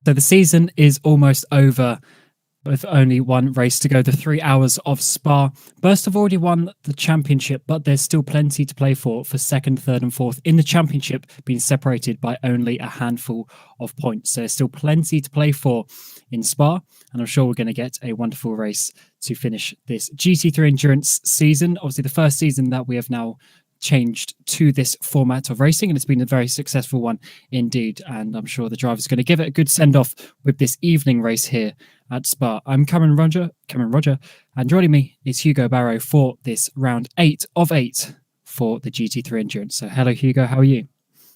So the season is almost over with only one race to go, the 3 hours of Spa. Burst have already won the championship, but there's still plenty to play for second, third and fourth in the championship, being separated by only a handful of points. So there's still plenty to play for in Spa, and I'm sure we're going to get a wonderful race to finish this GT3 Endurance season. Obviously the first season that we have now changed to this format of racing, and it's been a very successful one indeed, and I'm sure the driver's going to give it a good send-off with this evening race here at Spa. I'm Cameron Roger, and joining me is Hugo Barrow for this round 8 of 8 for the GT3 Endurance. So hello Hugo, how are you?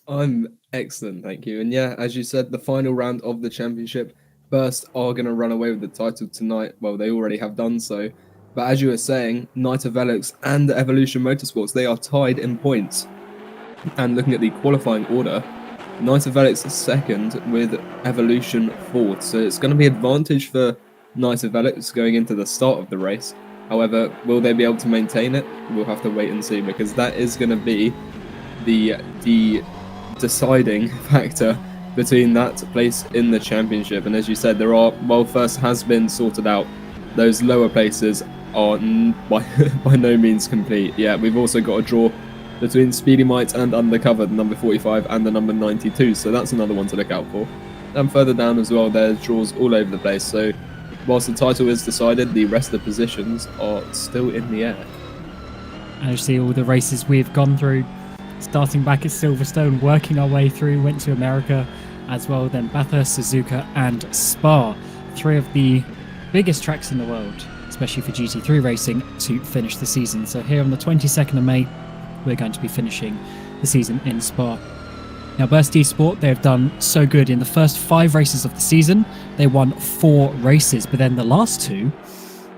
I'm excellent, thank you. And yeah, as you said, the final round of the championship, Burst are going to run away with the title tonight. Well, they already have done so. But as you were saying, Knight of Velux and Evolution Motorsports, they are tied in points. And looking at the qualifying order, Knight of Velux is second with Evolution fourth. So it's going to be advantage for Knight of Velux going into the start of the race. However, will they be able to maintain it? We'll have to wait and see, because that is going to be the deciding factor between that place in the championship. And as you said, there are, while first has been sorted out, those lower places are by no means complete. Yeah, we've also got a draw between Speedy Might and Undercover, the number 45 and the number 92, so that's another one to look out for. And further down as well, there's draws all over the place, so whilst the title is decided, the rest of the positions are still in the air. And you see all the races we've gone through, starting back at Silverstone, working our way through, went to America as well, then Bathurst, Suzuka and Spa. 3 of the biggest tracks in the world, especially for GT3 racing, to finish the season. So here on the 22nd of May, we're going to be finishing the season in Spa. Now, Burst Esport, they've done so good in the first 5 races of the season. They won 4 races, but then the last 2,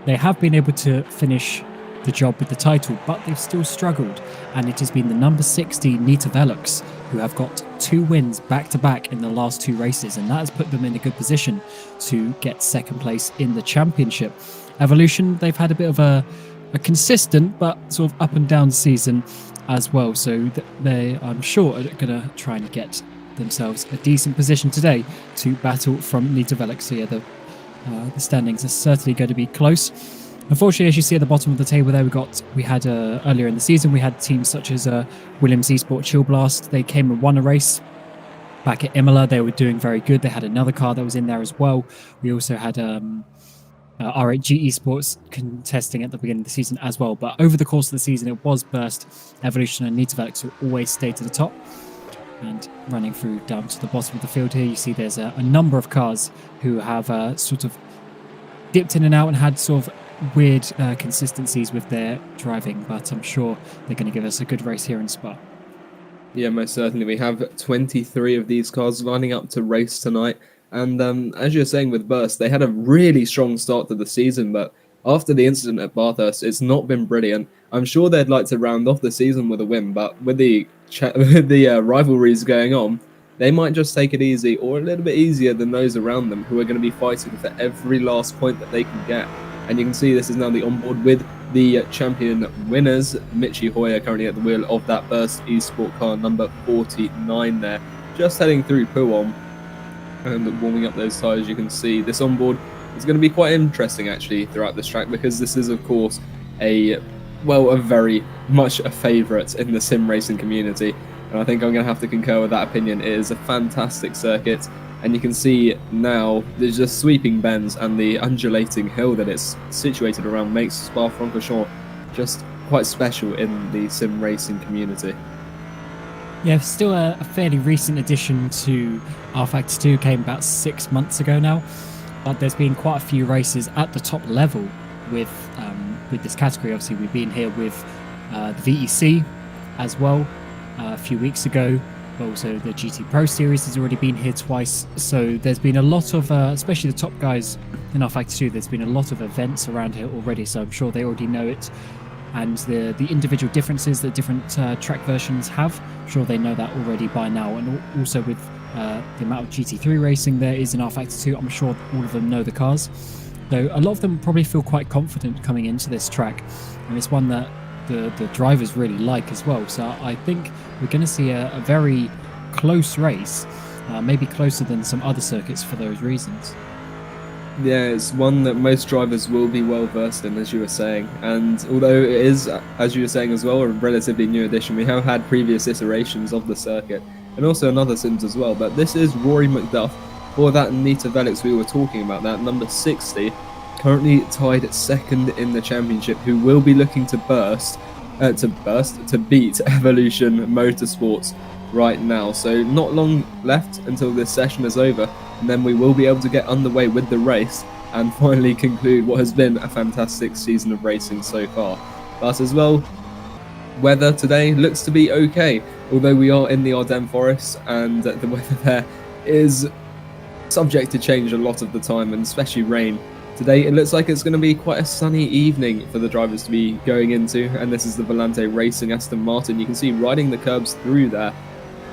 they have been able to finish the job with the title, but they've still struggled. And it has been the number 60 Nita Velux who have got 2 wins back-to-back in the last 2 races, and that has put them in a good position to get second place in the championship. Evolution, they've had a bit of a consistent but sort of up and down season as well, so they, I'm sure, are going to try and get themselves a decent position today to battle from Nita Velux. So yeah, the standings are certainly going to be close. Unfortunately, as you see at the bottom of the table there, we had earlier in the season, we had teams such as Williams Esport Chill Blast. They came and won a race back at Imola. They were doing very good. They had another car that was in there as well. We also had R8G Esports contesting at the beginning of the season as well. But over the course of the season, it was Burst, Evolution and Nita Velux who always stayed to the top. And running through down to the bottom of the field here, you see there's a number of cars who have sort of dipped in and out and had sort of weird consistencies with their driving, but I'm sure they're going to give us a good race here in Spa. Yeah, most certainly. We have 23 of these cars lining up to race tonight. And as you're saying with Burst, they had a really strong start to the season, but after the incident at Bathurst, it's not been brilliant. I'm sure they'd like to round off the season with a win, but with the rivalries going on, they might just take it easy, or a little bit easier than those around them, who are going to be fighting for every last point that they can get. And you can see this is now the onboard with the champion winners. Michi Hoyer currently at the wheel of that Burst Esport car, number 49 there, just heading through Puon and warming up those tyres. You can see this onboard is going to be quite interesting actually throughout this track, because this is of course a very much a favourite in the sim racing community, and I think I'm going to have to concur with that opinion. It is a fantastic circuit, and you can see now there's just sweeping bends, and the undulating hill that it's situated around makes Spa-Francorchamps just quite special in the sim racing community. Yeah, still a fairly recent addition to R-Factor 2, came about 6 months ago now, but there's been quite a few races at the top level with this category. Obviously, we've been here with the VEC as well a few weeks ago. Also, the GT Pro Series has already been here twice. So there's been a lot of, especially the top guys in R-Factor 2, there's been a lot of events around here already. So I'm sure they already know it. And the individual differences that different track versions have, I'm sure they know that already by now. And also with the amount of GT3 racing there is in R-Factor 2, I'm sure all of them know the cars. Though a lot of them probably feel quite confident coming into this track. And it's one that the drivers really like as well. So I think we're going to see a very close race. maybe closer than some other circuits for those reasons. Yeah, it's one that most drivers will be well versed in, as you were saying. And although it is, as you were saying as well, a relatively new addition, we have had previous iterations of the circuit and also in other sims as well. But this is Rory McDuff for that Nita Velix we were talking about, that number 60, currently tied second in the championship, who will be looking to to beat Evolution Motorsports right now. So not long left until this session is over, and then we will be able to get underway with the race and finally conclude what has been a fantastic season of racing so far. But as well, weather today looks to be okay, although we are in the Ardennes Forest and the weather there is subject to change a lot of the time, and especially rain. Today it looks like it's going to be quite a sunny evening for the drivers to be going into, and this is the Volante Racing Aston Martin. You can see riding the curbs through there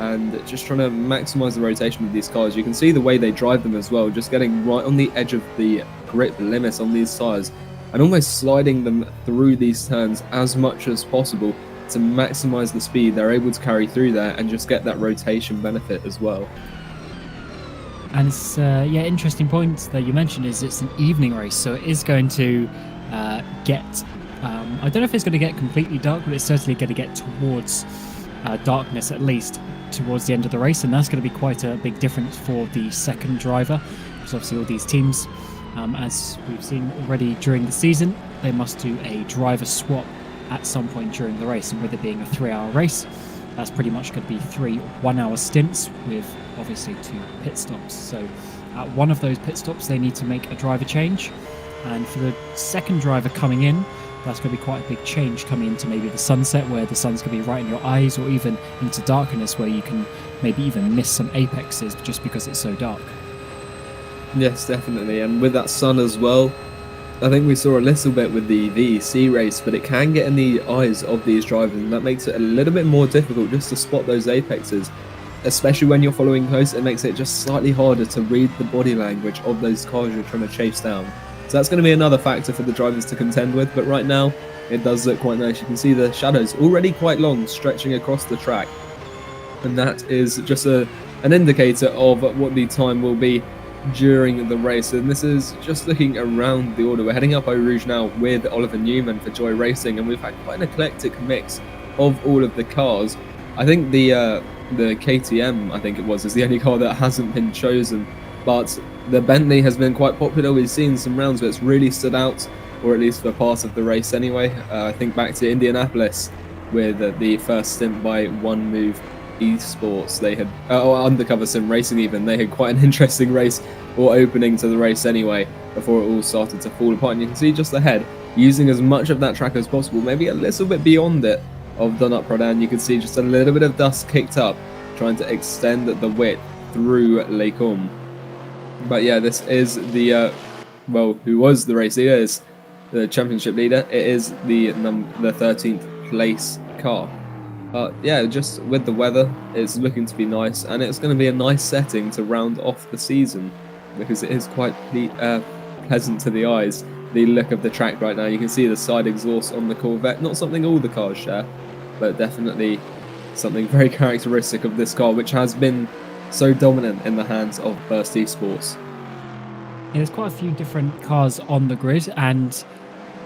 and just trying to maximize the rotation of these cars. You can see the way they drive them as well, just getting right on the edge of the grip limit on these tires and almost sliding them through these turns as much as possible to maximize the speed they're able to carry through there and just get that rotation benefit as well. And it's interesting point that you mentioned is it's an evening race, so it is going to get. I don't know if it's going to get completely dark, but it's certainly going to get towards darkness at least towards the end of the race, and that's going to be quite a big difference for the second driver, because obviously all these teams, as we've seen already during the season, they must do a driver swap at some point during the race, and with it being a 3-hour race, that's pretty much going to be 3 1-hour stints with obviously 2 pit stops. So at one of those pit stops they need to make a driver change, and for the second driver coming in, that's going to be quite a big change, coming into maybe the sunset where the sun's going to be right in your eyes, or even into darkness where you can maybe even miss some apexes just because it's so dark. Yes, definitely, and with that sun as well, I think we saw a little bit with the VEC race, but it can get in the eyes of these drivers, and that makes it a little bit more difficult just to spot those apexes. Especially when you're following close, it makes it just slightly harder to read the body language of those cars you're trying to chase down. So that's going to be another factor for the drivers to contend with, but right now it does look quite nice. You can see the shadows already quite long stretching across the track, and that is just an indicator of what the time will be during the race. And this is just looking around the order. We're heading up Eau Rouge now with Oliver Newman for Joy Racing, and we've had quite an eclectic mix of all of the cars. I think the KTM, I think it was, is the only car that hasn't been chosen, but the Bentley has been quite popular. We've seen some rounds where it's really stood out, or at least for part of the race anyway. I think back to Indianapolis with the first stint by One Move Esports. They had, or Undercover Sim Racing even, they had quite an interesting race or opening to the race anyway before it all started to fall apart. And you can see just ahead, using as much of that track as possible, maybe a little bit beyond it, of Donut Prodan, you can see just a little bit of dust kicked up, trying to extend the width through Les Combes. But yeah, this is the, who was the race leader, is the championship leader. It is the 13th place car. But yeah, just with the weather, it's looking to be nice, and it's going to be a nice setting to round off the season, because it is quite pleasant to the eyes, the look of the track right now. You can see the side exhaust on the Corvette, not something all the cars share, but definitely something very characteristic of this car, which has been so dominant in the hands of Burst Esports. Yeah, there's quite a few different cars on the grid, and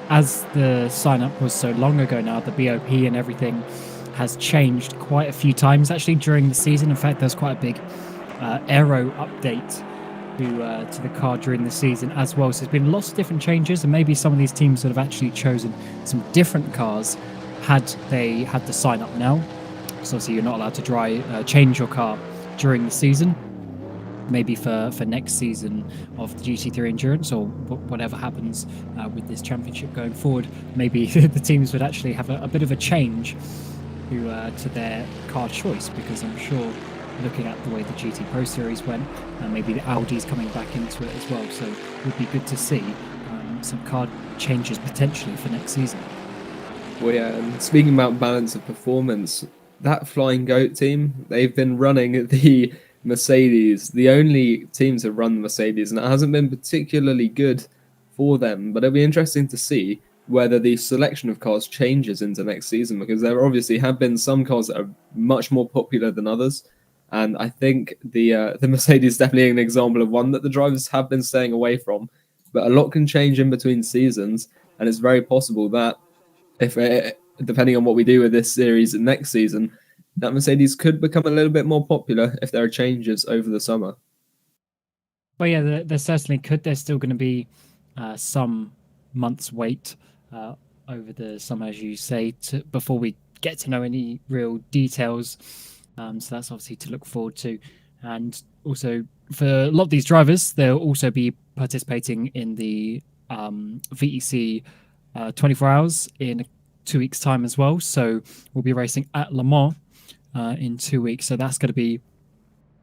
as the sign-up was so long ago now, the BOP and everything has changed quite a few times actually during the season. In fact, there's quite a big aero update to the car during the season as well. So there's been lots of different changes, and maybe some of these teams would have actually chosen some different cars had they had the sign up now. So obviously you're not allowed to change your car during the season. Maybe for next season of the GT3 Endurance, or whatever happens with this championship going forward, maybe the teams would actually have a bit of a change to their car choice, because I'm sure, looking at the way the GT Pro Series went, maybe the Audi's coming back into it as well, so it would be good to see some car changes potentially for next season. Well, yeah, and speaking about balance of performance, that Flying Goat team, they've been running the Mercedes, the only team to run the Mercedes, and it hasn't been particularly good for them. But it'll be interesting to see whether the selection of cars changes into next season, because there obviously have been some cars that are much more popular than others. And I think the Mercedes is definitely an example of one that the drivers have been staying away from. But a lot can change in between seasons, and it's very possible that if depending on what we do with this series next season, that Mercedes could become a little bit more popular if there are changes over the summer. But yeah, there certainly could. There's still going to be some months wait uh, over the summer, as you say, before we get to know any real details. So that's obviously to look forward to. And also, for a lot of these drivers, they'll also be participating in the VEC 24 hours in 2 weeks' time as well. So we'll be racing at Le Mans in 2 weeks. So that's going to be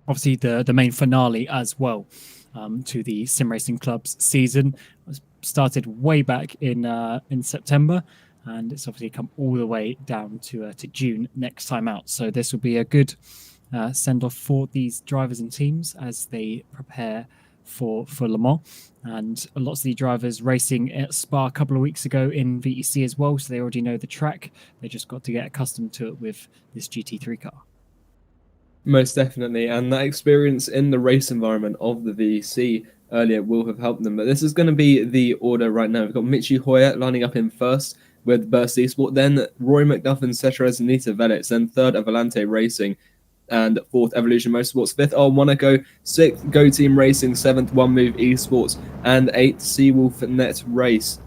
obviously the main finale as well to the SimRacing.Club's season. It was started way back in September, and it's obviously come all the way down to June next time out. So this will be a good send off for these drivers and teams as they prepare for Le Mans. And lots of the drivers racing at Spa a couple of weeks ago in VEC as well, so they already know the track. They just got to get accustomed to it with this GT3 car. Most definitely, and that experience in the race environment of the VEC earlier will have helped them. But this is going to be the order right now. We've got Michi Hoyer lining up in first with Burst Esport, then Roy McDuffin, Cetrez, Nita Velez, then third Avalante Racing, and fourth Evolution Motorsports, fifth R Monaco, sixth Go Team Racing, seventh One Move Esports, and eighth Seawolf Net Race.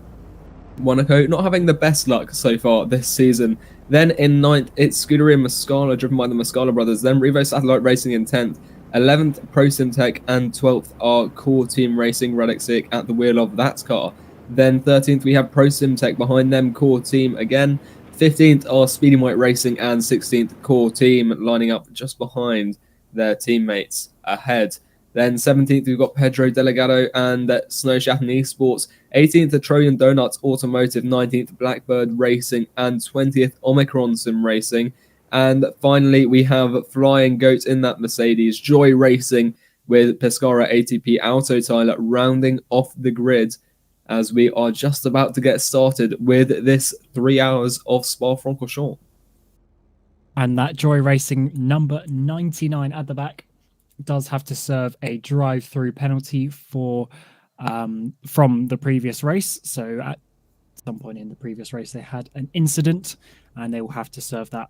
Monaco not having the best luck so far this season. Then in ninth, it's Scuderia Mascala, driven by the Mascala brothers. Then Revo Satellite Racing in 10th. 11th, Pro Simtech, and 12th are Core Team Racing, Relixic at the wheel of that car. Then 13th, we have Pro Simtech behind them, Core Team again. 15th are Speedy White Racing, and 16th, Core Team lining up just behind their teammates ahead. Then 17th, we've got Pedro Delegado and Snow Shatten Esports. 18th, the Trojan Donuts Automotive. 19th, Blackbird Racing. And 20th, Omicron Sim Racing. And finally, we have Flying Goat in that Mercedes, Joy Racing with Pescara ATP Auto Tyler rounding off the grid as we are just about to get started with this 3 hours of Spa-Francorchamps. And that Joy Racing number 99 at the back does have to serve a drive-through penalty for from the previous race. So at some point in the previous race, they had an incident, and they will have to serve that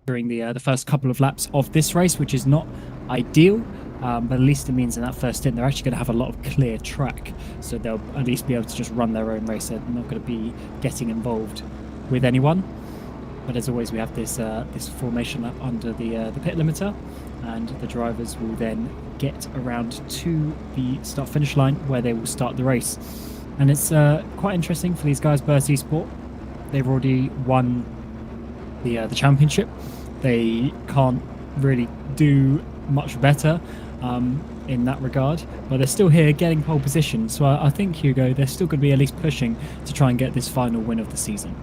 during the first couple of laps of this race, which is not ideal. But at least it means in that first stint, they're actually going to have a lot of clear track, so they'll at least be able to just run their own race. They're not going to be getting involved with anyone. But as always, we have this formation up under the pit limiter, and the drivers will then get around to the start-finish line where they will start the race. And it's quite interesting for these guys. Burst Esport, they've already won the championship. They can't really do much better in that regard, but they're still here getting pole position. So I think, Hugo, they're still going to be at least pushing to try and get this final win of the season.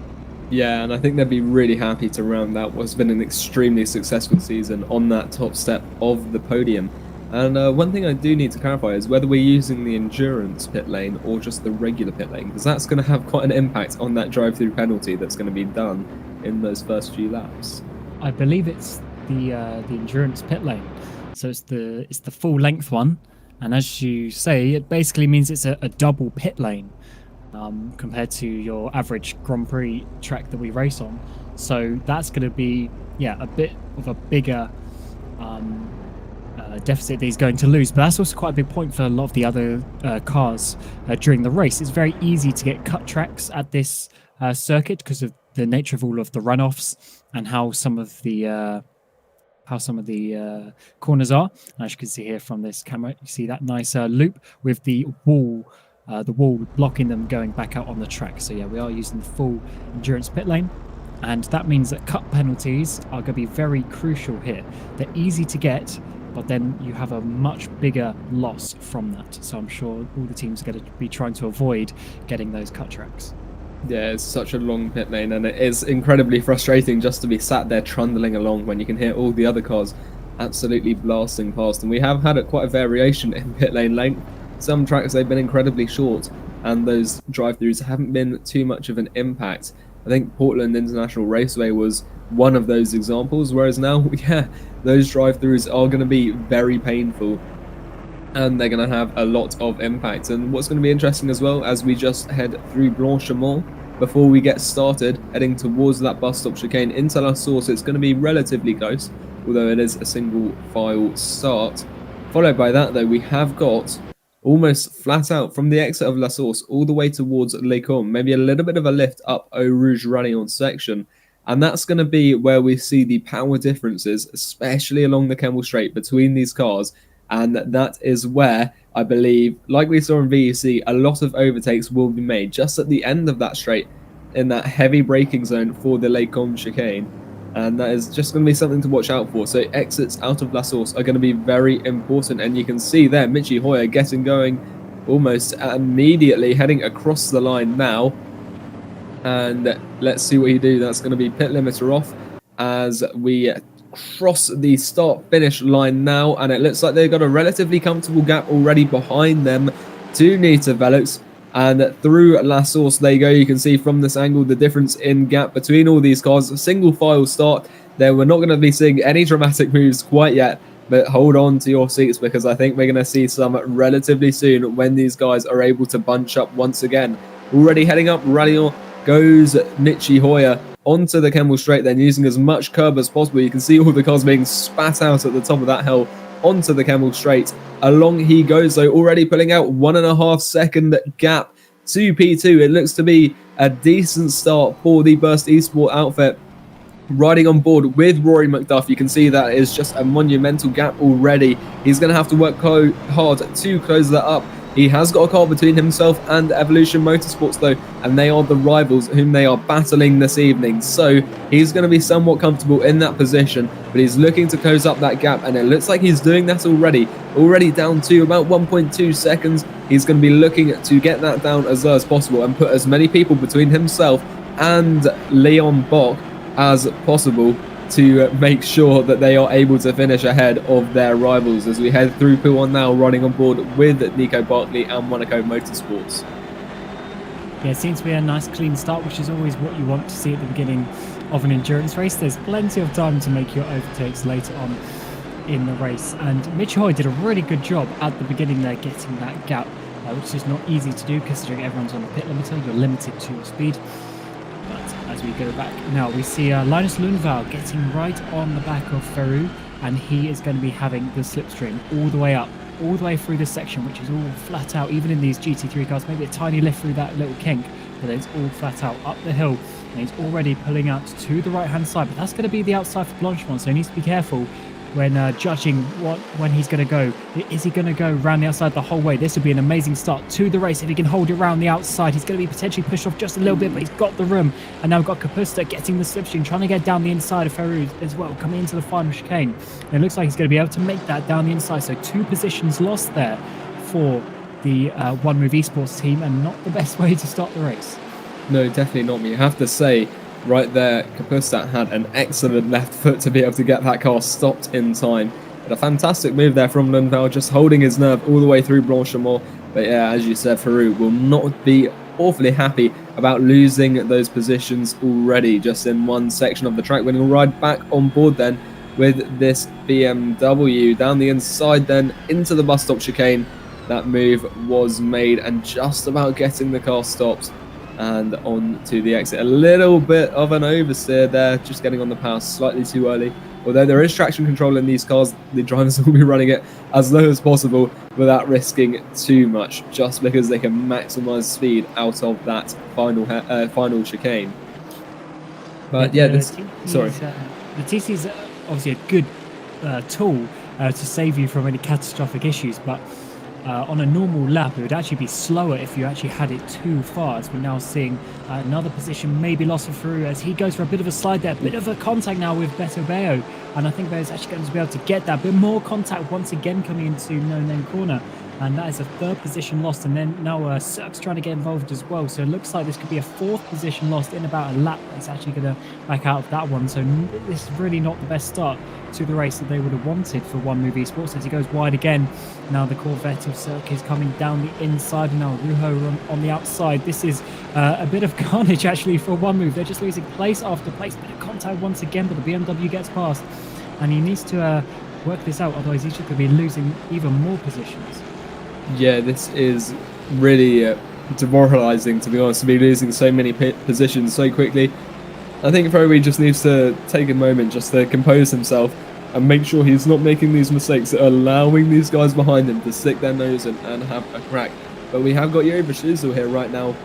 Yeah, and I think they'd be really happy to round out what's been an extremely successful season on that top step of the podium. And one thing I do need to clarify is whether we're using the endurance pit lane or just the regular pit lane, because that's going to have quite an impact on that drive-through penalty that's going to be done in those first few laps. I believe it's the endurance pit lane, so it's the full length one, and as you say, it basically means it's a double pit lane. Compared to your average Grand Prix track that we race on. So that's going to be, a bit of a bigger deficit that he's going to lose. But that's also quite a big point for a lot of the other cars during the race. It's very easy to get cut tracks at this circuit because of the nature of all of the runoffs and how some of the corners are. And as you can see here from this camera, you see that nice loop with the wall blocking them going back out on the track. So yeah, we are using the full endurance pit lane, and that means that cut penalties are going to be very crucial here. They're easy to get, but then you have a much bigger loss from that. So I'm sure all the teams are going to be trying to avoid getting those cut tracks. Yeah, it's such a long pit lane, and it is incredibly frustrating just to be sat there trundling along when you can hear all the other cars absolutely blasting past. And we have had quite a variation in pit lane length. Some tracks they've been incredibly short, and those drive-throughs haven't been too much of an impact. I think Portland International Raceway was one of those examples, whereas now, yeah, those drive-throughs are going to be very painful and they're going to have a lot of impact. And what's going to be interesting as well, as we just head through Blanchimont, before we get started, heading towards that bus stop chicane into La Source, it's going to be relatively close, although it is a single file start. Followed by that, though, we have got almost flat out from the exit of La Source all the way towards Les Combes, maybe a little bit of a lift up Eau Rouge Rallion section. And that's going to be where we see the power differences, especially along the Kemmel Straight between these cars. And that is where I believe, like we saw in VEC, a lot of overtakes will be made just at the end of that straight in that heavy braking zone for the Les Combes chicane. And that is just going to be something to watch out for. So exits out of La Source are going to be very important. And you can see there, Michi Hoyer getting going almost immediately, heading across the line now. And let's see what he do. That's going to be pit limiter off as we cross the start-finish line now. And it looks like they've got a relatively comfortable gap already behind them to Nita Velux. And through La Source they go. You can see from this angle the difference in gap between all these cars. A single file start there. We're not going to be seeing any dramatic moves quite yet, but hold on to your seats because I think we're going to see some relatively soon when these guys are able to bunch up once again. Already heading up Rallion goes Michi Hoyer onto the Kemmel Straight, then using as much curb as possible. You can see all the cars being spat out at the top of that hill onto the Kemmel Straight. Along he goes, though, already pulling out 1.5 second gap to P2. It looks to be a decent start for the Burst Esport outfit. Riding on board with Rory McDuff, you can see that is just a monumental gap already. He's going to have to work hard to close that up. He has got a car between himself and Evolution Motorsports, though, and they are the rivals whom they are battling this evening. So he's going to be somewhat comfortable in that position, but he's looking to close up that gap, and it looks like he's doing that already. Already down to about 1.2 seconds. He's going to be looking to get that down as low as possible and put as many people between himself and Leon Bock as possible to make sure that they are able to finish ahead of their rivals as we head through P1 now, riding on board with Nico Barkley and Monaco Motorsports. Yeah, it seems to be a nice clean start, which is always what you want to see at the beginning of an endurance race. There's plenty of time to make your overtakes later on in the race, and Mitch Hoy did a really good job at the beginning there getting that gap, which is not easy to do considering everyone's on the pit limiter. You're limited to speed. But as we go back now, we see Linus Lundvall getting right on the back of Ferru, and he is going to be having the slipstream all the way up, all the way through this section, which is all flat out. Even in these GT3 cars, maybe a tiny lift through that little kink, but it's all flat out up the hill. And he's already pulling out to the right-hand side, but that's going to be the outside for Blanchimont, so he needs to be careful when judging when he's going to go. Is he going to go around the outside the whole way? This would be an amazing start to the race if he can hold it around the outside. He's going to be potentially pushed off just a little bit, but he's got the room. And now we've got Kapusta getting the slipstream, trying to get down the inside of Ferru as well, coming into the final chicane. And it looks like he's going to be able to make that down the inside. So 2 positions lost there for the One Move Esports team, and not the best way to start the race. No, definitely not. You have to say, right there, Kapustat had an excellent left foot to be able to get that car stopped in time. But a fantastic move there from Lundvall, just holding his nerve all the way through Blanchimont. But yeah, as you said, Ferru will not be awfully happy about losing those positions already just in one section of the track. When he'll ride back on board then with this BMW down the inside then into the bus stop chicane. That move was made and just about getting the car stopped and on to the exit. A little bit of an oversteer there, just getting on the power slightly too early. Although there is traction control in these cars, the drivers will be running it as low as possible without risking too much, just because they can maximize speed out of that final chicane. But yeah, the TC is obviously a good tool to save you from any catastrophic issues, but on a normal lap, it would actually be slower if you actually had it too far, as we're now seeing another position maybe lost for Ferru as he goes for a bit of a slide there, a bit of a contact now with Beto Bayo, and I think Bayo's actually going to be able to get that bit more contact once again coming into no name corner. And that is a third position lost, and then now Cirque's trying to get involved as well. So it looks like this could be a fourth position lost in about a lap. He's actually going to back out of that one. So this is really not the best start to the race that they would have wanted for One Move Esports, as he goes wide again. Now the Corvette of Cirque is coming down the inside, and now Ruho on the outside. This is a bit of carnage actually for One Move. They're just losing place after place. Bit of contact once again, but the BMW gets past, and he needs to work this out, otherwise he's just going to be losing even more positions. Yeah, this is really demoralizing, to be honest, to be losing so many positions so quickly. I think Ferrari just needs to take a moment just to compose himself and make sure he's not making these mistakes that are allowing these guys behind him to stick their nose in and have a crack. But we have got Yuri Verschlüssel here right now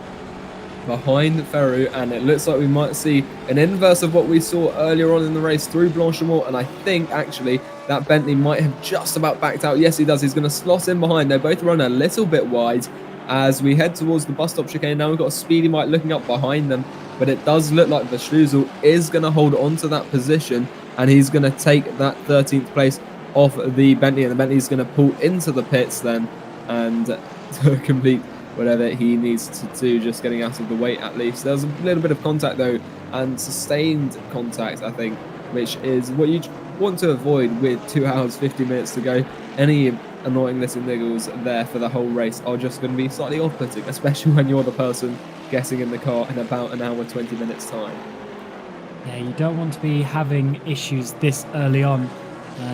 behind Ferru, and it looks like we might see an inverse of what we saw earlier on in the race through Blanchimont, and I think actually that Bentley might have just about backed out. Yes, he does. He's going to slot in behind. They both run a little bit wide as we head towards the bus stop chicane. Now we've got a Speedy Mike looking up behind them, but it does look like Verschlüssel is going to hold on to that position, and he's going to take that 13th place off the Bentley, and the Bentley's going to pull into the pits then and to complete whatever he needs to do, just getting out of the way at least. There's a little bit of contact though, and sustained contact, I think, which is what you want to avoid with 2 hours 50 minutes to go. Any annoying little niggles there for the whole race are just going to be slightly off-putting, especially when you're the person getting in the car in about an hour 20 minutes time. Yeah, you don't want to be having issues this early on.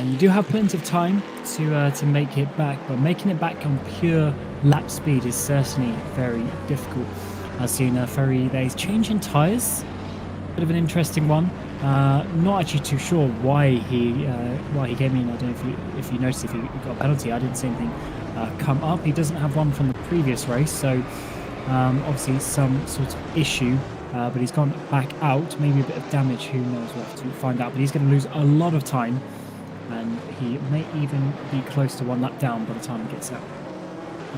You do have plenty of time to make it back, but making it back on pure lap speed is certainly very difficult. I've seen Ferry there, he's changing tyres. Bit of an interesting one. Not actually too sure why he came in. I don't know if you noticed if he got a penalty. I didn't see anything come up. He doesn't have one from the previous race, so obviously some sort of issue. But he's gone back out. Maybe a bit of damage. Who knows? We'll have to find out. But he's going to lose a lot of time, and he may even be close to 1 lap down by the time he gets out.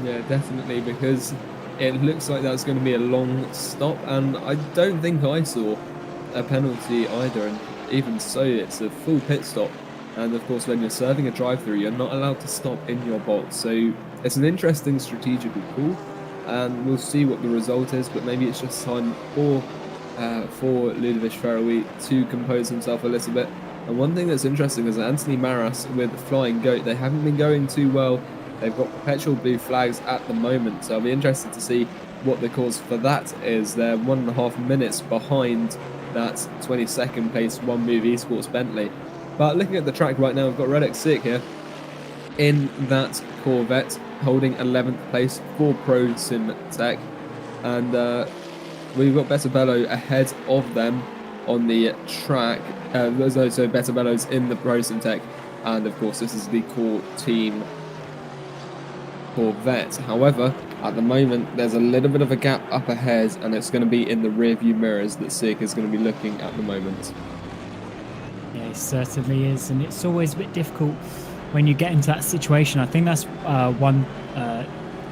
Yeah, definitely, because it looks like that's going to be a long stop, and I don't think I saw a penalty either, and even so, it's a full pit stop, and of course when you're serving a drive-through, you're not allowed to stop in your box, so it's an interesting strategical call, and we'll see what the result is, but maybe it's just time for Ludovic Ferroui to compose himself a little bit. And one thing that's interesting is that Anthony Maras with Flying Goat, they haven't been going too well. They've got perpetual blue flags at the moment, so I'll be interested to see what the cause for that is. They're 1.5 minutes behind that 22nd place One Move Esports Bentley. But looking at the track right now, we've got Redek Sick here in that Corvette, holding 11th place for Pro Sim Tech, and we've got Better Bello ahead of them on the track. There's also Better Bellows in the Pro Sim Tech, and of course this is the core team Corvette. However, at the moment there's a little bit of a gap up ahead, and it's going to be in the rear view mirrors that Sick is going to be looking at the moment. Yeah, it certainly is, and it's always a bit difficult when you get into that situation. I think that's one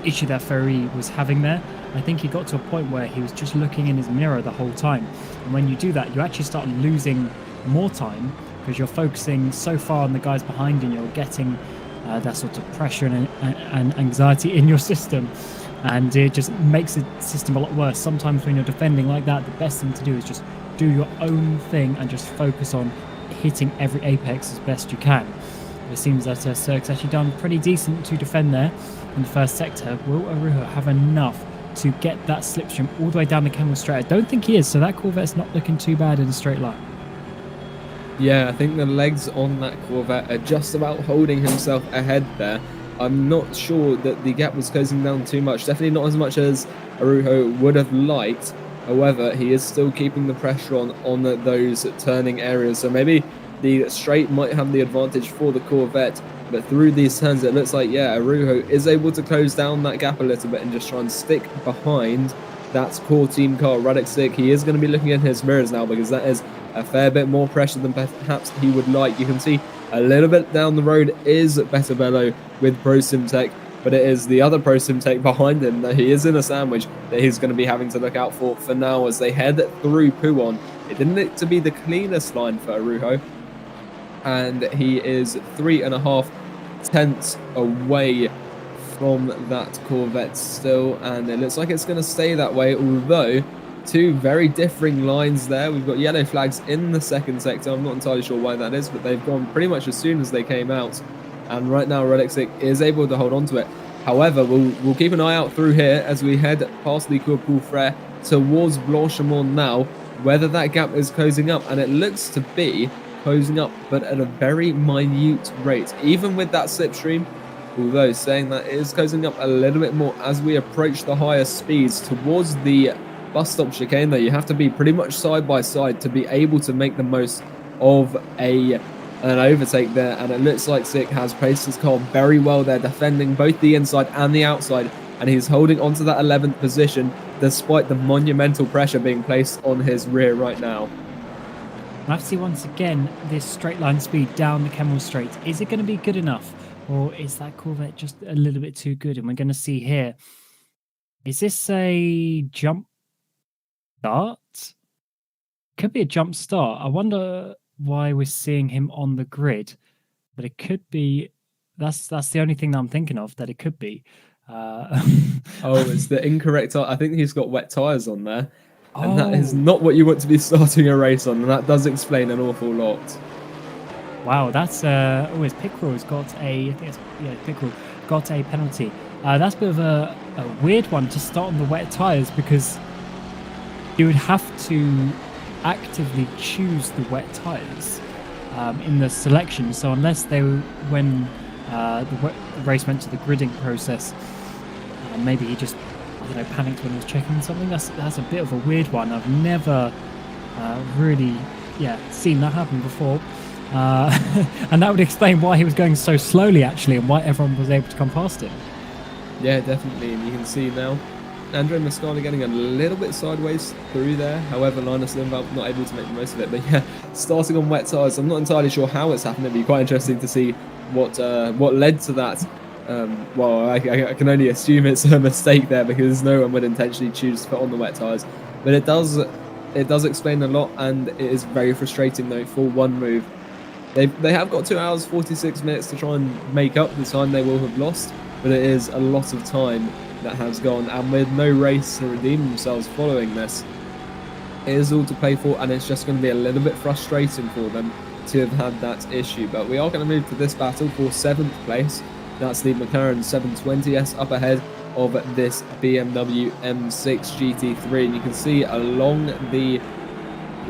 issue that Ferry was having there. I think he got to a point where he was just looking in his mirror the whole time, and when you do that, you actually start losing more time because you're focusing so far on the guys behind you, and you're getting that sort of pressure and anxiety in your system, and it just makes the system a lot worse. Sometimes when you're defending like that, the best thing to do is just do your own thing and just focus on hitting every apex as best you can. It seems that Cirque's actually done pretty decent to defend there in the first sector. Will Arujo have enough to get that slipstream all the way down the Camel straight? I don't think he is, so that Corvette's not looking too bad in a straight line. Yeah, I think the legs on that Corvette are just about holding himself ahead there. I'm not sure that the gap was closing down too much. Definitely not as much as Arujo would have liked. However, he is still keeping the pressure on those turning areas. So maybe the straight might have the advantage for the Corvette. But through these turns, it looks like, yeah, Arujo is able to close down that gap a little bit and just try and stick behind that core team car. Radek Sick, he is going to be looking in his mirrors now, because that is a fair bit more pressure than perhaps he would like. You can see a little bit down the road is Better Bello with Pro Sim Tech, but it is the other Pro Sim Tech behind him that he is in a sandwich that he's going to be having to look out for now as they head through Pouon. It didn't look to be the cleanest line for Arujo, and he is 3.5 tenths away from that Corvette still, and it looks like it's going to stay that way, although two very differing lines there. We've got yellow flags in the second sector. I'm not entirely sure why that is, but they've gone pretty much as soon as they came out, and right now Relixic is able to hold on to it. However, we'll keep an eye out through here as we head past the Cours Paul Frere towards Blanchimont now, whether that gap is closing up, and it looks to be closing up, but at a very minute rate. Even with that slipstream, although saying that it is closing up a little bit more as we approach the higher speeds towards the bus stop chicane, though, you have to be pretty much side by side to be able to make the most of an overtake there, and it looks like Sick has placed his car very well there, defending both the inside and the outside, and he's holding onto that 11th position despite the monumental pressure being placed on his rear right now. I have to see once again this straight line speed down the Kemmel Straight. Is it going to be good enough, or is that Corvette just a little bit too good? And we're going to see here, is this a jump start? Could be a jump start. I wonder why we're seeing him on the grid, but it could be. That's the only thing that I'm thinking of that it could be. Oh, it's the incorrect. I think he's got wet tires on there, and that is Oh. not what you want to be starting a race on, and that does explain an awful lot. Wow, that's his Pickrell's got a, I think it's, yeah, Pickrell got a penalty. That's a bit of a weird one to start on the wet tires, because you would have to actively choose the wet tires in the selection. So unless they were, when the race went to the gridding process, maybe he just, I don't know, panicked when he was checking something. That's a bit of a weird one. I've never really seen that happen before. And that would explain why he was going so slowly, actually, and why everyone was able to come past him. Yeah, definitely, and you can see now Andrea Mascala getting a little bit sideways through there. However, Linus Lindvall not able to make the most of it. But yeah, starting on wet tyres, I'm not entirely sure how it's happened. It'd be quite interesting to see what led to that. Well, I can only assume it's a mistake there, because no one would intentionally choose to put on the wet tyres. But it does explain a lot, and it is very frustrating though for one move. They have got 2 hours 46 minutes to try and make up the time they will have lost, but it is a lot of time that has gone, and with no race to redeem themselves following this, it is all to play for, and it's just going to be a little bit frustrating for them to have had that issue. But we are going to move to this battle for 7th place. That's the McLaren 720S up ahead of this BMW M6 GT3, and you can see along the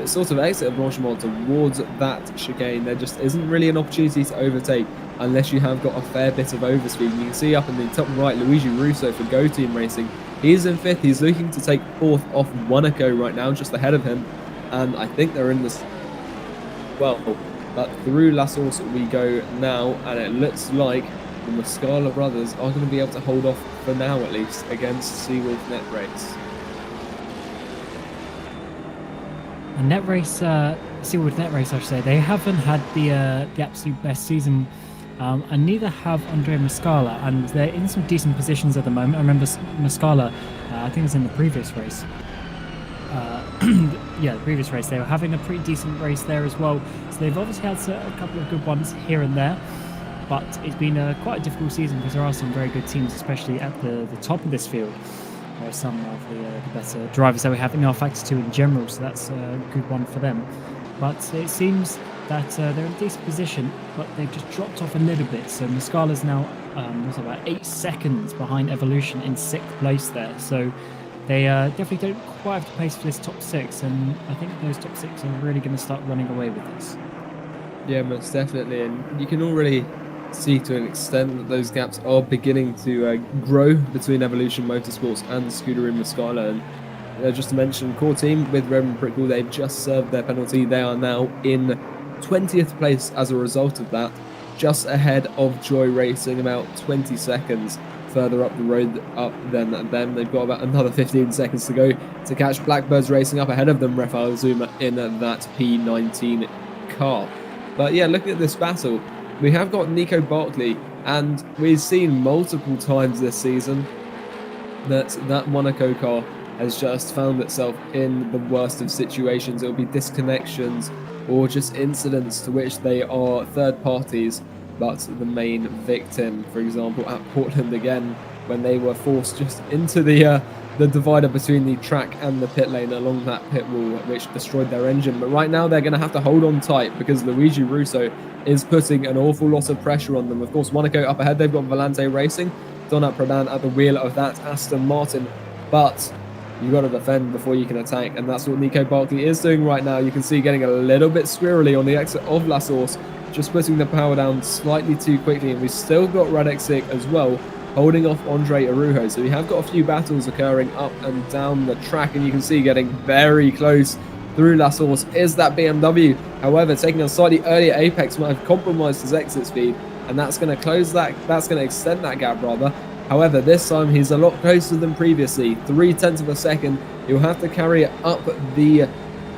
sort of exit of Blanchimont towards that chicane, there just isn't really an opportunity to overtake unless you have got a fair bit of overspeed. And you can see up in the top right, Luigi Russo for Go Team Racing. He's in 5th. He's looking to take 4th off Monaco right now, just ahead of him. And I think they're in this well. But through La Source we go now, and it looks like the Mascala brothers are going to be able to hold off, for now at least, against Seawolf Net Race. And Seawolf Net Race, I should say, they haven't had the absolute best season, and neither have Andrea Mascala, and they're in some decent positions at the moment. I remember Mascala, I think it was in the previous race. Yeah, the previous race, they were having a pretty decent race there as well. So they've obviously had a couple of good ones here and there, but it's been quite a difficult season, because there are some very good teams, especially at the top of this field. There are some of the better drivers that we have in our Factor 2 in general, so that's a good one for them. But it seems that they're in a decent position, but they've just dropped off a little bit. So Mascala's now about 8 seconds behind Evolution in 6th place there. So they definitely don't quite have the pace for this top 6, and I think those top 6 are really going to start running away with this. Yeah, most definitely, and you can already see to an extent that those gaps are beginning to grow between Evolution Motorsports and Scuderia Mascala. And just to mention, core team with Reverend Prickle, they've just served their penalty. They are now in 20th place as a result of that, just ahead of Joy Racing, about 20 seconds further up the road up than them. They've got about another 15 seconds to go to catch Blackbirds Racing up ahead of them, Rafael Zuma in that P19 car. But yeah, looking at this battle, we have got Nico Barkley, and we've seen multiple times this season that Monaco car has just found itself in the worst of situations. It'll be disconnections or just incidents to which they are third parties but the main victim, for example, at Portland again, when they were forced just into the divider between the track and the pit lane along that pit wall, which destroyed their engine. But right now they're going to have to hold on tight because Luigi Russo is putting an awful lot of pressure on them. Of course, Monaco up ahead, they've got Volante Racing, Donat Pradan at the wheel of that Aston Martin, but you got to defend before you can attack, and that's what Nico Barkley is doing right now. You can see getting a little bit squirrely on the exit of La Source, just putting the power down slightly too quickly, and we've still got Radek Sik as well, holding off Andre Arujo. So we have got a few battles occurring up and down the track, and you can see getting very close through La Source is that BMW. However, taking a slightly earlier apex might have compromised his exit speed, and that's going to close that, that's going to extend that gap rather. However, this time he's a lot closer than previously, 0.3 of a second. He'll have to carry it up the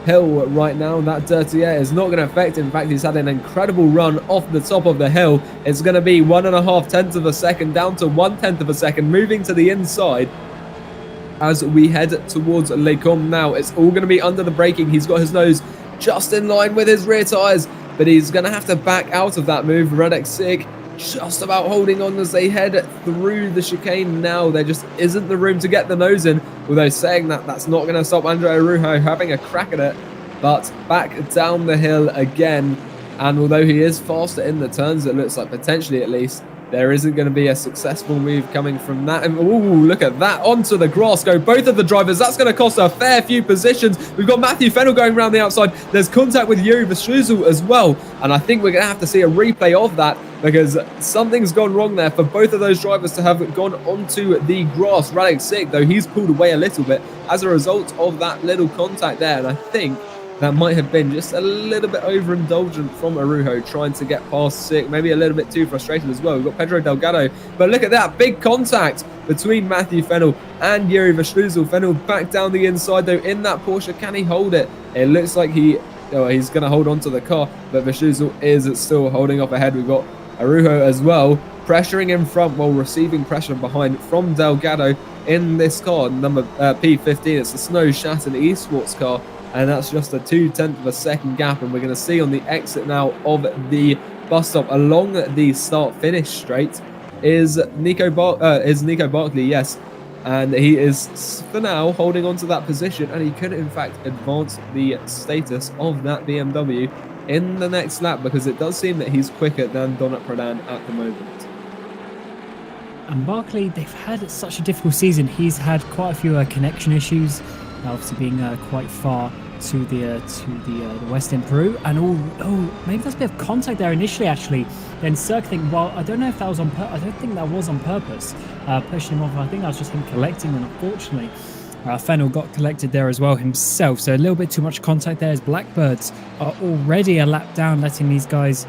hill right now. That dirty air is not going to affect him. In fact, he's had an incredible run off the top of the hill. It's going to be 1.5 of a second down to 1/10 of a second, moving to the inside as we head towards Les Combes now. It's all going to be under the braking. He's got his nose just in line with his rear tyres, but he's going to have to back out of that move. Radek Sik just about holding on as they head through the chicane now. There just isn't the room to get the nose in, although saying that, that's not going to stop Andre Arujo having a crack at it. But back down the hill again, and although he is faster in the turns, it looks like potentially at least, there isn't going to be a successful move coming from that. And ooh, look at that, onto the grass go both of the drivers. That's going to cost a fair few positions. We've got Matthew Fennell going around the outside. There's contact with Yuri Verschlüssel as well, and I think we're going to have to see a replay of that, because something's gone wrong there for both of those drivers to have gone onto the grass. Radek Sik, though, he's pulled away a little bit as a result of that little contact there, and I think that might have been just a little bit overindulgent from Arujo, trying to get past Sik, maybe a little bit too frustrated as well. We've got Pedro Delgado, but look at that, big contact between Matthew Fennell and Yuri Verschlüssel. Fennell back down the inside, though, in that Porsche. Can he hold it? It looks like he's going to hold on to the car, but Verschlüssel is still holding up ahead. We've got Arujo as well, pressuring in front while receiving pressure behind from Delgado in this car, number P15. It's the Snow Shattered Esports car, and that's just a 0.2 of a second gap. And we're going to see on the exit now of the bus stop along the start-finish straight is Nico Barkley, yes. And he is, for now, holding on to that position, and he could, in fact, advance the status of that BMW in the next lap, because it does seem that he's quicker than Donat Pradan at the moment. And Barkley, they've had such a difficult season. He's had quite a few connection issues, obviously being quite far to the west in Peru, and maybe there's a bit of contact there initially, actually. Then circling, well, I don't know if that was on purpose. I don't think that was on purpose, pushing him off. I think that was just him collecting, and unfortunately Fennell got collected there as well himself, so a little bit too much contact there, as Blackbirds are already a lap down, letting these guys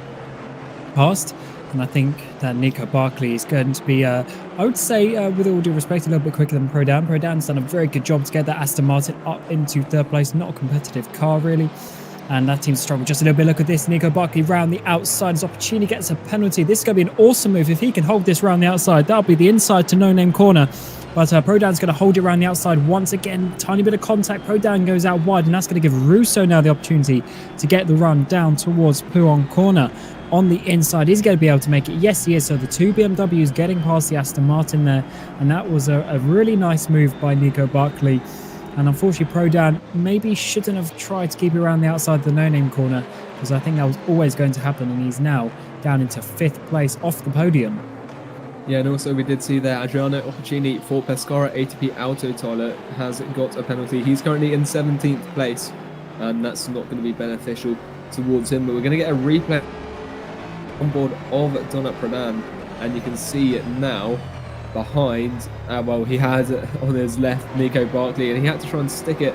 past. And I think that Nico Barkley is going to be, I would say, with all due respect, a little bit quicker than Prodan. Prodan's done a very good job to get that Aston Martin up into third place. Not a competitive car, really. And that team struggled just a little bit. Look at this. Nico Barkley round the outside. As Opportunity gets a penalty. This is going to be an awesome move. If he can hold this round the outside, that'll be the inside to no-name corner. But Prodan's going to hold it around the outside once again. Tiny bit of contact. Prodan goes out wide, and that's going to give Russo now the opportunity to get the run down towards Pouhon corner. On the inside, he's going to be able to make it. Yes, he is. So the two BMWs getting past the Aston Martin there. And that was a really nice move by Nico Barkley. And unfortunately, Prodan maybe shouldn't have tried to keep it around the outside of the no-name corner, because I think that was always going to happen. And he's now down into 5th place off the podium. Yeah, and also we did see there Adriano Opportunity for Pescara ATP Auto Tyler has got a penalty. He's currently in 17th place, and that's not going to be beneficial towards him. But we're going to get a replay on board of Donat Pradan, and you can see it now behind, well, he had on his left Nico Barkley, and he had to try and stick it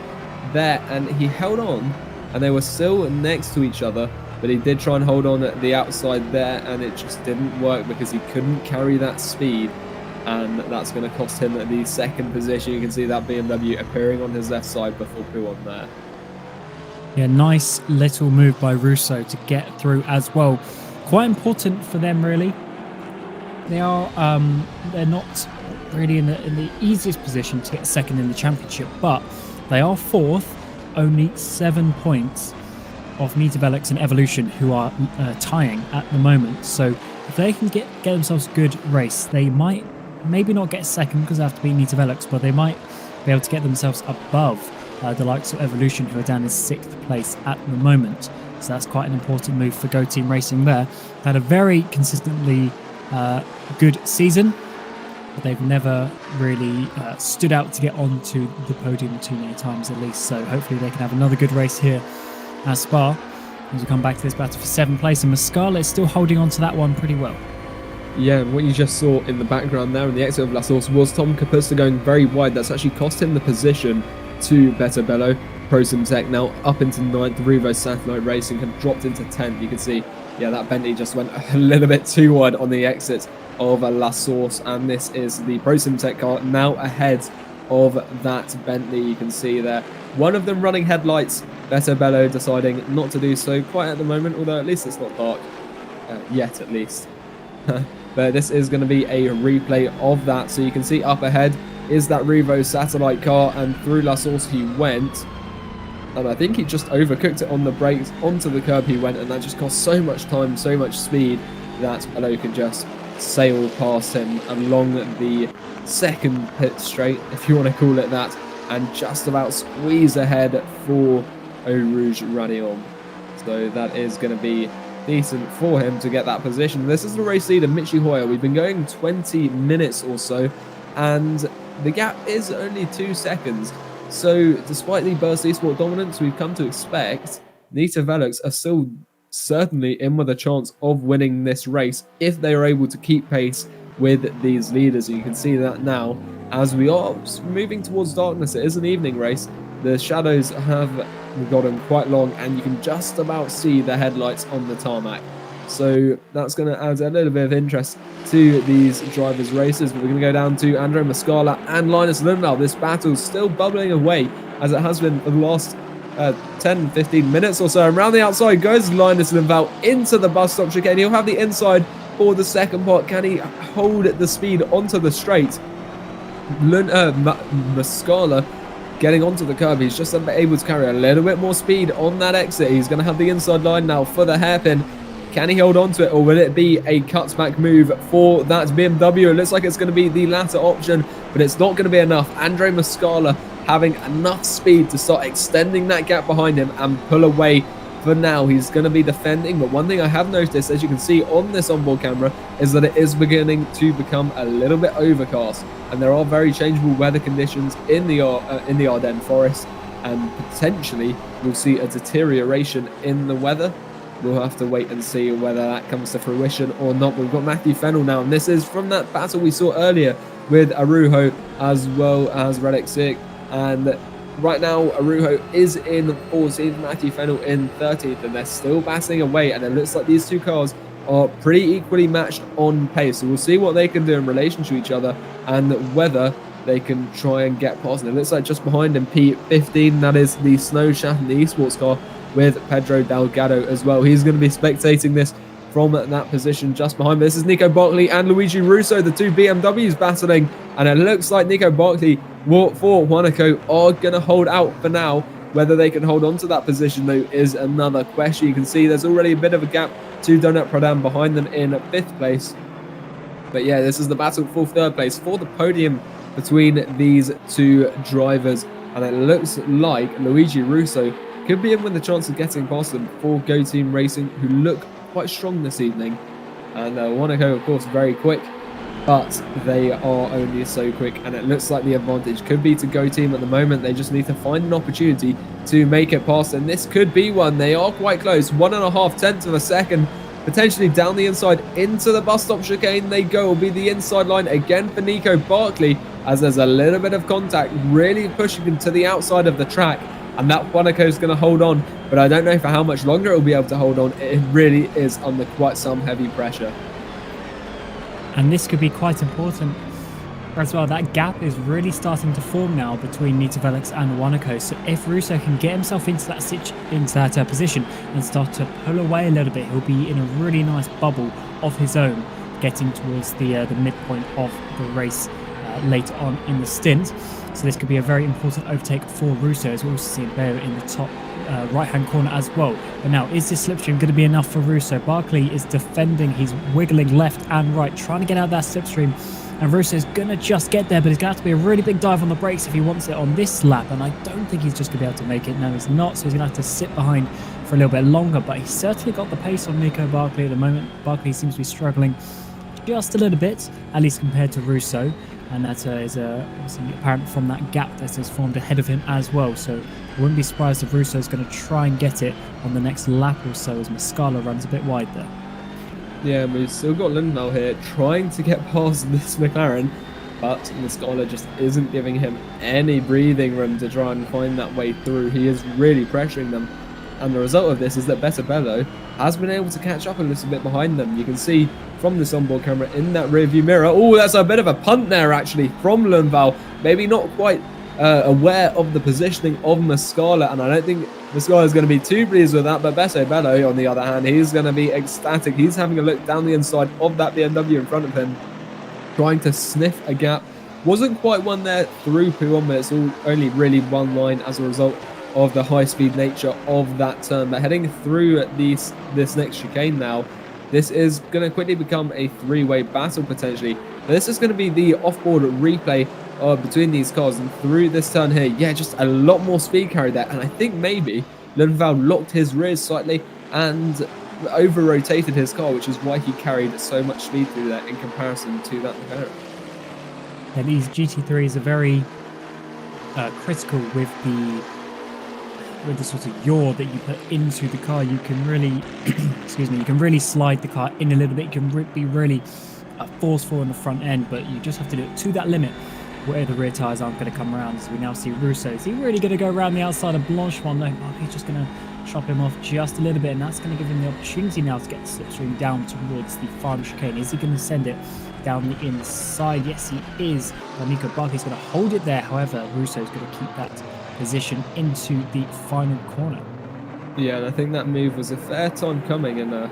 there, and he held on, and they were still next to each other, but he did try and hold on at the outside there, and it just didn't work because he couldn't carry that speed, and that's going to cost him the second position. You can see that BMW appearing on his left side before Pouhon there. Yeah, nice little move by Russo to get through as well. Quite important for them, really. They are they're not really in the easiest position to get second in the championship, but they are 4th, only 7 points off Nita Velix and Evolution, who are tying at the moment. So if they can get themselves a good race, they might maybe not get second because they have to beat Nita Velux, but they might be able to get themselves above the likes of Evolution, who are down in 6th place at the moment. So that's quite an important move for Go Team Racing there. They had a very consistently good season, but they've never really stood out to get onto the podium too many times at least. So hopefully they can have another good race here at Spa as we come back to this battle for 7th place. And Muscala is still holding on to that one pretty well. Yeah, and what you just saw in the background there in the exit of La Source was Tom Capusta going very wide. That's actually cost him the position to Better Bello. Pro Tech now up into 9th. Revo Satellite Racing have dropped into 10th. You can see, yeah, that Bentley just went a little bit too wide on the exit of La Source, and this is the Pro Tech car now ahead of that Bentley. You can see there, one of them running headlights. Better Bello deciding not to do so quite at the moment, although at least it's not dark yet, at least. But this is going to be a replay of that, so you can see up ahead is that Revo Satellite car, and through La Source he went, and I think he just overcooked it on the brakes, onto the curb he went, and that just cost so much time, so much speed, that Bello could just sail past him along the second pit straight, if you want to call it that, and just about squeeze ahead for Eau Rouge Radion. So that is going to be decent for him to get that position. This is the race leader, Michi Hoyer. We've been going 20 minutes or so, and the gap is only 2 seconds. So despite the Burst Esport dominance we've come to expect, Nita Velux are still certainly in with a chance of winning this race if they are able to keep pace with these leaders. And you can see that now as we are moving towards darkness. It is an evening race. The shadows have gotten quite long, and you can just about see the headlights on the tarmac. So that's going to add a little bit of interest to these drivers' races. But we're going to go down to Andrea Muscala and Linus Lundvall. This battle's still bubbling away, as it has been for the last 10-15 minutes or so. And round the outside goes Linus Lundvall into the bus stop chicane. He'll have the inside for the second part. Can he hold the speed onto the straight? Muscala getting onto the curb. He's just able to carry a little bit more speed on that exit. He's going to have the inside line now for the hairpin. Can he hold on to it, or will it be a cutback move for that BMW? It looks like it's going to be the latter option, but it's not going to be enough. Andre Muscala having enough speed to start extending that gap behind him and pull away. For now, he's going to be defending, but one thing I have noticed, as you can see on this onboard camera, is that it is beginning to become a little bit overcast, and there are very changeable weather conditions in the Ardennes forest, and potentially we'll see a deterioration in the weather. We'll have to wait and see whether that comes to fruition or not. We've got Matthew Fennell now, and this is from that battle we saw earlier with Arujo as well as Reddick Sick, and right now, Arujo is in 14th, Matthew Fennell in 13th, and they're still battling away, and it looks like these two cars are pretty equally matched on pace. So we'll see what they can do in relation to each other and whether they can try and get past. And it looks like just behind him, P15, that is the Snow Shaft, the esports car, with Pedro Delgado as well. He's going to be spectating this from that position just behind. This is Nico Barkley and Luigi Russo, the two BMWs battling, and it looks like Nico Barkley for Monaco are going to hold out for now. Whether they can hold on to that position, though, is another question. You can see there's already a bit of a gap to Donut Pradam behind them in 5th place. But yeah, this is the battle for 3rd place for the podium between these two drivers, and it looks like Luigi Russo could be in with the chance of getting past them for Go Team Racing, who look quite strong this evening. And Monaco, of course, very quick, but they are only so quick, and it looks like the advantage could be to Go Team at the moment. They just need to find an opportunity to make it past, and this could be one. They are quite close, 1.5 tenths of a second, potentially down the inside into the bus stop chicane they go. Will be the inside line again for Nico Barkley, as there's a little bit of contact, really pushing him to the outside of the track. And that Monaco is going to hold on, but I don't know for how much longer it will be able to hold on. It really is under quite some heavy pressure. And this could be quite important as well. That gap is really starting to form now between Nita Velux and Monaco. So if Russo can get himself into that position and start to pull away a little bit, he'll be in a really nice bubble of his own, getting towards the midpoint of the race later on in the stint. So this could be a very important overtake for Russo, as we also see Bayo in the top right-hand corner as well. But now, is this slipstream going to be enough for Russo? Barkley is defending. He's wiggling left and right, trying to get out of that slipstream. And Russo's going to just get there, but it's going to have to be a really big dive on the brakes if he wants it on this lap. And I don't think he's just going to be able to make it. No, he's not. So he's going to have to sit behind for a little bit longer. But he's certainly got the pace on Nico Barkley at the moment. Barkley seems to be struggling just a little bit, at least compared to Russo. And that is obviously apparent from that gap that has formed ahead of him as well. So I wouldn't be surprised if Russo is going to try and get it on the next lap or so as Muscala runs a bit wide there. Yeah, we've still got Lindenau here trying to get past this McLaren, but Muscala just isn't giving him any breathing room to try and find that way through. He is really pressuring them, and the result of this is that Bello has been able to catch up a little bit behind them. You can see from this onboard camera in that rear view mirror. Oh, that's a bit of a punt there actually from Lundvall. Maybe not quite aware of the positioning of Muscala, and I don't think Muscala is going to be too pleased with that, but Bello, on the other hand, he's going to be ecstatic. He's having a look down the inside of that BMW in front of him, trying to sniff a gap. Wasn't quite one there through Puon, but it's all only really one line as a result of the high-speed nature of that turn. But heading through this next chicane now, this is going to quickly become a three-way battle potentially. But this is going to be the off-board replay between these cars, and through this turn here, yeah, just a lot more speed carried there. And I think maybe Lundvall locked his rears slightly and over-rotated his car, which is why he carried so much speed through there in comparison to that McLaren. Yeah, these GT3s are very critical with the sort of yaw that you put into the car. You can really, excuse me, you can really slide the car in a little bit. You can be really forceful in the front end, but you just have to do it to that limit where the rear tyres aren't going to come around. As we now see Russo, is he really going to go around the outside of Blanchemont? No, he's just going to chop him off just a little bit, and that's going to give him the opportunity now to get the slipstream down towards the final chicane. Is he going to send it down the inside? Yes, he is. Nico Barkley's going to hold it there. However, Russo is going to keep that position into the final corner. Yeah, and I think that move was a fair time coming, and a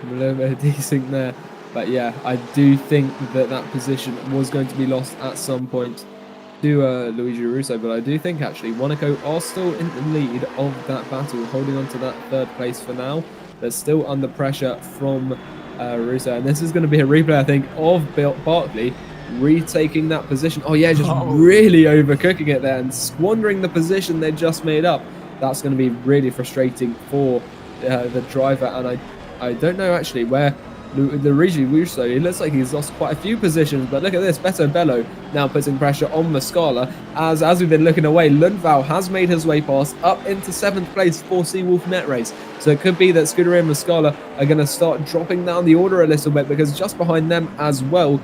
little bit of desync there. But yeah, I do think that position was going to be lost at some point to Luigi Russo. But I do think actually Monaco are still in the lead of that battle, holding on to that third place for now. They're still under pressure from Russo, and this is going to be a replay, I think, of Barkley retaking that position. Oh yeah, just really overcooking it there and squandering the position they just made up. That's going to be really frustrating for the driver, and I don't know actually where Luigi Russo, it looks like he's lost quite a few positions, but look at this, Bello now putting pressure on Muscala. As we've been looking away, Lundvall has made his way past up into 7th place for Seawolf Net Race. So it could be that Scuderia and Muscala are going to start dropping down the order a little bit, because just behind them as well,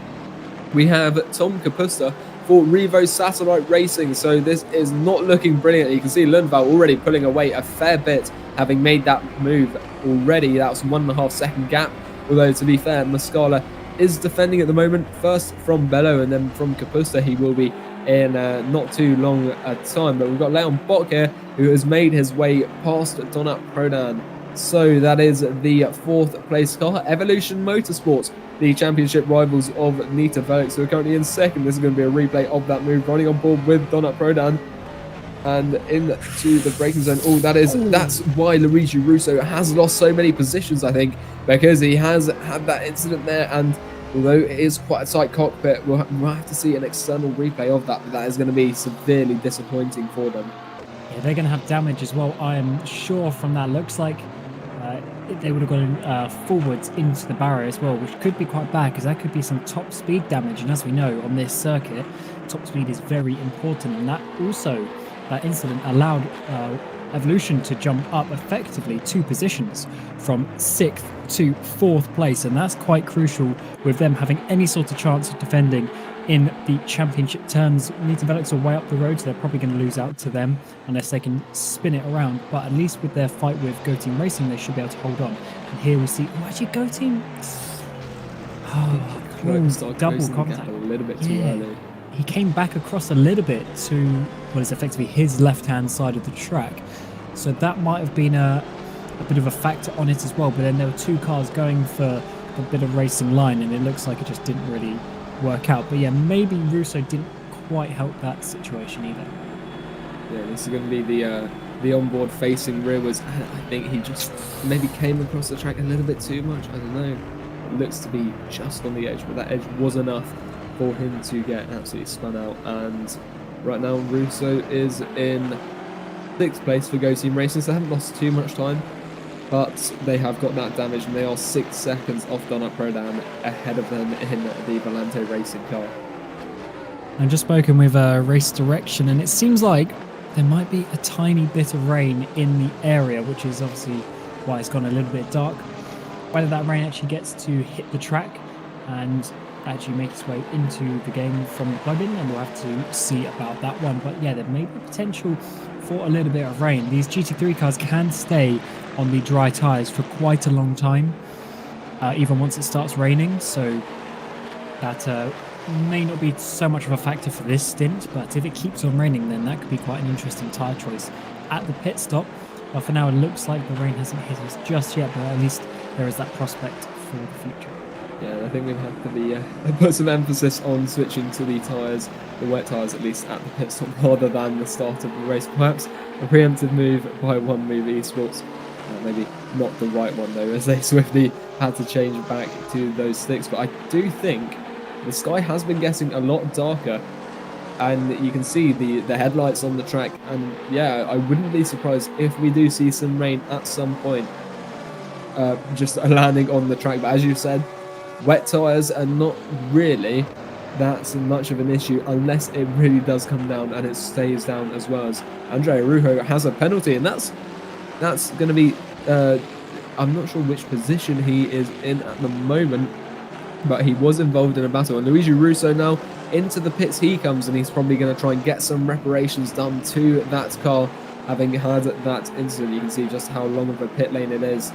we have Tom Kapusta for Revo Satellite Racing. So this is not looking brilliant. You can see Lundvall already pulling away a fair bit, having made that move already. That was 1.5 second gap. Although, to be fair, Muscala is defending at the moment, first from Bello and then from Kapusta. He will be in not too long a time. But we've got Leon Bock here, who has made his way past Donat Prodan. So that is the 4th place car. Evolution Motorsports, the championship rivals of Nita Velix, who are currently in 2nd. This is going to be a replay of that move, running on board with Donat Prodan and into the braking zone. Oh, that's why Luigi Russo has lost so many positions, I think, because he has had that incident there. And although it is quite a tight cockpit, we'll have to see an external replay of that, but that is going to be severely disappointing for them. Yeah, they're going to have damage as well, I am sure, from that. Looks like they would have gone forwards into the barrier as well, which could be quite bad, because that could be some top speed damage. And as we know, on this circuit, top speed is very important, and that also, that incident allowed Evolution to jump up effectively 2 positions from 6th to 4th place, and that's quite crucial with them having any sort of chance of defending in the championship terms. Nita Velix are way up the road, so they're probably going to lose out to them unless they can spin it around. But at least with their fight with Go Team Racing, they should be able to hold on. And here we see, actually Go Team, double contact a little bit too early. He came back across a little bit to what is effectively his left-hand side of the track. So that might have been a bit of a factor on it as well. But then there were 2 cars going for a bit of racing line, and it looks like it just didn't really work out. But yeah, maybe Russo didn't quite help that situation either. Yeah, this is going to be the the onboard facing rearwards. I think he just maybe came across the track a little bit too much. I don't know. It looks to be just on the edge, but that edge was enough for him to get absolutely spun out. And right now, Russo is in 6th place for Go Team Racing, so they haven't lost too much time. But they have got that damage, and they are 6 seconds off Donut Prodan ahead of them in the Volante Racing car. I've just spoken with Race Direction, and it seems like there might be a tiny bit of rain in the area, which is obviously why it's gone a little bit dark. Whether that rain actually gets to hit the track and actually make its way into the game from the plugin, and we'll have to see about that one. But yeah, there may be potential for a little bit of rain. These GT3 cars can stay on the dry tyres for quite a long time, even once it starts raining, so that may not be so much of a factor for this stint, but if it keeps on raining, then that could be quite an interesting tyre choice at the pit stop. But for now, it looks like the rain hasn't hit us just yet, but at least there is that prospect for the future. Yeah, I think we've had to be put some emphasis on switching to the tyres, the wet tyres at least at the pit stop, rather than the start of the race. Perhaps a preemptive move by One Move Esports. Maybe not the right one though, as they swiftly had to change back to those sticks. But I do think the sky has been getting a lot darker, and you can see the headlights on the track. And yeah, I wouldn't be surprised if we do see some rain at some point, just landing on the track. But as you said, wet tyres are not really that much of an issue unless it really does come down, and it stays down as well. As Andrea Rujo has a penalty, and that's going to be, I'm not sure which position he is in at the moment, but he was involved in a battle. And Luigi Russo now into the pits he comes, and he's probably going to try and get some reparations done to that car, having had that incident. You can see just how long of a pit lane it is.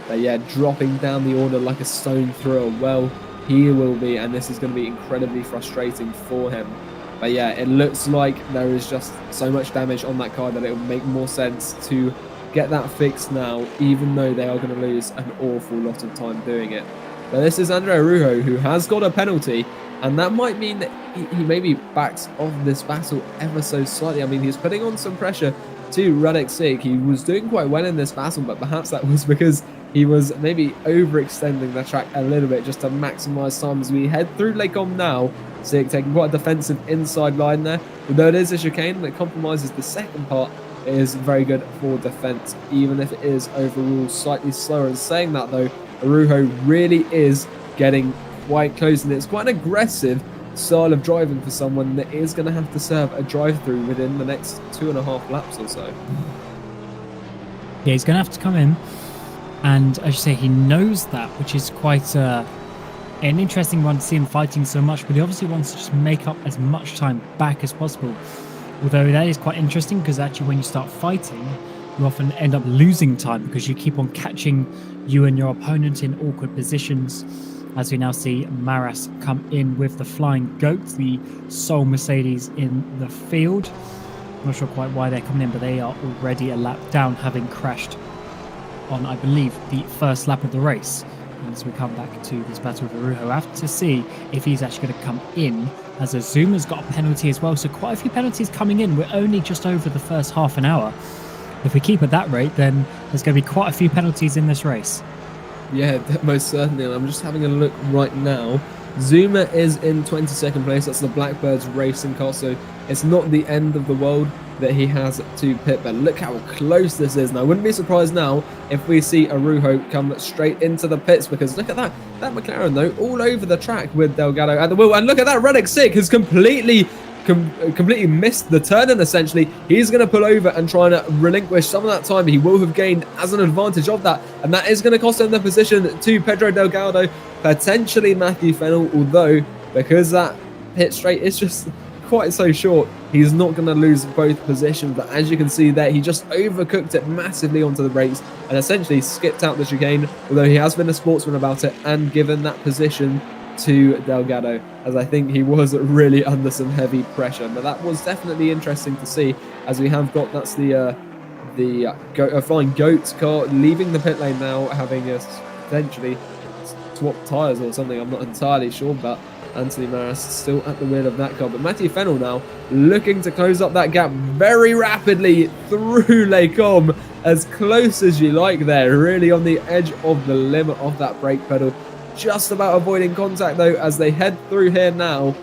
But yeah, dropping down the order like a stone thrower. Well, he will be, and this is going to be incredibly frustrating for him. But yeah, it looks like there is just so much damage on that car that it will make more sense to get that fixed now, even though they are going to lose an awful lot of time doing it. But this is Andrea Rujo, who has got a penalty, and that might mean that he maybe backs off this battle ever so slightly. I mean, he's putting on some pressure to Radek Sig. He was doing quite well in this battle, but perhaps that was because he was maybe overextending the track a little bit just to maximise time as we head through Lake Om now. Sig taking quite a defensive inside line there. Although it is a chicane that compromises the second part, it is very good for defence, even if it is overall slightly slower. And saying that though, Arujo really is getting quite close, and it's quite an aggressive style of driving for someone that is going to have to serve a drive-through within the next 2.5 laps or so. Yeah, he's going to have to come in, and as you say, he knows that, which is quite an interesting one to see him fighting so much, but he obviously wants to just make up as much time back as possible. Although that is quite interesting, because actually when you start fighting, you often end up losing time because you keep on catching you and your opponent in awkward positions. As we now see Maras come in with the Flying Goat, the sole Mercedes in the field. I'm not sure quite why they're coming in, but they are already a lap down, having crashed on, I believe, the first lap of the race. And as we come back to this battle with Arujo, I have to see if he's actually going to come in, as Azuma's got a penalty as well. So quite a few penalties coming in. We're only just over the first half an hour. If we keep at that rate, then there's going to be quite a few penalties in this race. Yeah, most certainly. And I'm just having a look right now. Zuma is in 22nd place. That's the Blackbirds racing car, so it's not the end of the world that he has to pit. But look how close this is. Now, I wouldn't be surprised now if we see Arujo come straight into the pits, because look at that. That McLaren, though, all over the track with Delgado at the wheel. And look at that. Radek Sig has completely missed the turn, and essentially he's going to pull over and try and relinquish some of that time he will have gained as an advantage of that, and that is going to cost him the position to Pedro Delgado, potentially Matthew Fennell, although because that pit straight is just quite so short, he's not going to lose both positions. But as you can see there, he just overcooked it massively onto the brakes and essentially skipped out the chicane, although he has been a sportsman about it and given that position to Delgado, as I think he was really under some heavy pressure. But that was definitely interesting to see, as we have got, that's the Flying Goat car leaving the pit lane now, having potentially swapped tyres or something. I'm not entirely sure, but Anthony Maris still at the wheel of that car, but Matthew Fennell now looking to close up that gap very rapidly through Les Combes, as close as you like there, really on the edge of the limit of that brake pedal, just about avoiding contact though as they head through here now.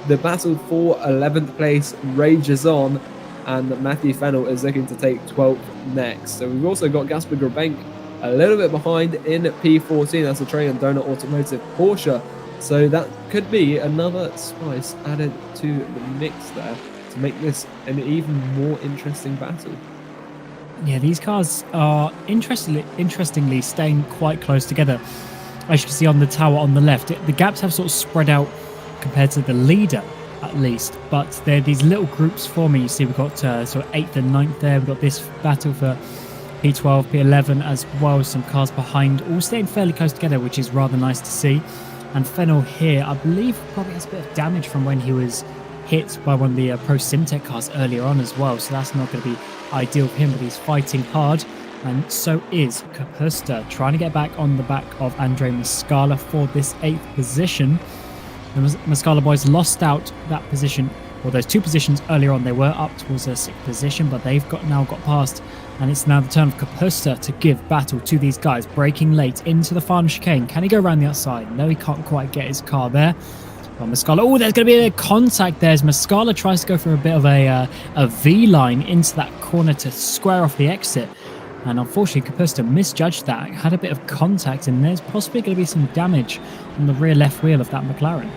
The battle for 11th place rages on, and Matthew Fennell is looking to take 12th next. So we've also got Gasper Grabenk a little bit behind in P14, that's a Trey and Donut Automotive Porsche. So that could be another spice added to the mix there to make this an even more interesting battle. Yeah, these cars are interestingly staying quite close together. As you can see on the tower on the left, the gaps have sort of spread out compared to the leader, at least. But they're these little groups forming. You see we've got sort of 8th and 9th there. We've got this battle for P12, P11, as well as some cars behind, all staying fairly close together, which is rather nice to see. And Fennell here, I believe, probably has a bit of damage from when he was hit by one of the Pro Simtech cars earlier on as well. So that's not going to be ideal for him, but he's fighting hard. And so is Kapusta, trying to get back on the back of Andre Muscala for this 8th position. The Muscala boys lost out that position, or those 2 positions earlier on. They were up towards their 6th position, but they've now got past. And it's now the turn of Kapusta to give battle to these guys, braking late into the final chicane. Can he go around the outside? No, he can't quite get his car there. Well, Muscala, oh, there's going to be a contact there as Muscala tries to go for a bit of a V-line into that corner to square off the exit. And unfortunately, Kapusta misjudged that, had a bit of contact, and there's possibly going to be some damage on the rear left wheel of that McLaren.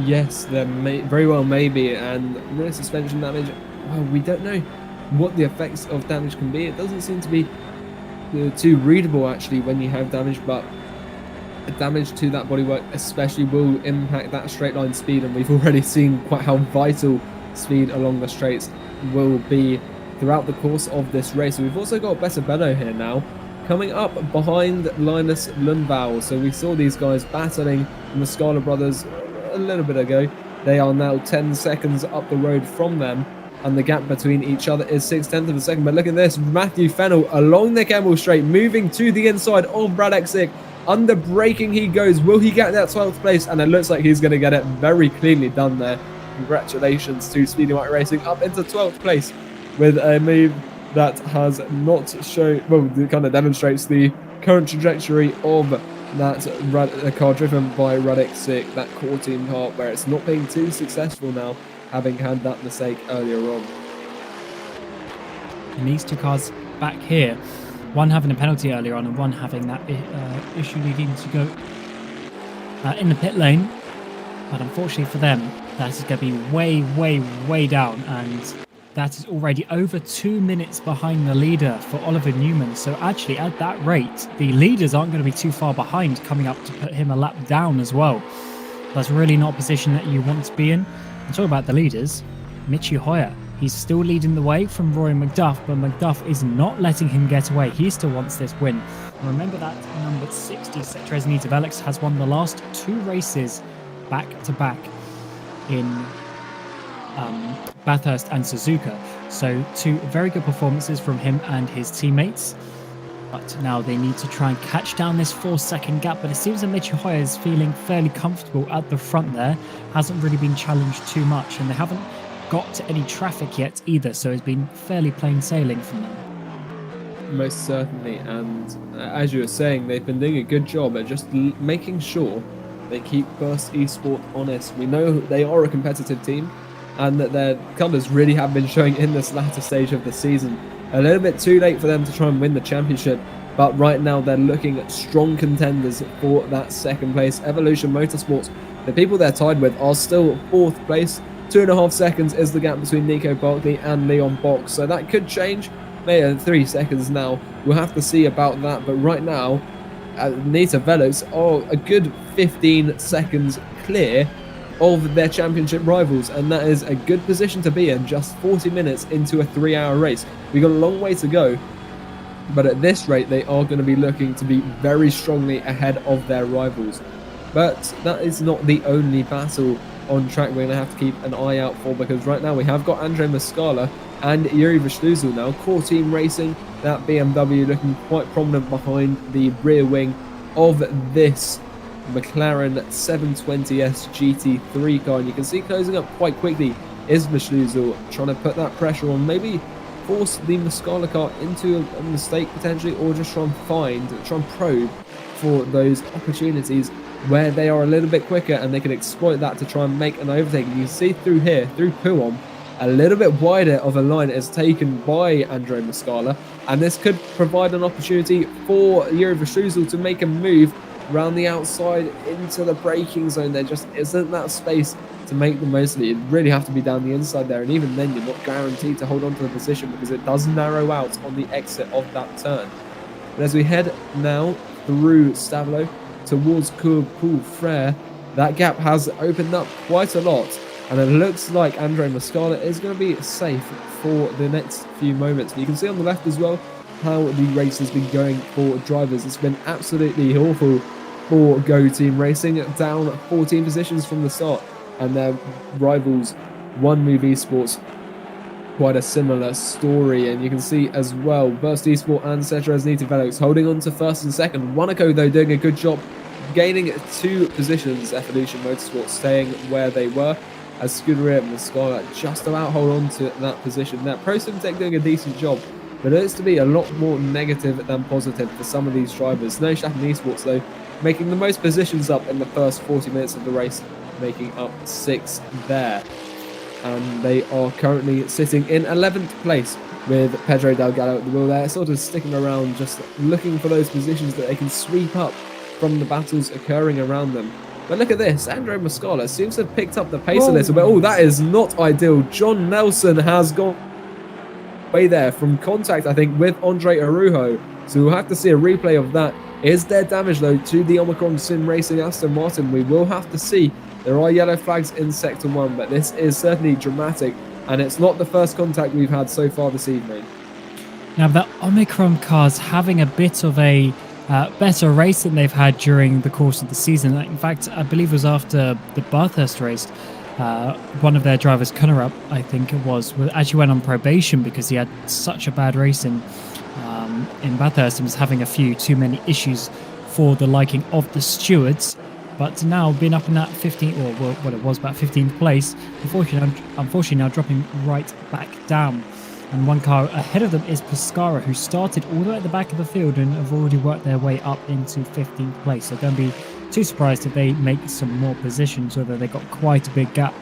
Yes, there very well may be, and rear suspension damage, well, we don't know what the effects of damage can be. It doesn't seem to be too readable actually when you have damage, but damage to that bodywork especially will impact that straight line speed, and we've already seen quite how vital speed along the straights will be throughout the course of this race. We've also got Better Benno here now, coming up behind Linus Lundvall. So we saw these guys battling the Muscala brothers a little bit ago. They are now 10 seconds up the road from them, and the gap between each other is 6/10 of a second. But look at this, Matthew Fennell along the Kemmel Straight, moving to the inside of Brad Exick. Under braking he goes. Will he get that 12th place? And it looks like he's going to get it. Very cleanly done there. Congratulations to Speedy White Racing, up into 12th place with a move that has not shown, well, it kind of demonstrates the current trajectory of that car driven by Radek Sick, that core team car, where it's not being too successful now, having had that mistake earlier on. And these 2 cars back here, one having a penalty earlier on and one having that issue leading to go in the pit lane. But unfortunately for them, that is going to be way, way, way down, and that is already over 2 minutes behind the leader for Oliver Newman. So actually, at that rate, the leaders aren't going to be too far behind, coming up to put him a lap down as well. That's really not a position that you want to be in. And talk about the leaders, Michi Hoyer. He's still leading the way from Roy McDuff, but McDuff is not letting him get away. He still wants this win. And remember that number 60, Trezny Develix, has won the last 2 races back-to-back in Bathurst and Suzuka. So 2 very good performances from him and his teammates. But now they need to try and catch down this 4-second gap. But it seems that Mitchell Hoyer is feeling fairly comfortable at the front there. Hasn't really been challenged too much. And they haven't got to any traffic yet either. So it's been fairly plain sailing from them. Most certainly. And as you were saying, they've been doing a good job at just making sure they keep Burst Esport honest. We know they are a competitive team, and that their colours really have been showing in this latter stage of the season. A little bit too late for them to try and win the championship, but right now they're looking at strong contenders for that 2nd place. Evolution Motorsports, the people they're tied with, are still 4th place. 2.5 seconds is the gap between Nico Barkley and Leon Box, so that could change. Maybe 3 seconds now. We'll have to see about that, but right now, Nita Velos are a good 15 seconds clear of their championship rivals, and that is a good position to be in just 40 minutes into a 3-hour race. We've got a long way to go, but at this rate they are going to be looking to be very strongly ahead of their rivals. But that is not the only battle on track we're going to have to keep an eye out for, because right now we have got Andre Muscala and Yuri Vishluzel now, core team racing, that BMW looking quite prominent behind the rear wing of this McLaren 720S GT3 car. And you can see closing up quite quickly is Verschlüsel, trying to put that pressure on, maybe force the Muscala car into a mistake potentially, or just try and probe for those opportunities where they are a little bit quicker and they can exploit that to try and make an overtake. And you see through here, through Puon, a little bit wider of a line is taken by Andrea Muscala, and this could provide an opportunity for Yuri Verschlüsel to make a move around the outside into the braking zone. There just isn't that space to make the most of it. You'd really have to be down the inside there, and even then you're not guaranteed to hold on to the position because it does narrow out on the exit of that turn. But as we head now through Stavelo towards Courpoul Frere, that gap has opened up quite a lot, and it looks like Andre Muscala is going to be safe for the next few moments. And you can see on the left as well how the race has been going for drivers. It's been absolutely awful for Go Team Racing, down 14 positions from the start, and their rivals One Move Esports, quite a similar story. And you can see as well Burst Esport and Cetra Nita Velox holding on to first and second. Monaco though doing a good job gaining 2 positions. Evolution Motorsport staying where they were, as Scuderia Muscala just about hold on to that position. Now Pro Simtech doing a decent job, but it looks to be a lot more negative than positive for some of these drivers. No Schaffen Esports though making the most positions up in the first 40 minutes of the race, making up 6 there. And they are currently sitting in 11th place with Pedro Delgado at the wheel there, sort of sticking around, just looking for those positions that they can sweep up from the battles occurring around them. But look at this, Andre Muscala seems to have picked up the pace a little bit. Oh, that is not ideal. John Nelson has gone away there from contact, I think, with Andre Arujo. So we'll have to see a replay of that. Is there damage, though, to the Omicron Sim Racing Aston Martin? We will have to see. There are yellow flags in Sector 1, but this is certainly dramatic, and it's not the first contact we've had so far this evening. Now, the Omicron car's having a bit of a better race than they've had during the course of the season. In fact, I believe it was after the Bathurst race, one of their drivers, Cunnerup, I think it was, actually went on probation because he had such a bad race in Bathurst and was having a few too many issues for the liking of the stewards. But now being up in that 15th, or what it was about 15th place, unfortunately now dropping right back down. And one car ahead of them is Pescara, who started all the way at the back of the field and have already worked their way up into 15th place. So don't be too surprised if they make some more positions, although they got quite a big gap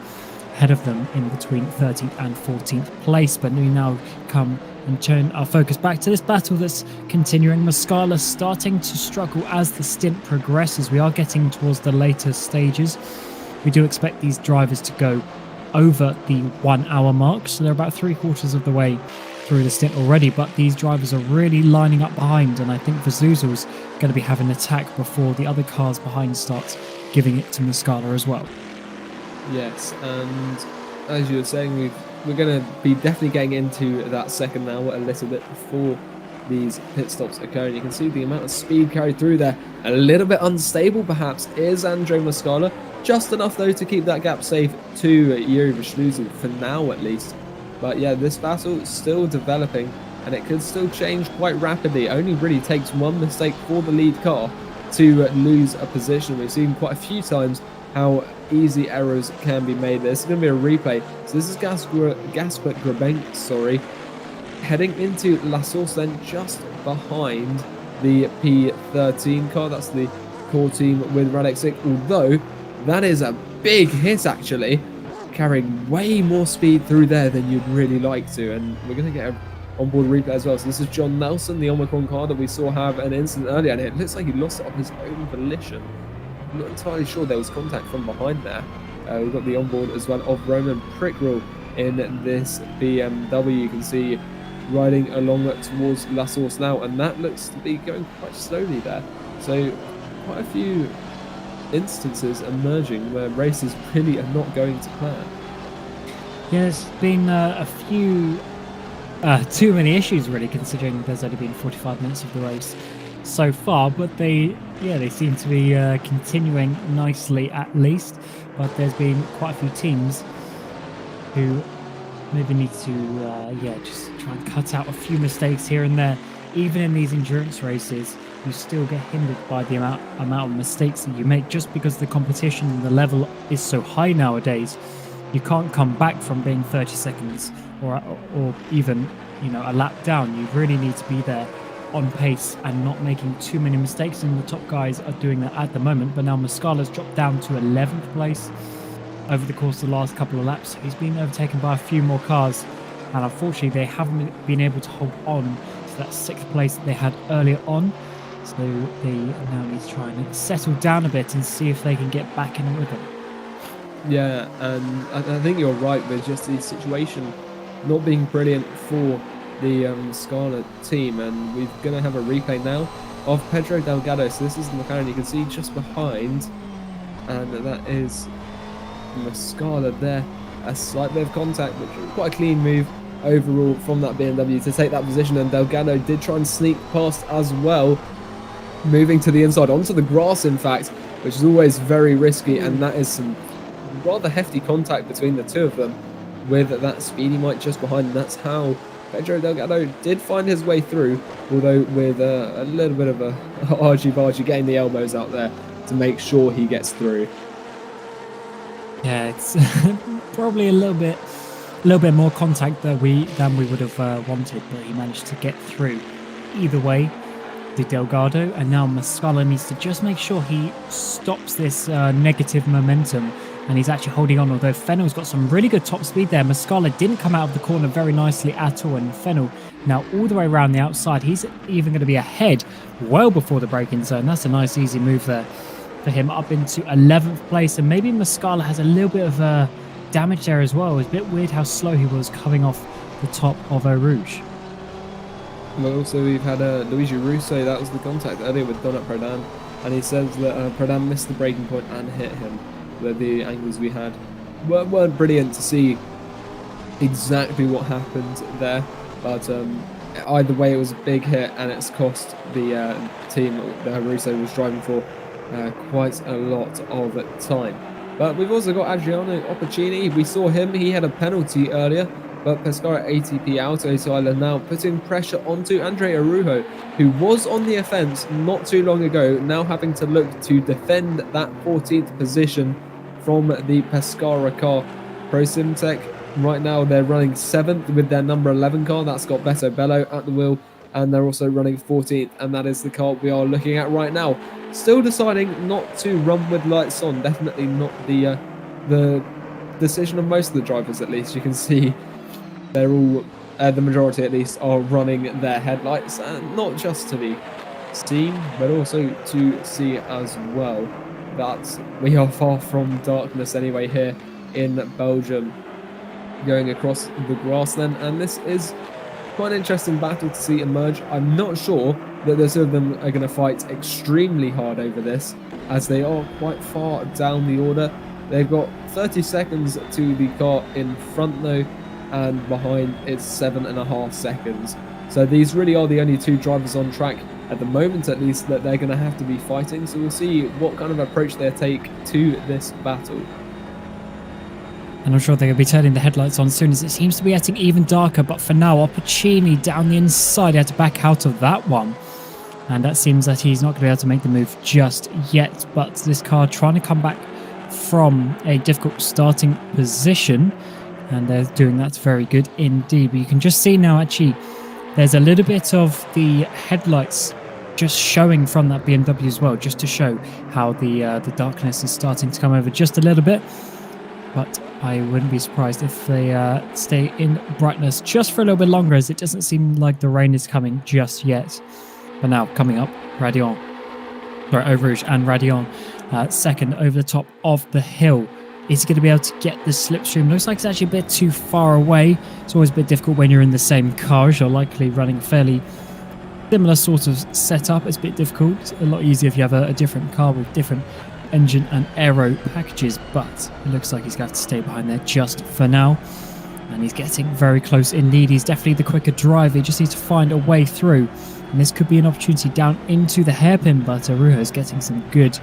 ahead of them in between 13th and 14th place. But we now come and turn our focus back to this battle that's continuing. Muscala starting to struggle as the stint progresses. We are getting towards the later stages. We do expect these drivers to go over the 1 hour mark, so they're about 3/4 of the way through the stint already, but these drivers are really lining up behind, and I think Verzuzel's going to be having an attack before the other cars behind starts giving it to Muscala as well. Yes, and as you were saying, we're going to be definitely getting into that second hour a little bit before these pit stops occur. And you can see the amount of speed carried through there. A little bit unstable, perhaps, is Andre Muscala. Just enough, though, to keep that gap safe to Yuri Verschlüsel, for now at least. But yeah, this battle is still developing, and it could still change quite rapidly. It only really takes one mistake for the lead car to lose a position. We've seen quite a few times how easy errors can be made. This is going to be a replay. So this is Gasper Grabenk, heading into La Source, then just behind the P13 car. That's the core team with Radek, although that is a big hit, actually, carrying way more speed through there than you'd really like to. And we're going to get an onboard replay as well. So this is John Nelson, the Omicron car that we saw have an incident earlier, and it looks like he lost it of his own volition. I'm not entirely sure there was contact from behind there. We've got the onboard as well of Roman Prickrell in this BMW. You can see riding along towards La Source now, and that looks to be going quite slowly there. So quite a few instances emerging where races really are not going to plan. Yeah, there's been a few too many issues, really, considering there's only been 45 minutes of the race so far, but they seem to be continuing nicely at least. But there's been quite a few teams who maybe need to just try and cut out a few mistakes here and there. Even in these endurance races, you still get hindered by the amount of mistakes that you make, just because the competition and the level is so high nowadays. You can't come back from being 30 seconds or even, a lap down. You really need to be there on pace and not making too many mistakes, and the top guys are doing that at the moment. But now Muscala's dropped down to 11th place over the course of the last couple of laps. He's been overtaken by a few more cars, and unfortunately they haven't been able to hold on to that 6th place that they had earlier on. So they now need to try and settle down a bit and see if they can get back in a rhythm. Yeah, and I think you're right with just the situation not being brilliant for the Scarlet team, and we're going to have a replay now of Pedro Delgado. So this is the McLaren you can see just behind, and that is Muscala there. A slight bit of contact, which was quite a clean move overall from that BMW to take that position, and Delgado did try and sneak past as well, moving to the inside onto the grass, in fact, which is always very risky, and that is some rather hefty contact between the two of them with that Speedy Mike just behind, and that's how Pedro Delgado did find his way through, although with a little bit of a argy-bargy, getting the elbows out there to make sure he gets through. Yeah, it's probably a little bit more contact than we would have wanted, but he managed to get through. Either way, the Delgado, and now Muscala needs to just make sure he stops this negative momentum, and he's actually holding on, although Fennell's got some really good top speed there. Muscala didn't come out of the corner very nicely at all, and Fennell now all the way around the outside. He's even going to be ahead well before the braking zone. That's a nice easy move there for him, up into 11th place, and maybe Muscala has a little bit of damage there as well. It's a bit weird how slow he was coming off the top of Eau Rouge. But also we've had Luigi Russo. That was the contact earlier with Donat Prodan, and he says that Prodan missed the braking point and hit him. That the angles we had weren't brilliant to see exactly what happened there, but either way it was a big hit, and it's cost the team that Russo was driving for quite a lot of time. But we've also got Adriano Opportuni. We saw him, he had a penalty earlier, but Pescara ATP Auto Island now putting pressure onto Andre Arujo, who was on the offence not too long ago, now having to look to defend that 14th position from the Pescara car. Pro Simtech, right now they're running 7th with their number 11 car. That's got Beto Bello at the wheel, and they're also running 14th, and that is the car we are looking at right now. Still deciding not to run with lights on. Definitely not the decision of most of the drivers, at least. You can see they're all, the majority at least, are running their headlights, and not just to be seen, but also to see as well that we are far from darkness anyway here in Belgium. Going across the grass then, and this is quite an interesting battle to see emerge. I'm not sure that the two of them are going to fight extremely hard over this, as they are quite far down the order. They've got 30 seconds to the car in front though, and behind it's 7.5 seconds. So these really are the only two drivers on track at the moment, at least, that they're going to have to be fighting. So we'll see what kind of approach they take to this battle. And I'm sure they're going to be turning the headlights on soon, as it seems to be getting even darker. But for now, Opportuni down the inside, he had to back out of that one. And that seems that he's not going to be able to make the move just yet. But this car trying to come back from a difficult starting position, and they're doing that very good indeed. But you can just see now, actually, there's a little bit of the headlights just showing from that BMW as well, just to show how the darkness is starting to come over just a little bit. But I wouldn't be surprised if they stay in brightness just for a little bit longer, as it doesn't seem like the rain is coming just yet. But now, coming up, Eau Rouge and Radion, second over the top of the hill. Is he going to be able to get the slipstream? Looks like it's actually a bit too far away. It's always a bit difficult when you're in the same car, as you're likely running a fairly similar sort of setup. It's a bit difficult. It's a lot easier if you have a different car with different engine and aero packages, but it looks like he's going to have to stay behind there just for now. And he's getting very close indeed. He's definitely the quicker driver. He just needs to find a way through. And this could be an opportunity down into the hairpin, but Arujo is getting some good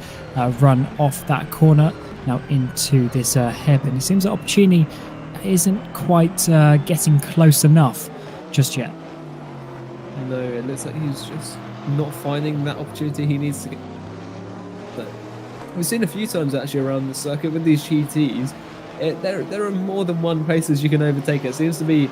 run off that corner now into this hairpin. It seems that Opportuni isn't quite getting close enough just yet. No, it looks like he's just not finding that opportunity he needs to get. But we've seen a few times actually around the circuit with these GTs. There are more than one places you can overtake. It seems to be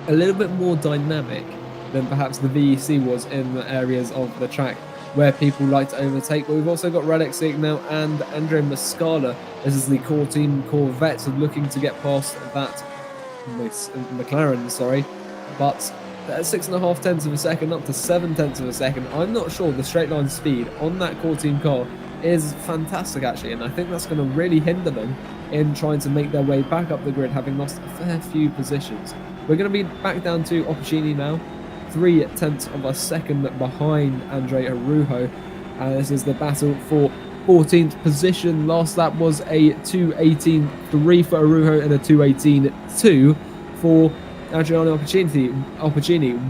a little bit more dynamic than perhaps the VEC was in the areas of the track where people like to overtake. But we've also got Radek Sig now and Andre Muscala. This is the core team Corvette looking to get past that McLaren, sorry. But 6.5 tenths of a second up to 7 tenths of a second. I'm not sure the straight line speed on that core team car is fantastic actually, and I think that's going to really hinder them in trying to make their way back up the grid, having lost a fair few positions. We're going to be back down to Opportuni now, 3 tenths of a second behind Andre Arujo. This is the battle for 14th position. Last lap was a 2:18.3 for Arujo and a 2:18.2 for Adriano Opportuni.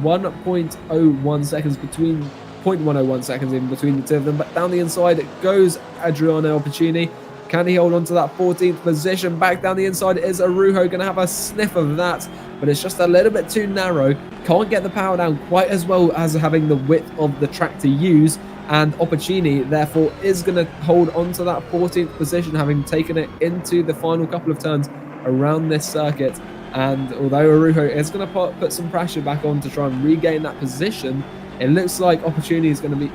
1.01 seconds between 0.101 seconds in between the two of them, but down the inside goes Adriano Opporuni. Can he hold on to that 14th position? Back down the inside is Arujo, going to have a sniff of that, but it's just a little bit too narrow. Can't get the power down quite as well as having the width of the track to use, and Opporuni therefore is going to hold on to that 14th position, having taken it into the final couple of turns around this circuit. And although Arujo is going to put some pressure back on to try and regain that position, it looks like Opporuni is going to be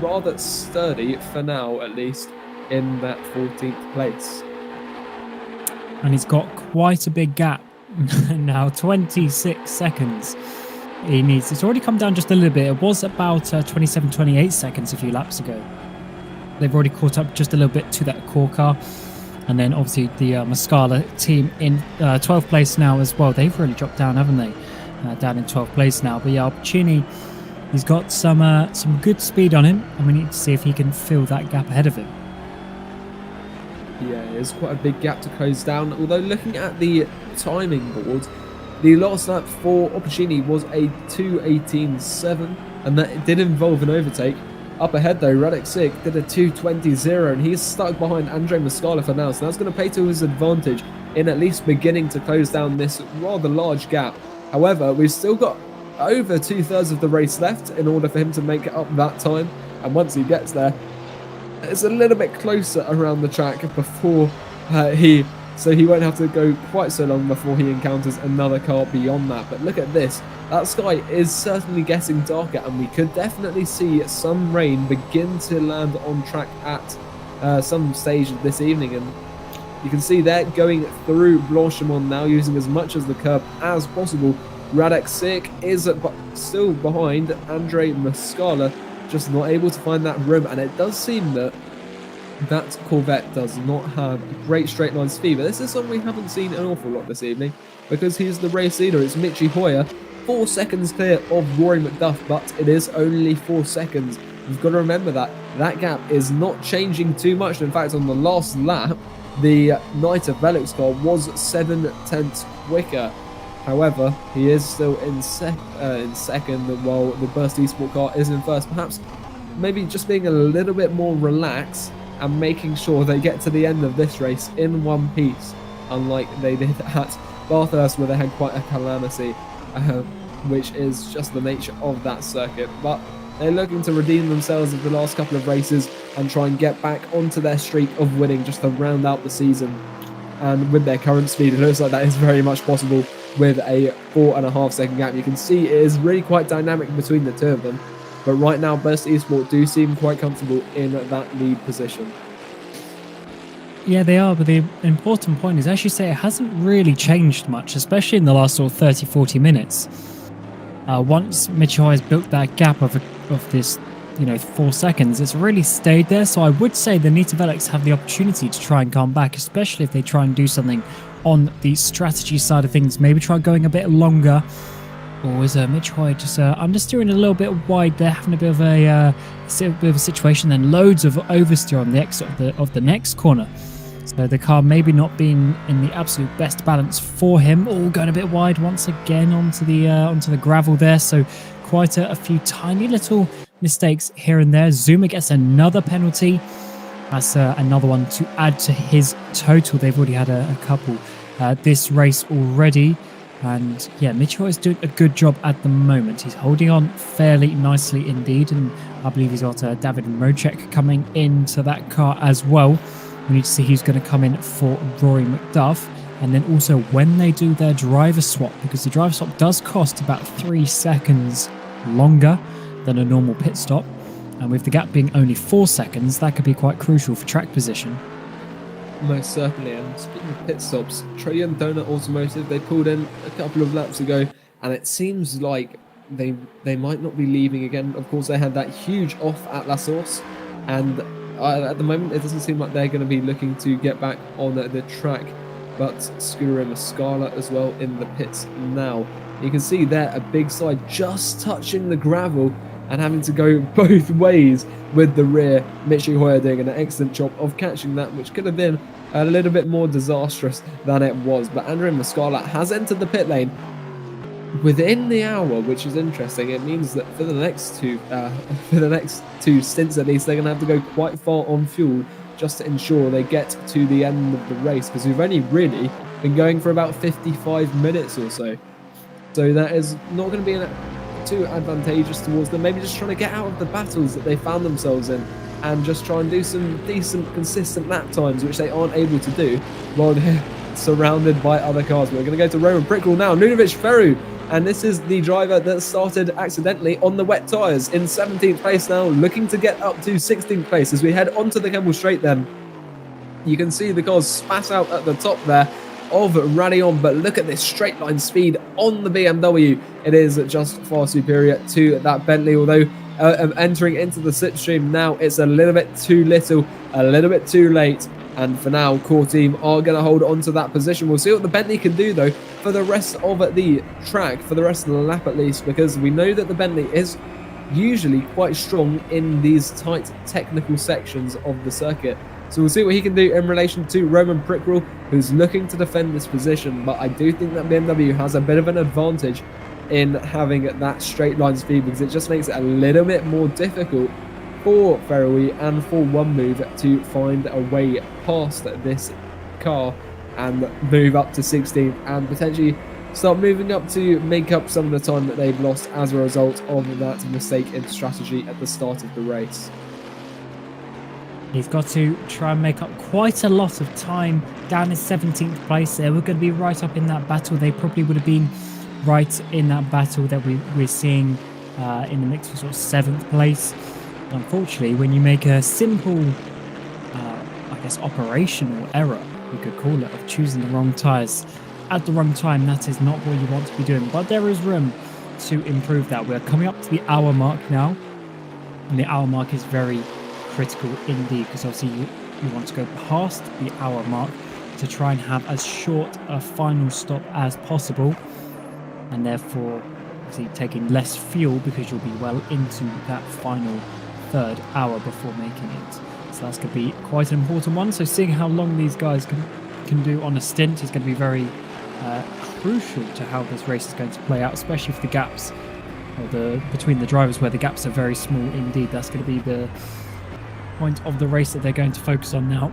rather sturdy for now, at least, in that 14th place. And he's got quite a big gap now, 26 seconds he needs. It's already come down just a little bit. It was about 27, 28 seconds a few laps ago. They've already caught up just a little bit to that core car. And then obviously the Muscala team in 12th place now as well. They've really dropped down, haven't they? Down in 12th place now. But yeah, Opporuni, he's got some good speed on him, and we need to see if he can fill that gap ahead of him. Yeah, it's quite a big gap to close down. Although looking at the timing board, the last lap for Opporuni was a 2:18.7, and that did involve an overtake. Up ahead though, Radek Sig did a 2:20.0, and he's stuck behind Andre Muscala for now, so that's going to play to his advantage in at least beginning to close down this rather large gap. However, we've still got over 2/3 of the race left in order for him to make it up that time, and once he gets there, it's a little bit closer around the track before he won't have to go quite so long before he encounters another car beyond that. But look at this, that sky is certainly getting darker, and we could definitely see some rain begin to land on track at some stage this evening. And you can see they're going through Blanchimont now, using as much as the curb as possible. Radek Sig is still behind Andre Muscala, just not able to find that room, and it does seem that that Corvette does not have great straight line speed. But this is something we haven't seen an awful lot this evening, because he's the race leader. It's Michi Hoyer, 4 seconds clear of Rory McDuff, but it is only 4 seconds. You've got to remember that gap is not changing too much. In fact, on the last lap, the Knight of Velux car was 7 tenths quicker. However, he is still in second, while the Burst Esport car is in first. Perhaps maybe just being a little bit more relaxed and making sure they get to the end of this race in one piece, unlike they did at Bathurst, where they had quite a calamity, which is just the nature of that circuit. But they're looking to redeem themselves of the last couple of races and try and get back onto their streak of winning, just to round out the season. And with their current speed, it looks like that is very much possible with a 4.5 second gap. You can see it is really quite dynamic between the two of them. But right now, Burst Esport do seem quite comfortable in that lead position. Yeah, they are, but the important point is, as you say, it hasn't really changed much, especially in the last sort of 30, 40 minutes. Once Michi has built that gap of this, 4 seconds, it's really stayed there. So I would say the Nita Velux have the opportunity to try and come back, especially if they try and do something on the strategy side of things. Maybe try going a bit longer. Or is Michi just understeering a little bit wide there, having a bit of a situation, then loads of oversteer on the exit of the next corner. So the car maybe not being in the absolute best balance for him. All going a bit wide once again onto the gravel there. So quite a few tiny little mistakes here and there. Zuma gets another penalty. That's another one to add to his total. They've already had a couple this race already. And yeah, Mitchell is doing a good job at the moment. He's holding on fairly nicely indeed. And I believe he's got David Mocek coming into that car as well. We need to see who's going to come in for Rory McDuff. And then also when they do their driver swap, because the driver swap does cost about 3 seconds longer than a normal pit stop. And with the gap being only 4 seconds, that could be quite crucial for track position. Most certainly, and speaking of pit stops, Trey and Donut Automotive, they pulled in a couple of laps ago, and it seems like they might not be leaving again. Of course, they had that huge off at La Source, and at the moment, it doesn't seem like they're going to be looking to get back on the track. But Scooter and Muscala as well in the pits now. You can see there a big slide just touching the gravel and having to go both ways with the rear. Mitchie Hoyer doing an excellent job of catching that, which could have been a little bit more disastrous than it was. But Andrea Muscala has entered the pit lane within the hour, which is interesting. It means that for the next two stints at least, they're going to have to go quite far on fuel just to ensure they get to the end of the race, because we've only really been going for about 55 minutes or so. So that is not going to be too advantageous towards them. Maybe just trying to get out of the battles that they found themselves in and just try and do some decent, consistent lap times, which they aren't able to do while they're surrounded by other cars. We're going to go to Roman Prickrell now. Ludovic Ferru. And this is the driver that started accidentally on the wet tyres in 17th place now, looking to get up to 16th place. As we head onto the Kemmel Straight then, you can see the cars spat out at the top there of Radion, but look at this straight line speed on the BMW. It is just far superior to that Bentley, although entering into the slipstream now, it's a little bit too little, a little bit too late. And for now, core team are going to hold on to that position. We'll see what the Bentley can do, though, for the rest of the track, for the rest of the lap at least, because we know that the Bentley is usually quite strong in these tight technical sections of the circuit. So we'll see what he can do in relation to Roman Prickrell, who's looking to defend this position. But I do think that BMW has a bit of an advantage in having that straight line speed, because it just makes it a little bit more difficult for Ferroe and for One Move to find a way past this car and move up to 16th and potentially start moving up to make up some of the time that they've lost as a result of that mistake in strategy at the start of the race. He's got to try and make up quite a lot of time down in 17th place there. We're going to be right up in that battle. They probably would have been right in that battle that we're seeing in the mix for sort of 7th place. Unfortunately, when you make a simple, I guess, operational error, you could call it, of choosing the wrong tyres at the wrong time, that is not what you want to be doing. But there is room to improve that. We're coming up to the hour mark now, and the hour mark is very critical indeed, because obviously you want to go past the hour mark to try and have as short a final stop as possible, and therefore obviously taking less fuel, because you'll be well into that final third hour before making it. So that's going to be quite an important one. So seeing how long these guys can do on a stint is going to be very crucial to how this race is going to play out, especially if the gaps between the drivers, where the gaps are very small indeed. That's going to be the point of the race that they're going to focus on now.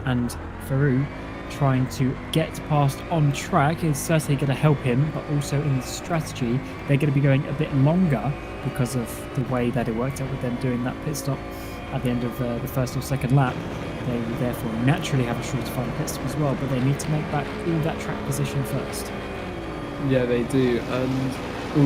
And Ferru trying to get past on track is certainly going to help him, but also in the strategy they're going to be going a bit longer because of the way that it worked out with them doing that pit stop at the end of the first or second lap. They will therefore naturally have a shorter final pit stop as well, but they need to make back all that track position first. Yeah, they do, and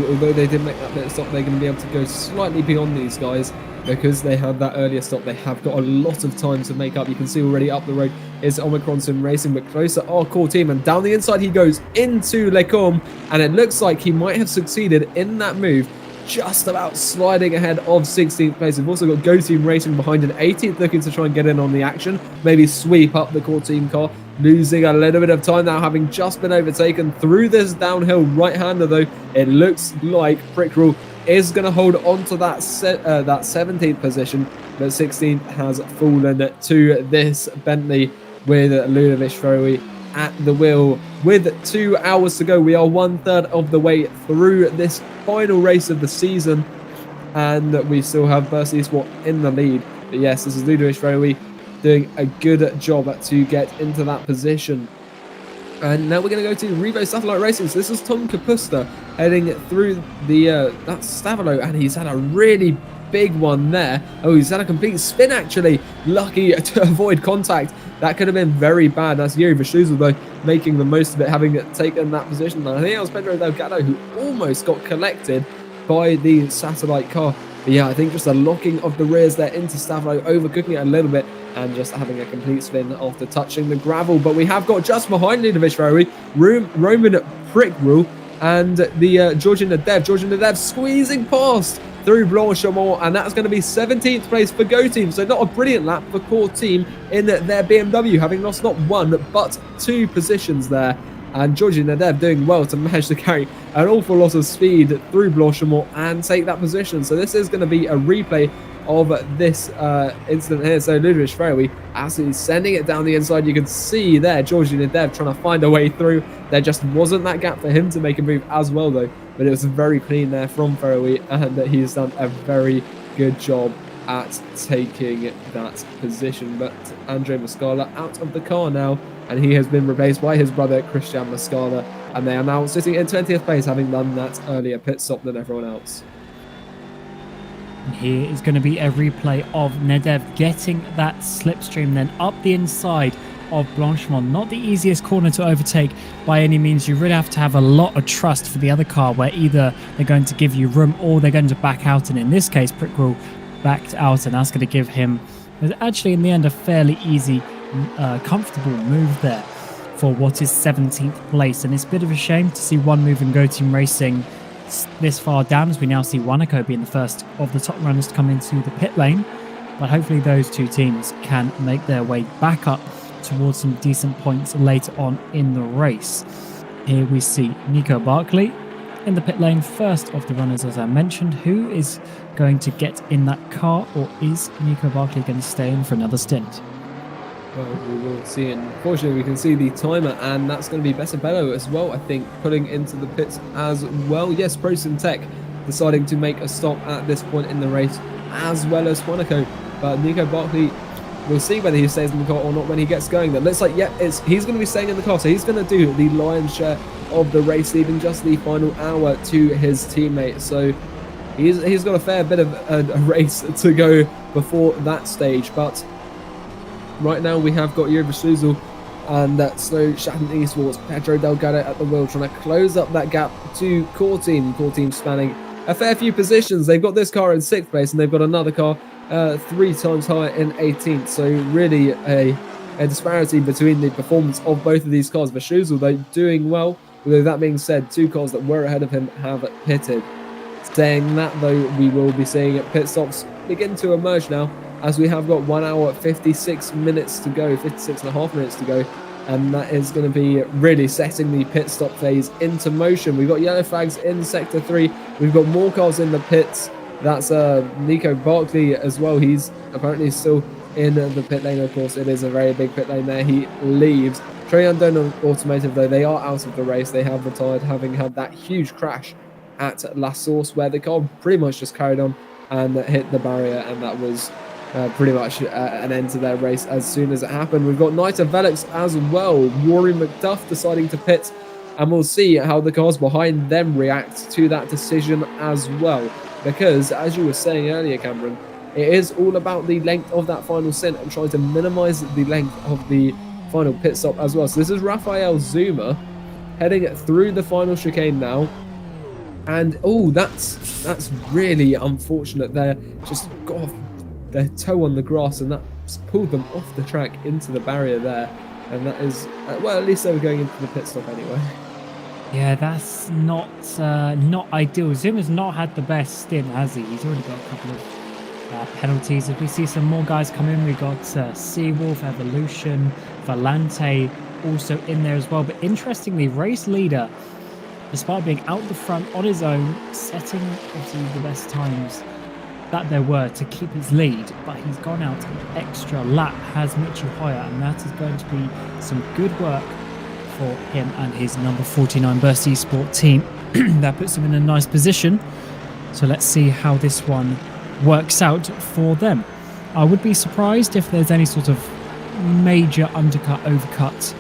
although they did make that pit stop, they're going to be able to go slightly beyond these guys, because they had that earlier stop. They have got a lot of time to make up. You can see already up the road is Omicron Sim Racing, but closer our core team, and down the inside he goes into Lecombe, and it looks like he might have succeeded in that move, just about sliding ahead of 16th place. We've also got Go Team Racing behind an 18th, looking to try and get in on the action, maybe sweep up the core team car, losing a little bit of time now, having just been overtaken through this downhill right-hander though. It looks like Prickrell is going to hold on to that 17th position, but 16th has fallen to this Bentley with Ludovic Ferroe at the wheel. With 2 hours to go, we are 1/3 of the way through this final race of the season, and we still have Bercy Sport in the lead. But yes, this is Ludovic Ferroe doing a good job to get into that position. And now we're going to go to Revo Satellite Racing. So this is Tom Kapusta heading through the that Stavolo, and he's had a really big one there. Oh, he's had a complete spin actually. Lucky to avoid contact. That could have been very bad. That's Yuri Vashuzal though, making the most of it, having taken that position. And I think it was Pedro Delgado who almost got collected by the satellite car. But yeah, I think just the locking of the rears there into Stavolo, overcooking it a little bit, and just having a complete spin after touching the gravel. But we have got just behind Ludovic Ferrari, Roman Prickrule, and the Georgian Nadev. Georgian Nadev squeezing past through Blanchimont, and that's going to be 17th place for Go Team. So not a brilliant lap for Core Team in their BMW, having lost not one, but 2 positions there. And Georgian Nadev doing well to manage to carry an awful lot of speed through Blanchimont and take that position. So this is going to be a replay of this incident here. So Ludovic Ferrari absolutely sending it down the inside. You can see there Georgian Nadev trying to find a way through. There just wasn't that gap for him to make a move as well though. But it was very clean there from Ferrari, and he's done a very good job at taking that position. But Andre Mascala out of the car now, and he has been replaced by his brother Christian Mascala, and they are now sitting in 20th place, having done that earlier pit stop than everyone else. And here is going to be a replay of Nadev getting that slipstream, then up the inside of Blanchimont. Not the easiest corner to overtake by any means. You really have to have a lot of trust for the other car, where either they're going to give you room or they're going to back out, and in this case Prickrule backed out, and that's going to give him actually in the end a fairly easy comfortable move there for what is 17th place. And it's a bit of a shame to see one move in Go Team Racing this far down, as we now see Wanako being the first of the top runners to come into the pit lane. But hopefully those 2 teams can make their way back up towards some decent points later on in the race. Here we see Nico Barkley in the pit lane, first of the runners as I mentioned. Who is going to get in that car, or is Nico Barkley going to stay in for another stint? Well, we will see. And unfortunately, we can see the timer, and that's going to be Besabello as well, I think, putting into the pits as well. Yes, Prosim Tech deciding to make a stop at this point in the race, as well as Monaco. But Nico Barkley, we'll see whether he stays in the car or not when he gets going. That looks like, yeah, he's going to be staying in the car, so he's going to do the lion's share of the race, leaving just the final hour to his teammate. So he's got a fair bit of a race to go before that stage. But right now we have got Yuri Vashuzal and that slow Shatton Esports, Pedro Delgado at the wheel, trying to close up that gap to Core Team. Core Team spanning a fair few positions. They've got this car in 6th place, and they've got another car 3 times higher in 18th. So really a disparity between the performance of both of these cars. Vashuzal though doing well. Although that being said, 2 cars that were ahead of him have pitted. Saying that though, we will be seeing pit stops begin to emerge now, as we have got 1 hour 56 minutes to go, 56.5 minutes to go, and that is going to be really setting the pit stop phase into motion. We've got yellow flags in sector 3. We've got more cars in the pits. That's Nico Barkley as well. He's apparently still in the pit lane. Of course, it is a very big pit lane there. He leaves. Treyandon Automotive, though, they are out of the race. They have retired, having had that huge crash at La Source, where the car pretty much just carried on and hit the barrier, and that was pretty much an end to their race as soon as it happened. We've got Nita Velix as well. Rory McDuff deciding to pit, and we'll see how the cars behind them react to that decision as well. Because, as you were saying earlier, Cameron, it is all about the length of that final stint and trying to minimize the length of the final pit stop as well. So this is Rafael Zuma heading through the final chicane now. And, oh, that's really unfortunate. They're just got off their toe on the grass, and that's pulled them off the track into the barrier there. And that is, well, at least they were going into the pit stop anyway. Yeah, that's not ideal. Zuma's not had the best stint, has he? He's already got a couple of penalties. If we see some more guys come in, we got Seawolf, Evolution, Valente also in there as well. But interestingly, race leader, despite being out the front on his own, setting obviously the best times that there were to keep his lead, but he's gone out an extra lap, has Michi Hoyer, and that is going to be some good work for him and his number 49 Burst Esport team. That puts him in a nice position. So let's see how this one works out for them. I would be surprised if there's any sort of major undercut, overcut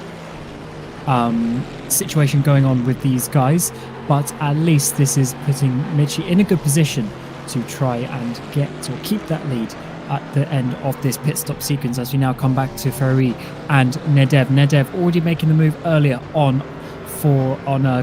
situation going on with these guys, but at least this is putting Mitchie in a good position to try and get or keep that lead at the end of this pit stop sequence, as we now come back to Ferry and Nedev. Nedev already making the move earlier on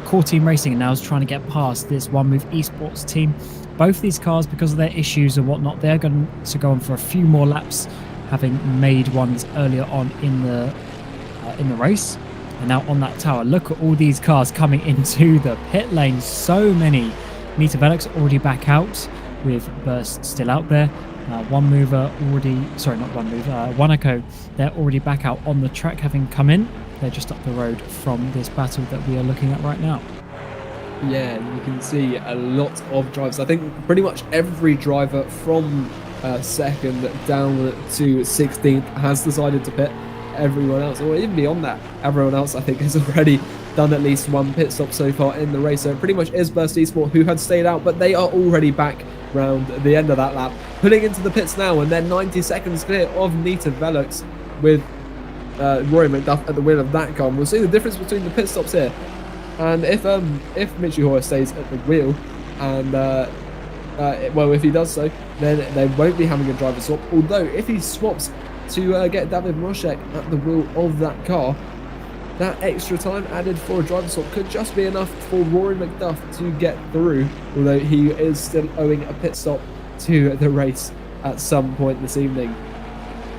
Core Team Racing, and now is trying to get past this One Move Esports team. Both these cars, because of their issues and whatnot, they're going to go on for a few more laps, having made ones earlier on in the race. And now on that tower, look at all these cars coming into the pit lane. So many. Nita Velox already back out, with Burst still out there. One Mover already, sorry, not One Mover, Wanako, they're already back out on the track, having come in. They're just up the road from this battle that we are looking at right now. Yeah, you can see a lot of drivers. I think pretty much every driver from second down to 16th has decided to pit. Everyone else, or even beyond that, everyone else I think has already done at least one pit stop so far in the race. So it pretty much is Burst Esport who had stayed out, but they are already back round the end of that lap, pulling into the pits now, and they're 90 seconds clear of Nita Velox with Rory McDuff at the wheel of that car. And we'll see the difference between the pit stops here. And if Mitchie Hoare stays at the wheel, and well, if he does so, then they won't be having a driver swap. Although if he swaps to get David Moshek at the wheel of that car, that extra time added for a driver swap could just be enough for Rory McDuff to get through, although he is still owing a pit stop to the race at some point this evening.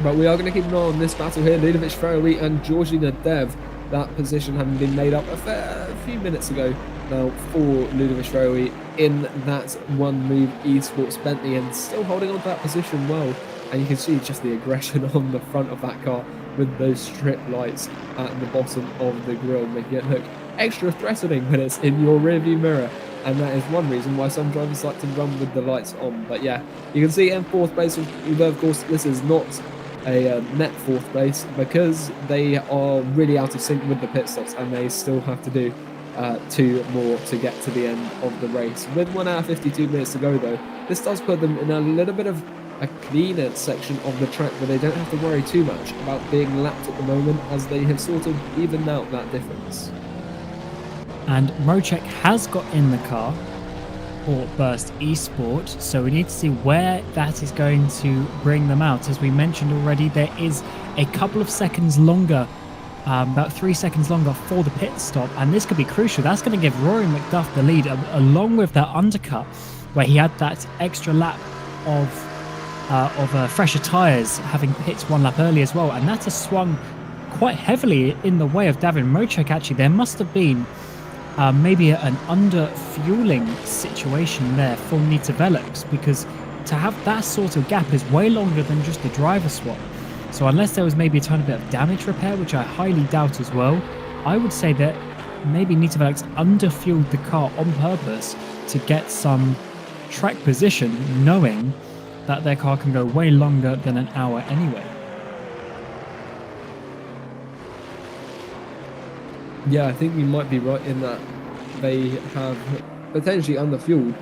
But we are going to keep an eye on this battle here. Ludovic Ferrowy and Georgina Dev, that position having been made up a few minutes ago now for Ludovic Ferrowy in that One Move Esports Bentley, and still holding on to that position well. And you can see just the aggression on the front of that car with those strip lights at the bottom of the grille, making it look extra threatening when it's in your rearview mirror. And that is one reason why some drivers like to run with the lights on. But yeah, you can see in fourth place, although of course this is not a net fourth place, because they are really out of sync with the pit stops, and they still have to do 2 more to get to the end of the race. With 1 hour 52 minutes to go though, this does put them in a little bit of a cleaner section of the track where they don't have to worry too much about being lapped at the moment, as they have sort of evened out that difference. And Mocek has got in the car for Burst Esport, so we need to see where that is going to bring them out. As we mentioned already, there is a couple of seconds longer, about 3 seconds longer for the pit stop, and this could be crucial. That's going to give Rory McDuff the lead, along with that undercut where he had that extra lap of fresher tyres, having pit 1 lap early as well, and that has swung quite heavily in the way of David Mocek. Actually, there must have been maybe an under-fueling situation there for Nita Velox, because to have that sort of gap is way longer than just a driver swap. So unless there was maybe a tiny bit of damage repair, which I highly doubt as well, I would say that maybe Nita Velox under-fueled the car on purpose to get some track position, knowing that their car can go way longer than an hour anyway. Yeah, I think you might be right in that they have potentially underfueled.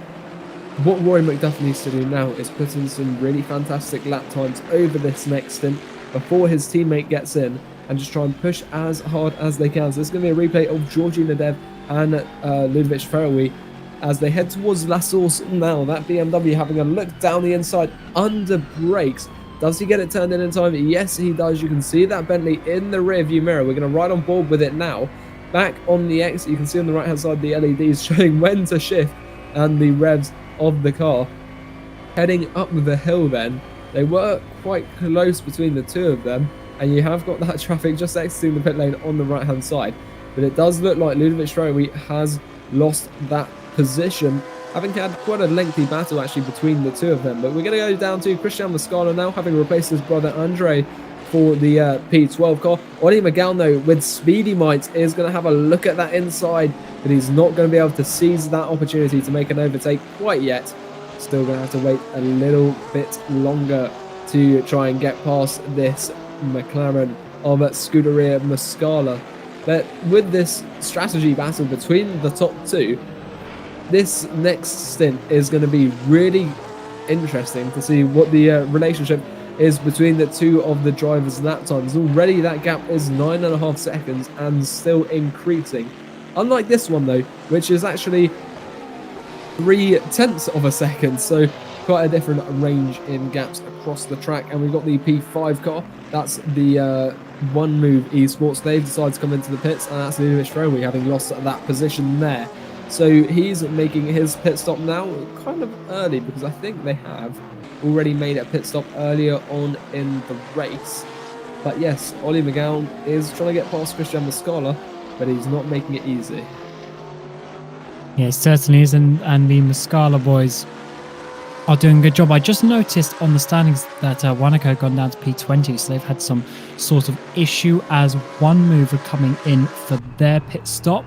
What Rory McDuff needs to do now is put in some really fantastic lap times over this next stint before his teammate gets in, and just try and push as hard as they can. So this is going to be a replay of Georgina Dev and Ludovic Ferrowy as they head towards La Source now. That BMW having a look down the inside under brakes. Does he get it turned in time? Yes, he does. You can see that Bentley in the rear view mirror. We're going to ride on board with it now. Back on the exit, you can see on the right hand side the LEDs showing when to shift and the revs of the car. Heading up the hill then, they were quite close between the two of them, and you have got that traffic just exiting the pit lane on the right hand side. But it does look like Ludovic Ferrowy has lost that position, having had quite a lengthy battle actually between the two of them. But we're going to go down to Christian Mascala now, having replaced his brother Andre for the P12 car. Ollie Magalno with Speedy Mites is going to have a look at that inside, but he's not going to be able to seize that opportunity to make an overtake quite yet. Still going to have to wait a little bit longer to try and get past this McLaren of Scuderia Mascala. But with this strategy battle between the top two, this next stint is going to be really interesting to see what the relationship is between the two of the drivers' lap times. Already that gap is 9.5 seconds and still increasing. Unlike this one though, which is actually 0.3 of a second, so quite a different range in gaps across the track. And we've got the P5 car. That's the One Move Esports. They've decided to come into the pits, and that's Ludovic Frowe having lost that position there. So he's making his pit stop now kind of early, because I think they have already made a pit stop earlier on in the race. But yes, Ollie McGowan is trying to get past Christian Muscala, but he's not making it easy. Yeah, it certainly is, and the Muscala boys are doing a good job. I just noticed on the standings that Wanaka had gone down to P20, so they've had some sort of issue as One Move are coming in for their pit stop,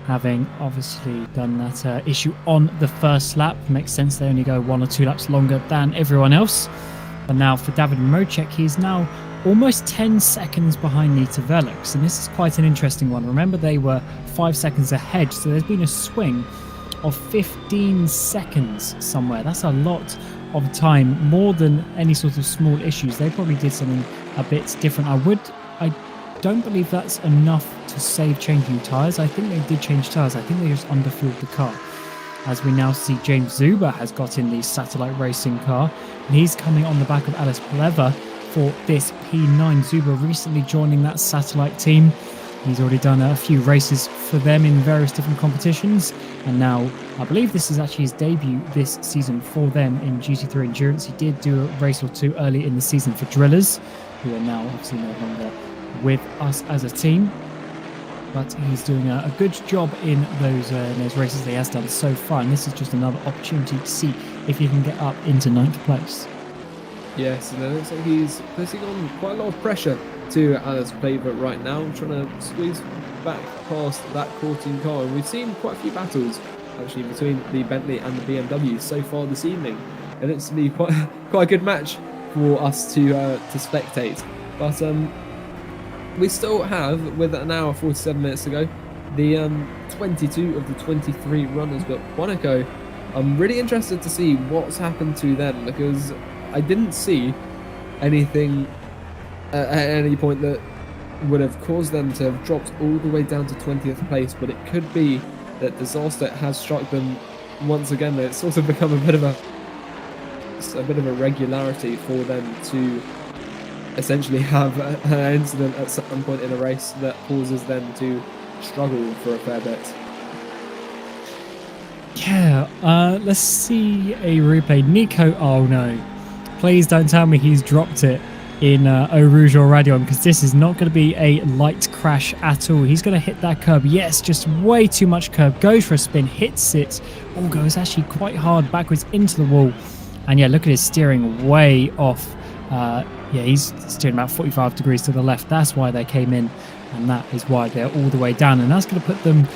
having obviously done that issue on the first lap. Makes sense, they only go 1 or 2 laps longer than everyone else. But now for David Mocek, he's now almost 10 seconds behind Nita Velux, and this is quite an interesting one. Remember, they were 5 seconds ahead, so there's been a swing of 15 seconds somewhere. That's a lot of time, more than any sort of small issues. They probably did something a bit different. I don't believe that's enough to save changing tyres. I think they did change tyres. I think they just underfueled the car. As we now see, James Zuber has got in the satellite racing car, and he's coming on the back of Alice Pleva for this P9. Zuber recently joining that satellite team. He's already done a few races for them in various different competitions, and now I believe this is actually his debut this season for them in GT3 Endurance. He did do a race or two early in the season for Drillers, who are now obviously no longer with us as a team, but he's doing a good job in those races that he has done so far, and this is just another opportunity to see if he can get up into 9th place. Yes, and it looks like he's putting on quite a lot of pressure to Alice Pleva right now, trying to squeeze back past that 14 car. And we've seen quite a few battles actually between the Bentley and the BMW so far this evening. It looks to be quite a good match for us to spectate. But we still have, with an hour 47 minutes to go, the 22 of the 23 runners. But Monaco, I'm really interested to see what's happened to them, because I didn't see anything at any point that would have caused them to have dropped all the way down to 20th place, but it could be that disaster has struck them once again. It's sort of become a bit of a regularity for them to essentially have an incident at some point in a race that causes them to struggle for a fair bit. Yeah, let's see a replay. Nico, oh no. Please don't tell me he's dropped it in Eau Rouge or Radion, because this is not going to be a light crash at all. He's going to hit that curb. Yes, just way too much curb. Goes for a spin, hits it. All goes actually quite hard backwards into the wall. And yeah, look at his steering way off. Yeah, he's steering about 45 degrees to the left. That's why they came in, and that is why they're all the way down. And that's going to put them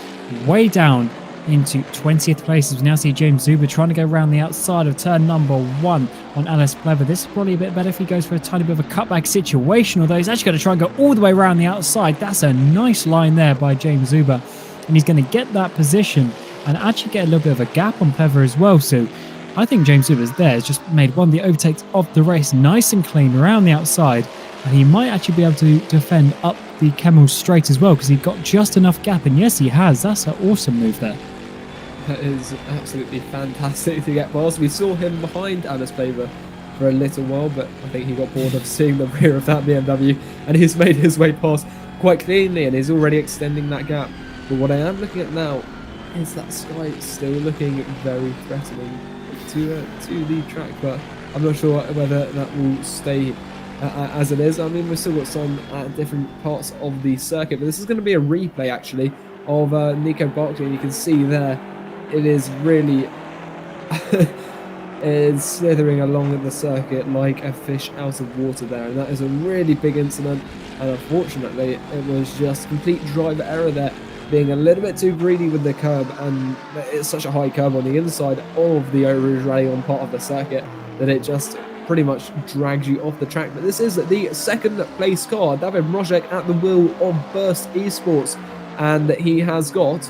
way down into 20th place. As we now see James Zuber trying to go around the outside of turn number 1 on Alice Pleva. This is probably a bit better if he goes for a tiny bit of a cutback situation, although he's actually going to try and go all the way around the outside. That's a nice line there by James Zuber, and he's going to get that position and actually get a little bit of a gap on Pleva as well. So I think James Zuber's there has just made one of the overtakes of the race nice and clean around the outside, and he might actually be able to defend up the Kemmel straight as well, because he got just enough gap, and yes, he has. That's an awesome move there. That is absolutely fantastic to get past. We saw him behind Alice Pleva for a little while, but I think he got bored of seeing the rear of that BMW, and he's made his way past quite cleanly, and he's already extending that gap. But what I am looking at now is that Sky still looking very threatening to the track, but I'm not sure whether that will stay as it is. I mean, we've still got some different parts of the circuit, but this is going to be a replay actually of Nico Barkley, and you can see there it is really is slithering along the circuit like a fish out of water there, and that is a really big incident. And unfortunately, it was just complete driver error there, being a little bit too greedy with the curb, and it's such a high curb on the inside of the Eau Rouge Rally on part of the circuit that it just pretty much drags you off the track. But this is the second place car, David Mrozek at the wheel of Burst Esports, and he has got,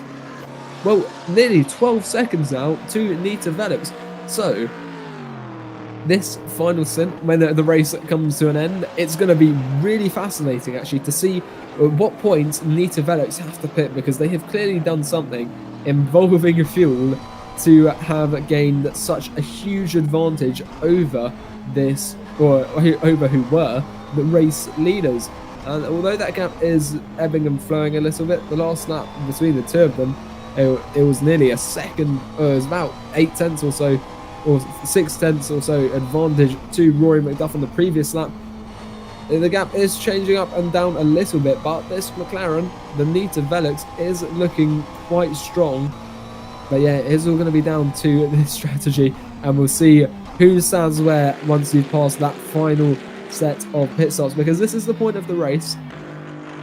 well, nearly 12 seconds now to Nita Velux. So this final stint, when the race comes to an end, it's going to be really fascinating actually to see at what point Nita Velox have to pit, because they have clearly done something involving fuel to have gained such a huge advantage over this, or over who were the race leaders. And although that gap is ebbing and flowing a little bit, the last lap between the two of them, it was nearly a second, it was about 8 tenths or so, or 6 tenths or so advantage to Rory McDuff on the previous lap. The gap is changing up and down a little bit, but this McLaren, the Nita Velox, is looking quite strong. But yeah, it is all going to be down to this strategy, and we'll see who stands where once you've passed that final set of pit stops, because this is the point of the race.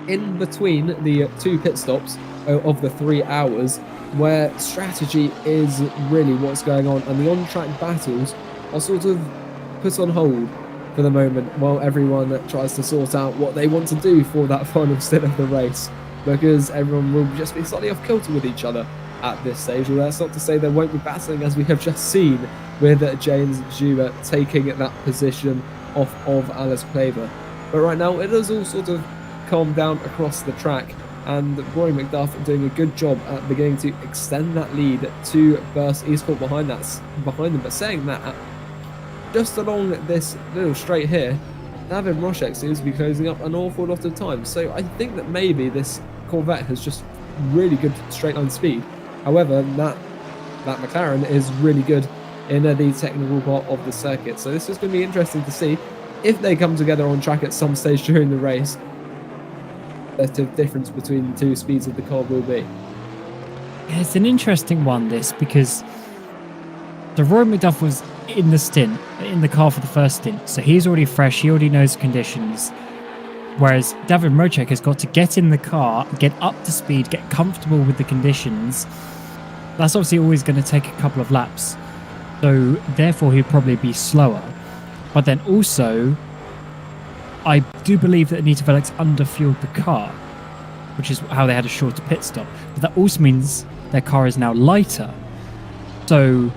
In between the 2 pit stops of the 3 hours, where strategy is really what's going on, and the on-track battles are sort of put on hold for the moment while everyone tries to sort out what they want to do for that final stint of the race, because everyone will just be slightly off kilter with each other at this stage. Well, that's not to say there won't be battling, as we have just seen with James Juba taking that position off of Alice Claver. But right now it has all sort of calmed down across the track, and Rory McDuff doing a good job at beginning to extend that lead to Burst Eastcourt behind them. But saying that, just along this little straight here, David Roshek seems to be closing up an awful lot of time. So I think that maybe this Corvette has just really good straight line speed. However, that McLaren is really good in the technical part of the circuit. So this is going to be interesting to see if they come together on track at some stage during the race. The difference between the 2 speeds of the car will be. Yeah, it's an interesting one, this, because the Roy McDuff was in the car for the first stint, so he's already fresh, he already knows conditions. Whereas David Mocek has got to get in the car, get up to speed, get comfortable with the conditions. That's obviously always going to take a couple of laps, so therefore he'll probably be slower. But then also, I do believe that Nita Velox underfueled the car, which is how they had a shorter pit stop. But that also means their car is now lighter, so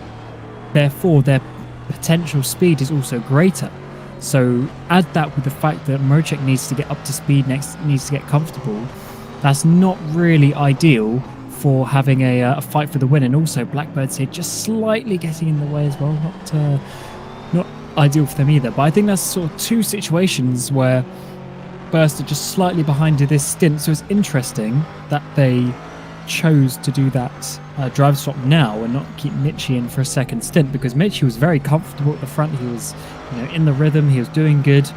therefore their potential speed is also greater. So add that with the fact that Mocek needs to get up to speed, needs to get comfortable. That's not really ideal for having a fight for the win. And also Blackbird's here just slightly getting in the way as well. Not ideal for them either. But I think that's sort of 2 situations where Burst are just slightly behind in this stint. So it's interesting that they chose to do that drive swap now and not keep Mitchie in for a second stint, because Mitchie was very comfortable at the front. He was, in the rhythm. He was doing good.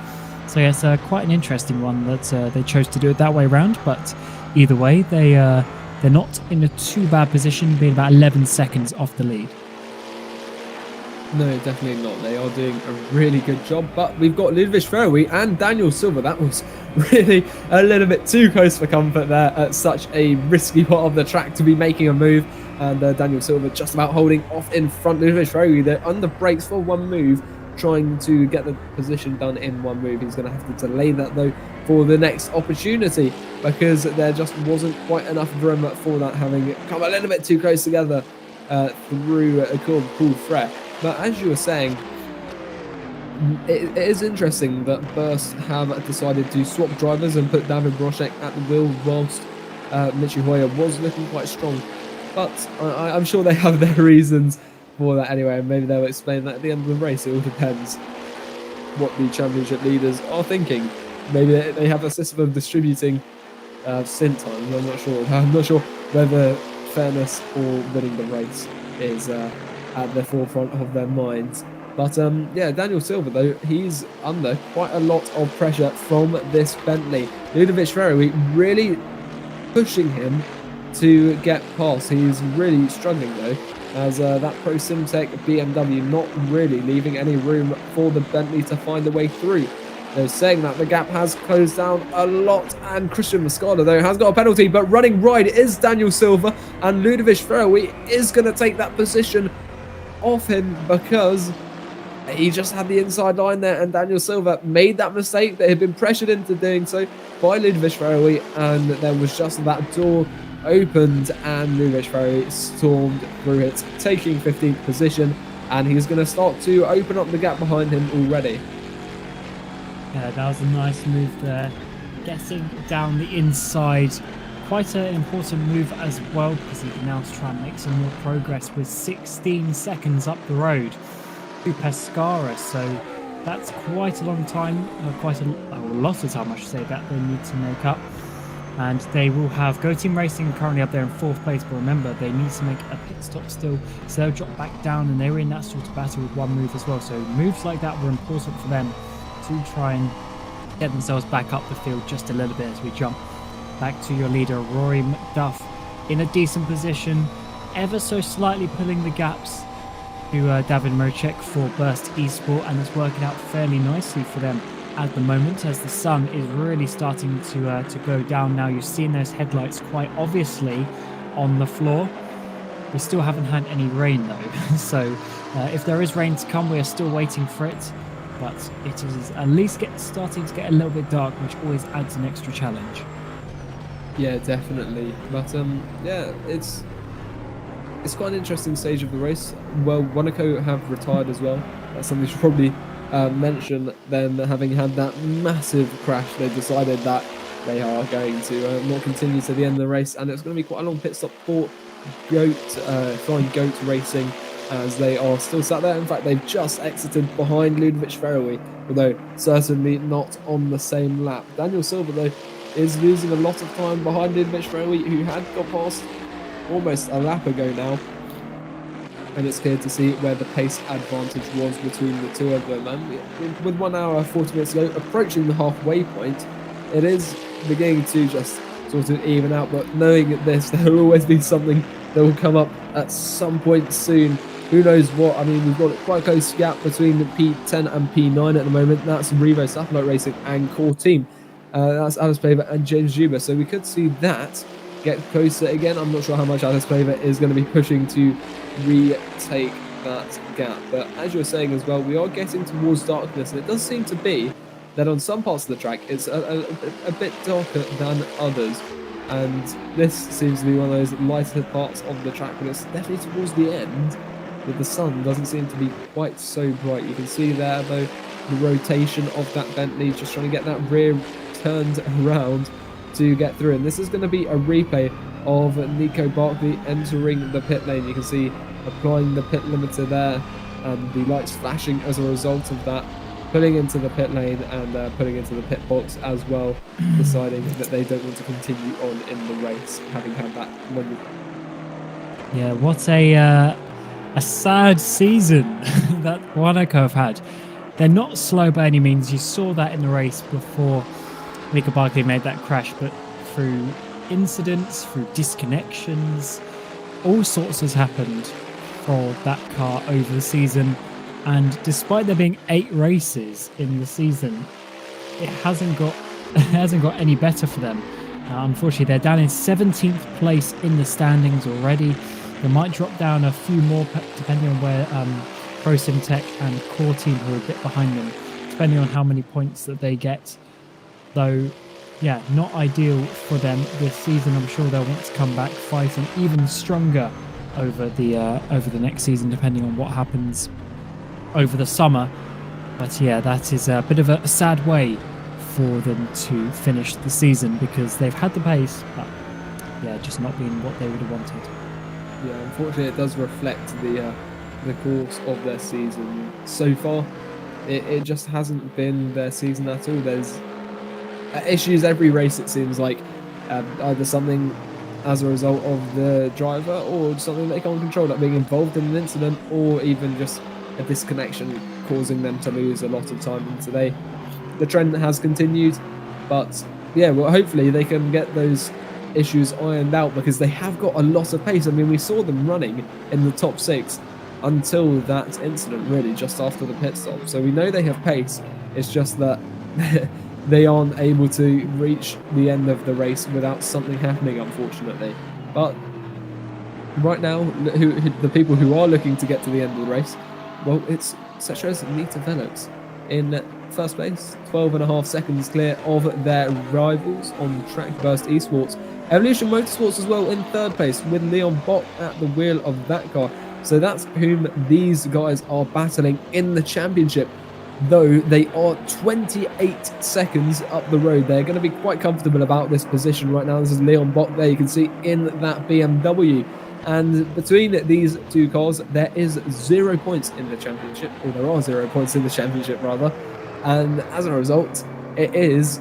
So yeah, it's quite an interesting one that they chose to do it that way around. But either way, they're not in a too bad position, being about 11 seconds off the lead. No, definitely not. They are doing a really good job. But we've got Ludovic Ferrowy and Daniel Silver. That was really a little bit too close for comfort there at such a risky part of the track to be making a move. And Daniel Silver just about holding off in front. Ludovic Ferrowy, they're under brakes for one move, trying to get the position done in one move. He's going to have to delay that though for the next opportunity, because there just wasn't quite enough room for that, having come a little bit too close together through a cool threat. But as you were saying, it is interesting that Burst have decided to swap drivers and put David Broshek at the wheel, whilst Mitchie Hoyer was looking quite strong. But I'm sure they have their reasons for that anyway, and maybe they'll explain that at the end of the race. It all depends what the championship leaders are thinking. Maybe they have a system of distributing stint time. I'm not sure. I'm not sure whether fairness or winning the race is at the forefront of their minds. But yeah, Daniel Silver though, he's under quite a lot of pressure from this Bentley. Ludovic Ferrowy really pushing him to get past. He's really struggling though, as that Pro Simtech BMW not really leaving any room for the Bentley to find a way through. They're saying that the gap has closed down a lot, and Christian Moscada though has got a penalty, but running wide is Daniel Silver, and Ludovic Ferrowy is going to take that position off him because he just had the inside line there, and Daniel Silver made that mistake. They had been pressured into doing so by Ludovic Ferrowy, and there was just that door opened and Ludovic Ferrowy stormed through it, taking 15th position. and he's going to start to open up the gap behind him already. Yeah, that was a nice move there. Getting down the inside. Quite an important move as well, because he can now try and make some more progress with 16 seconds up the road to Pescara. So that's quite a long time, quite a lot of time, I should say, that they need to make up. And they will have Go Team Racing currently up there in 4th place, but remember, they need to make a pit stop still, so they'll drop back down, and they were in that sort of battle with one move as well. So moves like that were important for them to try and get themselves back up the field just a little bit as we jump back to your leader, Rory McDuff, in a decent position, ever so slightly pulling the gaps to David Mocek for Burst Esport, and it's working out fairly nicely for them at the moment, as the sun is really starting to go down now. You're seeing those headlights quite obviously on the floor. We still haven't had any rain though, so if there is rain to come, we are still waiting for it. But it is at least starting to get a little bit dark, which always adds an extra challenge. Yeah, definitely. But yeah, it's quite an interesting stage of the race. Well, Monaco have retired as well. That's something we should probably mention. Then, having had that massive crash, they decided that they are going to not continue to the end of the race, and it's going to be quite a long pit stop for Flying Goat Racing, as they are still sat there. In fact, they've just exited behind Ludovic Ferrowy, although certainly not on the same lap. Daniel Silva, though, is losing a lot of time behind Ludovic Ferrowy, who had got past almost a lap ago now. And it's clear to see where the pace advantage was between the two of them. And with 1 hour 40 minutes ago, approaching the halfway point, it is beginning to just sort of even out. But knowing this, there will always be something that will come up at some point soon. Who knows what? I mean, we've got quite a close gap between P10 and P9 at the moment. That's Revo Satellite Racing and Core Team. That's Alice Claver and James Juba. So we could see that get closer again. I'm not sure how much Alice Claver is going to be pushing to retake that gap. But as you were saying as well, we are getting towards darkness, and it does seem to be that on some parts of the track it's a bit darker than others. And this seems to be one of those lighter parts of the track, but it's definitely towards the end that the sun doesn't seem to be quite so bright. You can see there, though, the rotation of that Bentley, just trying to get that rear turned around to get through. And this is going to be a replay of Nico Barkley entering the pit lane. You can see applying the pit limiter there, and the lights flashing as a result of that, pulling into the pit lane and pulling into the pit box as well, deciding that they don't want to continue on in the race, having had that one. Yeah, what a sad season that Monaco have had. They're not slow by any means. You saw that in the race before Nico Barkley made that crash, but through incidents, through disconnections, all sorts has happened for that car over the season. And despite there being 8 races in the season, it hasn't got any better for them. Unfortunately, they're down in 17th place in the standings already. They might drop down a few more depending on where ProSim Tech and Core Team, who are a bit behind them, depending on how many points that they get. Though, yeah, not ideal for them this season. I'm sure they'll want to come back fighting even stronger over the next season, depending on what happens over the summer. But yeah, that is a bit of a sad way for them to finish the season, because they've had the pace, but yeah, just not being what they would have wanted. Yeah, unfortunately, it does reflect the course of their season so far. It just hasn't been their season at all. There's issues every race, it seems like, either something as a result of the driver or something they can't control, like being involved in an incident, or even just a disconnection causing them to lose a lot of time. And today the trend has continued, but yeah, well, hopefully they can get those issues ironed out, because they have got a lot of pace. I mean, we saw them running in the top 6 until that incident, really, just after the pit stop. So we know they have pace. It's just that they aren't able to reach the end of the race without something happening, unfortunately. But right now, the people who are looking to get to the end of the race, well, it's such as Nita Velox in first place, 12.5 seconds clear of their rivals on track. Burst Esports, Evolution Motorsports as well in third place, with Leon Bott at the wheel of that car. So that's whom these guys are battling in the championship. Though they are 28 seconds up the road, they're going to be quite comfortable about this position right now. This is Leon Bock there, you can see in that BMW. And between these two cars, there is 0 points in the championship, or there are 0 points in the championship rather. And as a result, it is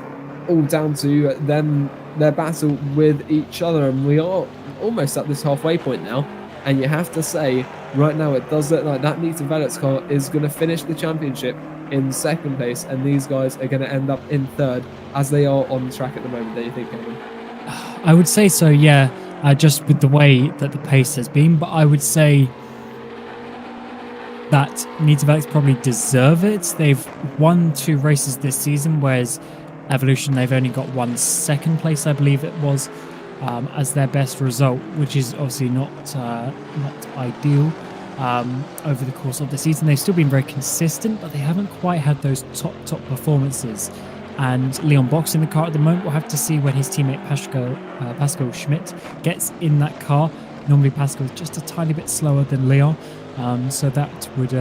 all down to them, their battle with each other. And we are almost at this halfway point now. And you have to say, right now, it does look like that Nita Velic's car is going to finish the championship in second place, and these guys are going to end up in third, as they are on track at the moment. Do you think, Kevin? I would say so, yeah. Just with the way that the pace has been, but I would say that Nita Velic's probably deserve it. They've won 2 races this season, whereas Evolution, they've only got 1 second place, I believe it was, as their best result, which is obviously not ideal. Over the course of the season, they've still been very consistent, but they haven't quite had those top performances. And Leon Bock's in the car at the moment. We'll have to see when his teammate Pascal Schmidt gets in that car. Normally Pascal is just a tiny bit slower than Leon, so that would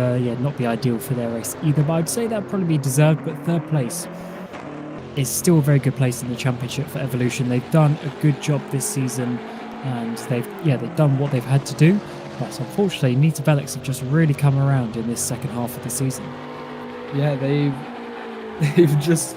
not be ideal for their race either. But I'd say that would probably be deserved. But third place is still a very good place in the championship for Evolution. They've done a good job this season, and they've done what they've had to do. But unfortunately, Nita Velic's have just really come around in this second half of the season. Yeah, they've just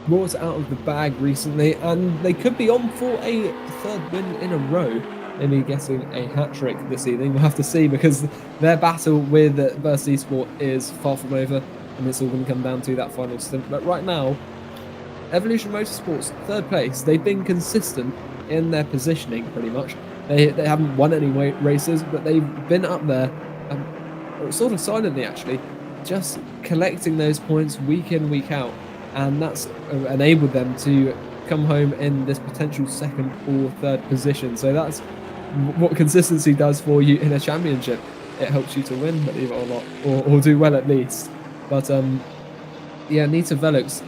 brought it out of the bag recently, and they could be on for a third win in a row, maybe getting a hat-trick this evening. We'll have to see, because their battle with Burst Esport is far from over, and it's all going to come down to that final stint. But right now, Evolution Motorsports, third place. They've been consistent in their positioning, pretty much. They haven't won any races, but they've been up there, sort of silently actually, just collecting those points week in, week out, and that's enabled them to come home in this potential second or third position. So that's what consistency does for you in a championship. It helps you to win, believe it or not, or do well at least. But Nita Velic's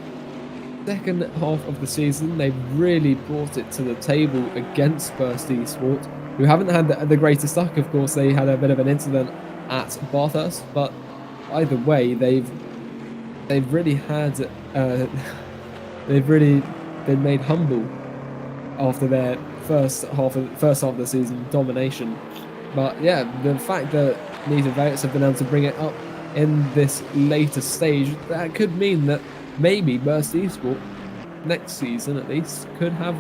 second half of the season, they've really brought it to the table against Burst Esport, who haven't had the greatest luck. Of course, they had a bit of an incident at Bathurst, but either way, they've really had they've really been made humble after their first half of the season domination. But yeah, the fact that Nita Velic's have been able to bring it up in this later stage, that could mean that maybe Burst Esport next season at least could have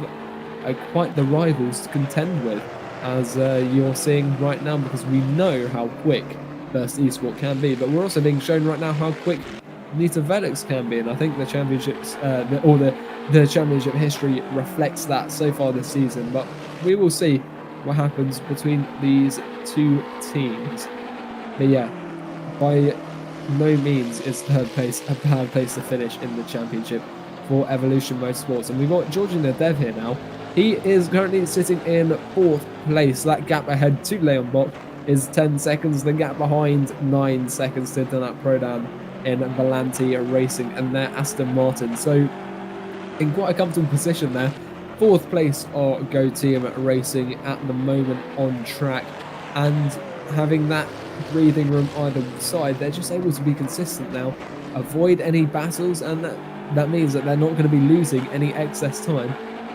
quite the rivals to contend with, as you're seeing right now, because we know how quick Burst Esport can be, but we're also being shown right now how quick Nita Velic's can be, and I think the championships the championship history reflects that so far this season. But we will see what happens between these two teams. But yeah, by no means is third place a bad place to finish in the championship for Evolution Motorsports. And we've got Georgian Dev here now. He is currently sitting in 4th place. That gap ahead to Leon Bock is 10 seconds. The gap behind, 9 seconds to Donat Prodan in Volanti Racing and their Aston Martin. So in quite a comfortable position there. 4th place are Go Team Racing at the moment on track, and having that breathing room either side, they're just able to be consistent now, avoid any battles, and that means that they're not going to be losing any excess time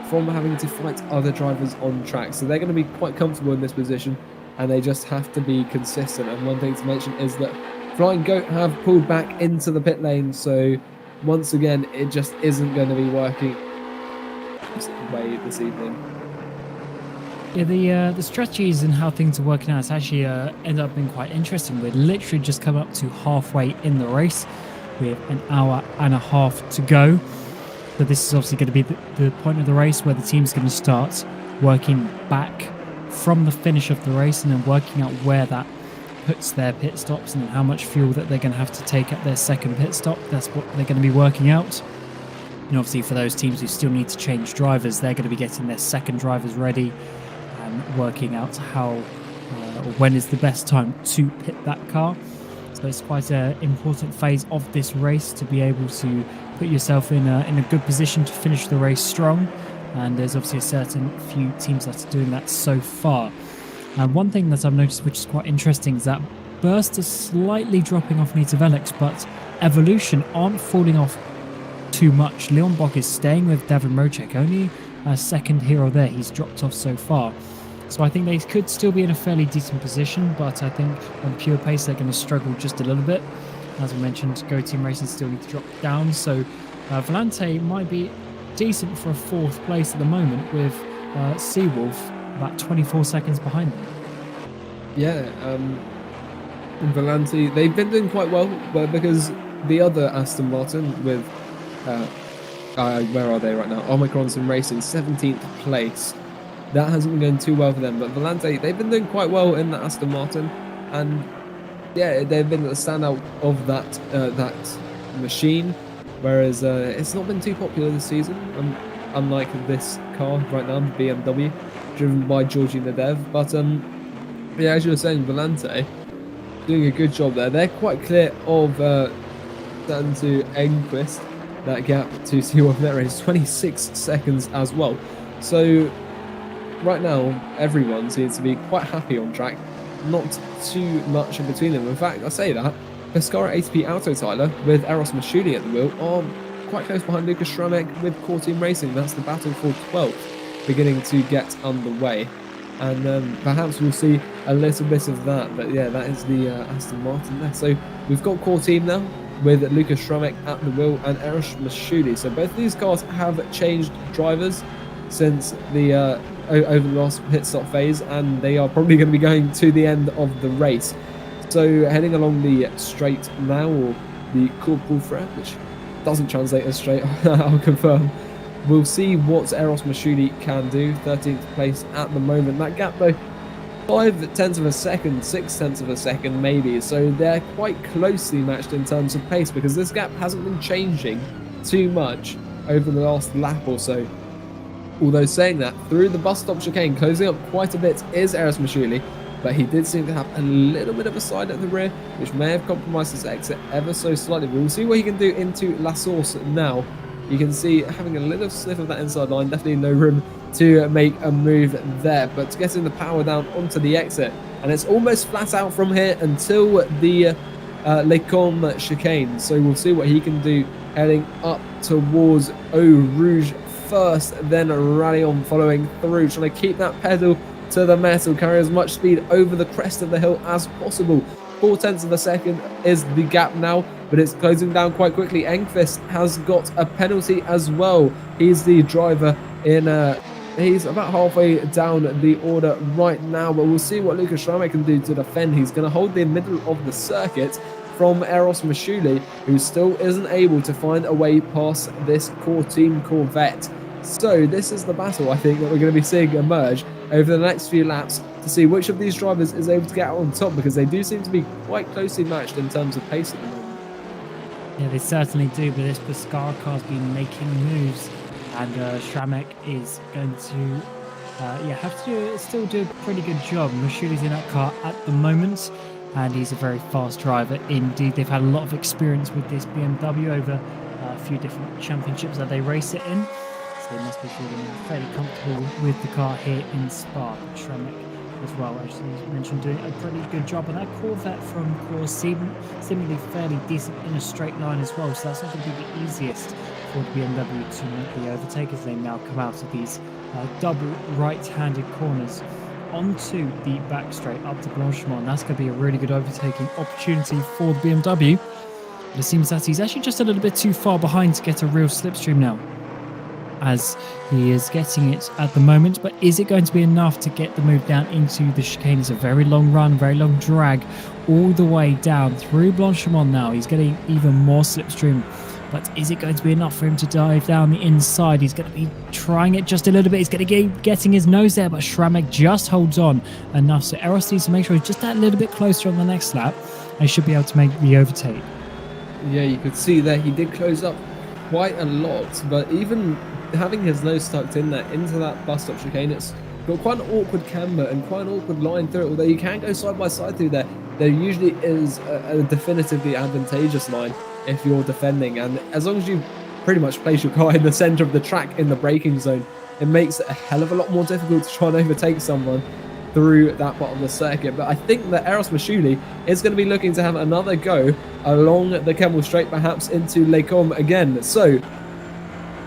from having to fight other drivers on track. So they're going to be quite comfortable in this position, and they just have to be consistent. And one thing to mention is that Flying Goat have pulled back into the pit lane, so once again it just isn't going to be working this way this evening. Yeah, the strategies and how things are working out, it's actually ended up being quite interesting. We're literally just come up to halfway in the race with an hour and a half to go. So this is obviously going to be the point of the race where the team's going to start working back from the finish of the race, and then working out where that puts their pit stops and how much fuel that they're going to have to take at their second pit stop. That's what they're going to be working out. And obviously for those teams who still need to change drivers, they're going to be getting their second drivers ready, working out how or when is the best time to pit that car. So it's quite an important phase of this race to be able to put yourself in a good position to finish the race strong. And there's obviously a certain few teams that are doing that so far. And one thing that I've noticed, which is quite interesting, is that Burst is slightly dropping off Nita Velix, but Evolution aren't falling off too much. Leon Bock is staying with Devon Rocek, only a second here or there he's dropped off so far. So I think they could still be in a fairly decent position, but I think on pure pace they're going to struggle just a little bit. As we mentioned, Go Team Racing still need to drop down, so Volante might be decent for a 4th place at the moment, with Seawolf about 24 seconds behind them. Yeah, Volante, they've been doing quite well, but because the other Aston Martin with, where are they right now? Omicron SimRacing, 17th place. That hasn't been going too well for them, but Volante, they've been doing quite well in the Aston Martin, and yeah, they've been the standout of that machine, whereas it's not been too popular this season, unlike this car right now, the BMW, driven by Georgie Nadev. But yeah, as you were saying, Volante doing a good job there. They're quite clear of down to Enquist. That gap to Seawolf there is 26 seconds as well. So right now, everyone seems to be quite happy on track. Not too much in between them. In fact, I say that Pescara ATP Auto Tyler with Eros Mashudi at the wheel are quite close behind Lucas Schramek with Core Team Racing. That's the battle for 12th beginning to get underway. And perhaps we'll see a little bit of that. But yeah, that is the Aston Martin there. So we've got Core Team now with Lucas Schramek at the wheel and Eros Mashudi. So both of these cars have changed drivers since the over the last pit stop phase, and they are probably going to be going to the end of the race. So heading along the straight now, or the Kurpulfra, which doesn't translate as straight, I'll confirm. We'll see what Eros Mashudi can do. 13th place at the moment. That gap though, 5/10 of a second, 6/10 of a second maybe. So they're quite closely matched in terms of pace, because this gap hasn't been changing too much over the last lap or so. Although saying that, through the bus stop chicane, closing up quite a bit is Eros Mashudi, but he did seem to have a little bit of a slide at the rear, which may have compromised his exit ever so slightly. But we'll see what he can do into La Source now. You can see having a little sniff of that inside line, definitely no room to make a move there, but getting the power down onto the exit, and it's almost flat out from here until the Lecombe chicane. So we'll see what he can do heading up towards Eau Rouge first, then rally on following through, trying to keep that pedal to the metal, carry as much speed over the crest of the hill as possible. 4/10 of a second is the gap now, but it's closing down quite quickly. Engqvist has got a penalty as well. He's the driver in he's about halfway down the order right now, but we'll see what Lucas Schramek can do to defend. He's going to hold the middle of the circuit from Eros Mashudi, who still isn't able to find a way past this Core Team Corvette. So this is the battle, I think, that we're going to be seeing emerge over the next few laps to see which of these drivers is able to get out on top, because they do seem to be quite closely matched in terms of pace at the moment. Yeah, they certainly do, but this Pescara car's been making moves, and Schramek is going to have to still do a pretty good job. Mashudi's in that car at the moment, and he's a very fast driver indeed. They've had a lot of experience with this BMW over a few different championships that they race it in, so they must be feeling fairly comfortable with the car here in Spa. Schramek as well, as you mentioned, doing a pretty good job, and that Corvette from Core seemingly fairly decent in a straight line as well, so that's not going to be the easiest for the BMW to make the overtake as they now come out of these double right-handed corners onto the back straight up to Blanchimont. That's going to be a really good overtaking opportunity for the BMW, but it seems that he's actually just a little bit too far behind to get a real slipstream now, as he is getting it at the moment. But is it going to be enough to get the move down into the chicane? It's a very long run, very long drag all the way down through Blanchimont now. He's getting even more slipstream, but is it going to be enough for him to dive down the inside? He's going to be trying it just a little bit. He's going to be getting his nose there, but Schramek just holds on enough. So Eros needs to make sure he's just that little bit closer on the next lap, and he should be able to make the overtake. Yeah, you could see there he did close up quite a lot, but even having his nose tucked in there into that bus stop chicane, it's got quite an awkward camber and quite an awkward line through it. Although you can go side by side through there, there usually is a definitively advantageous line if you're defending, and as long as you pretty much place your car in the center of the track in the braking zone, it makes it a hell of a lot more difficult to try and overtake someone through that part of the circuit. But I think that Eros Mashuli is going to be looking to have another go along the Kemmel Straight, perhaps into Les Combes again. So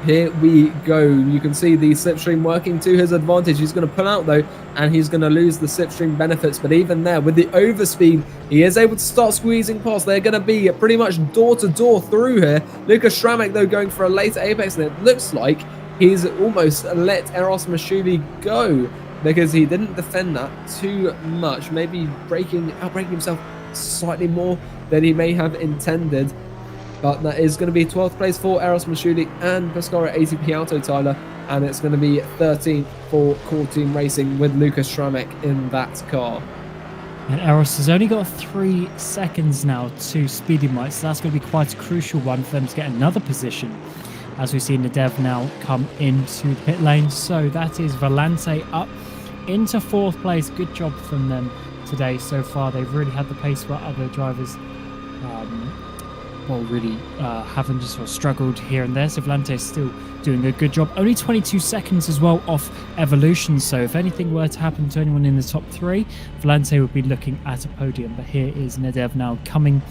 here we go. You can see the slipstream working to his advantage. He's going to pull out though, and he's going to lose the slipstream benefits. But even there, with the overspeed, he is able to start squeezing past. They're going to be pretty much door to door through here. Lucas Schramek though going for a later apex, and it looks like he's almost let Eros Mashuli go because he didn't defend that too much. Maybe outbreaking himself slightly more than he may have intended. But that is going to be 12th place for Eros Mashuli and Pescara ATP Auto Tyler. And it's going to be 13th for Core Team Racing with Lucas Schramek in that car. And Eros has only got 3 seconds now to Speedy Mike, so that's going to be quite a crucial one for them to get another position. As we've seen Nadev now come into the pit lane. So that is Volante up into 4th place. Good job from them today so far. They've really had the pace where other drivers really haven't, just sort of struggled here and there. So Volante is still doing a good job. Only 22 seconds as well off Evolution. So if anything were to happen to anyone in the top 3, Volante would be looking at a podium. But here is Nadev now coming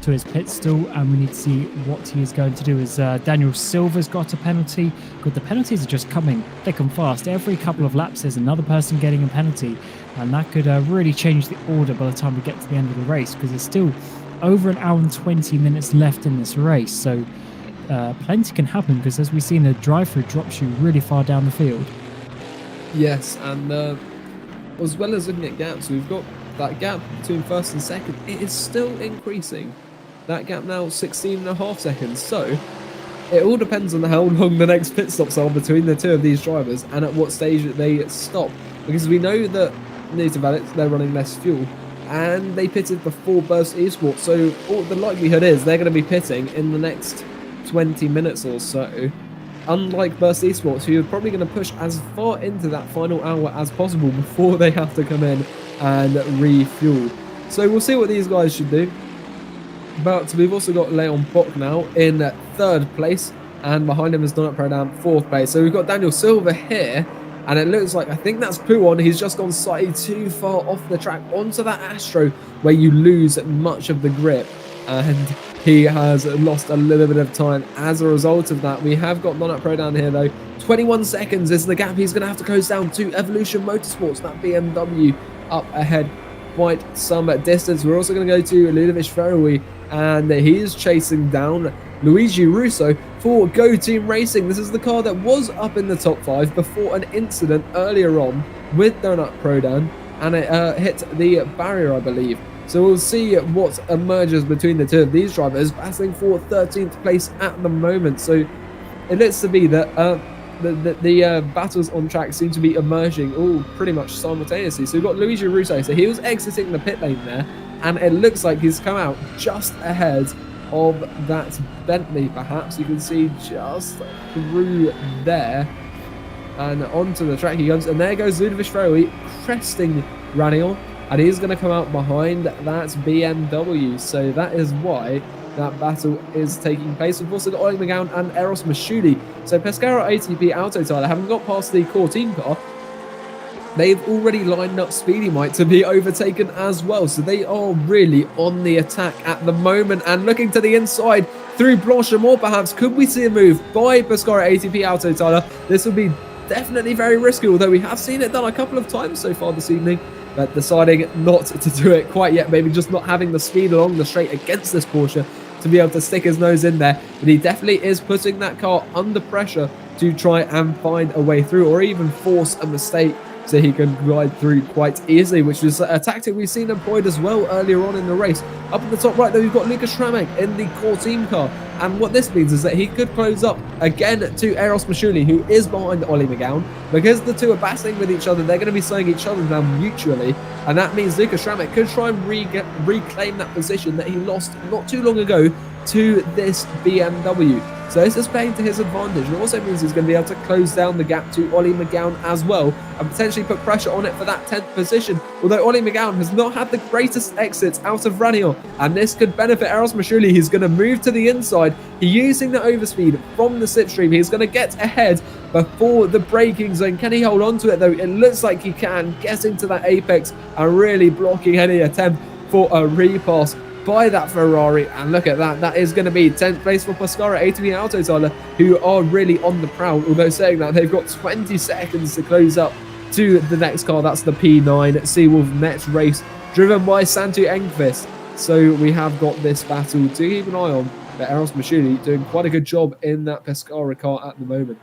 to his pit stall, and we need to see what he is going to do. As Daniel Silva's got a penalty. Good, the penalties are just coming thick and fast. Every couple of laps there's another person getting a penalty, and that could really change the order by the time we get to the end of the race, because there's still over an hour and 20 minutes left in this race. So plenty can happen, because as we've seen, the drive-through drops you really far down the field. Yes, and as well as looking at gaps, we've got that gap between first and second. It is still increasing. That gap now 16.5 seconds. So it all depends on how long the next pit stops are between the two of these drivers and at what stage they stop. Because we know that they're running less fuel, and they pitted before Burst Esports. So the likelihood is they're going to be pitting in the next 20 minutes or so. Unlike Burst Esports, who are probably going to push as far into that final hour as possible before they have to come in and refuel. So we'll see what these guys should do. But we've also got Leon Bock now in 3rd place, and behind him is Donut Prodan 4th place. So we've got Daniel Silva here, and it looks like, I think that's Puon. He's just gone slightly too far off the track onto that Astro, where you lose much of the grip, and he has lost a little bit of time as a result of that. We have got Donut Prodan here though. 21 seconds is the gap he's going to have to close down to Evolution Motorsports, that BMW up ahead quite some distance. We're also going to go to Ludovic Ferroui, and he's chasing down Luigi Russo for Go Team Racing. This is the car that was up in the top 5 before an incident earlier on with Donut Prodan, and it hit the barrier, I believe. So we'll see what emerges between the two of these drivers, battling for 13th place at the moment. So it looks to be that the battles on track seem to be emerging all pretty much simultaneously. So we've got Luigi Russo. So he was exiting the pit lane there, and it looks like he's come out just ahead of that Bentley, perhaps. You can see just through there and onto the track he comes. And there goes Ludovic Ferroui cresting Ranion, and he's going to come out behind that BMW. So that is why that battle is taking place. We've also got Oleg McGowan and Eros Mashuli. So Pescara ATP Auto Tyler haven't got past the core team car. They've already lined up Speedy Mike to be overtaken as well. So they are really on the attack at the moment. And looking to the inside through Blanchimont, perhaps. Could we see a move by Pescara ATP Auto Tyler? This would be definitely very risky, although we have seen it done a couple of times so far this evening. But deciding not to do it quite yet. Maybe just not having the speed along the straight against this Porsche to be able to stick his nose in there. But he definitely is putting that car under pressure to try and find a way through, or even force a mistake so he can glide through quite easily, which is a tactic we've seen employed as well earlier on in the race. Up at the top right, though, we've got Lucas Schramek in the core team car. And what this means is that he could close up again to Eros Mashuli, who is behind Ollie McGowan. Because the two are battling with each other, they're going to be slowing each other down mutually. And that means Lucas Schramek could try and reclaim that position that he lost not too long ago to this BMW. So this is playing to his advantage. It also means he's going to be able to close down the gap to Ollie McGowan as well and potentially put pressure on it for that 10th position. Although Ollie McGowan has not had the greatest exits out of Ranier, and this could benefit Eros Mashuli. He's going to move to the inside. He's using the overspeed from the slipstream. He's going to get ahead before the braking zone. Can he hold on to it though? It looks like he can, getting to that apex and really blocking any attempt for a repass by that Ferrari. And look at that, that is going to be 10th place for Pescara ATV Auto Tyler, who are really on the prowl. Although saying that, they've got 20 seconds to close up to the next car. That's the P9 Seawolf Met race, driven by Santu Engqvist. So we have got this battle to keep an eye on. But Eros Mashuli doing quite a good job in that Pescara car at the moment.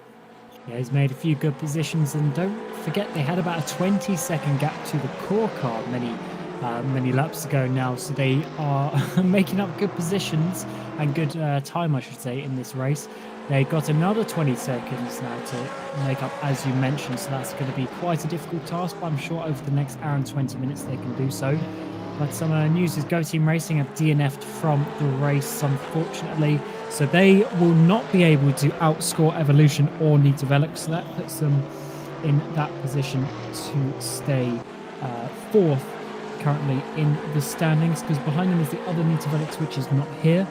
Yeah, he's made a few good positions, and don't forget they had about a 20-second gap to the core car many laps ago now, so they are making up good positions and good time, I should say, in this race. They got another 20 seconds now to make up, as you mentioned, so that's going to be quite a difficult task, but I'm sure over the next hour and 20 minutes they can do so. But some news is Go Team Racing have DNF'd from the race, unfortunately, so they will not be able to outscore Evolution or Nita Velox, so that puts them in that position to stay fourth currently in the standings, because behind them is the other Nita Velox, which is not here,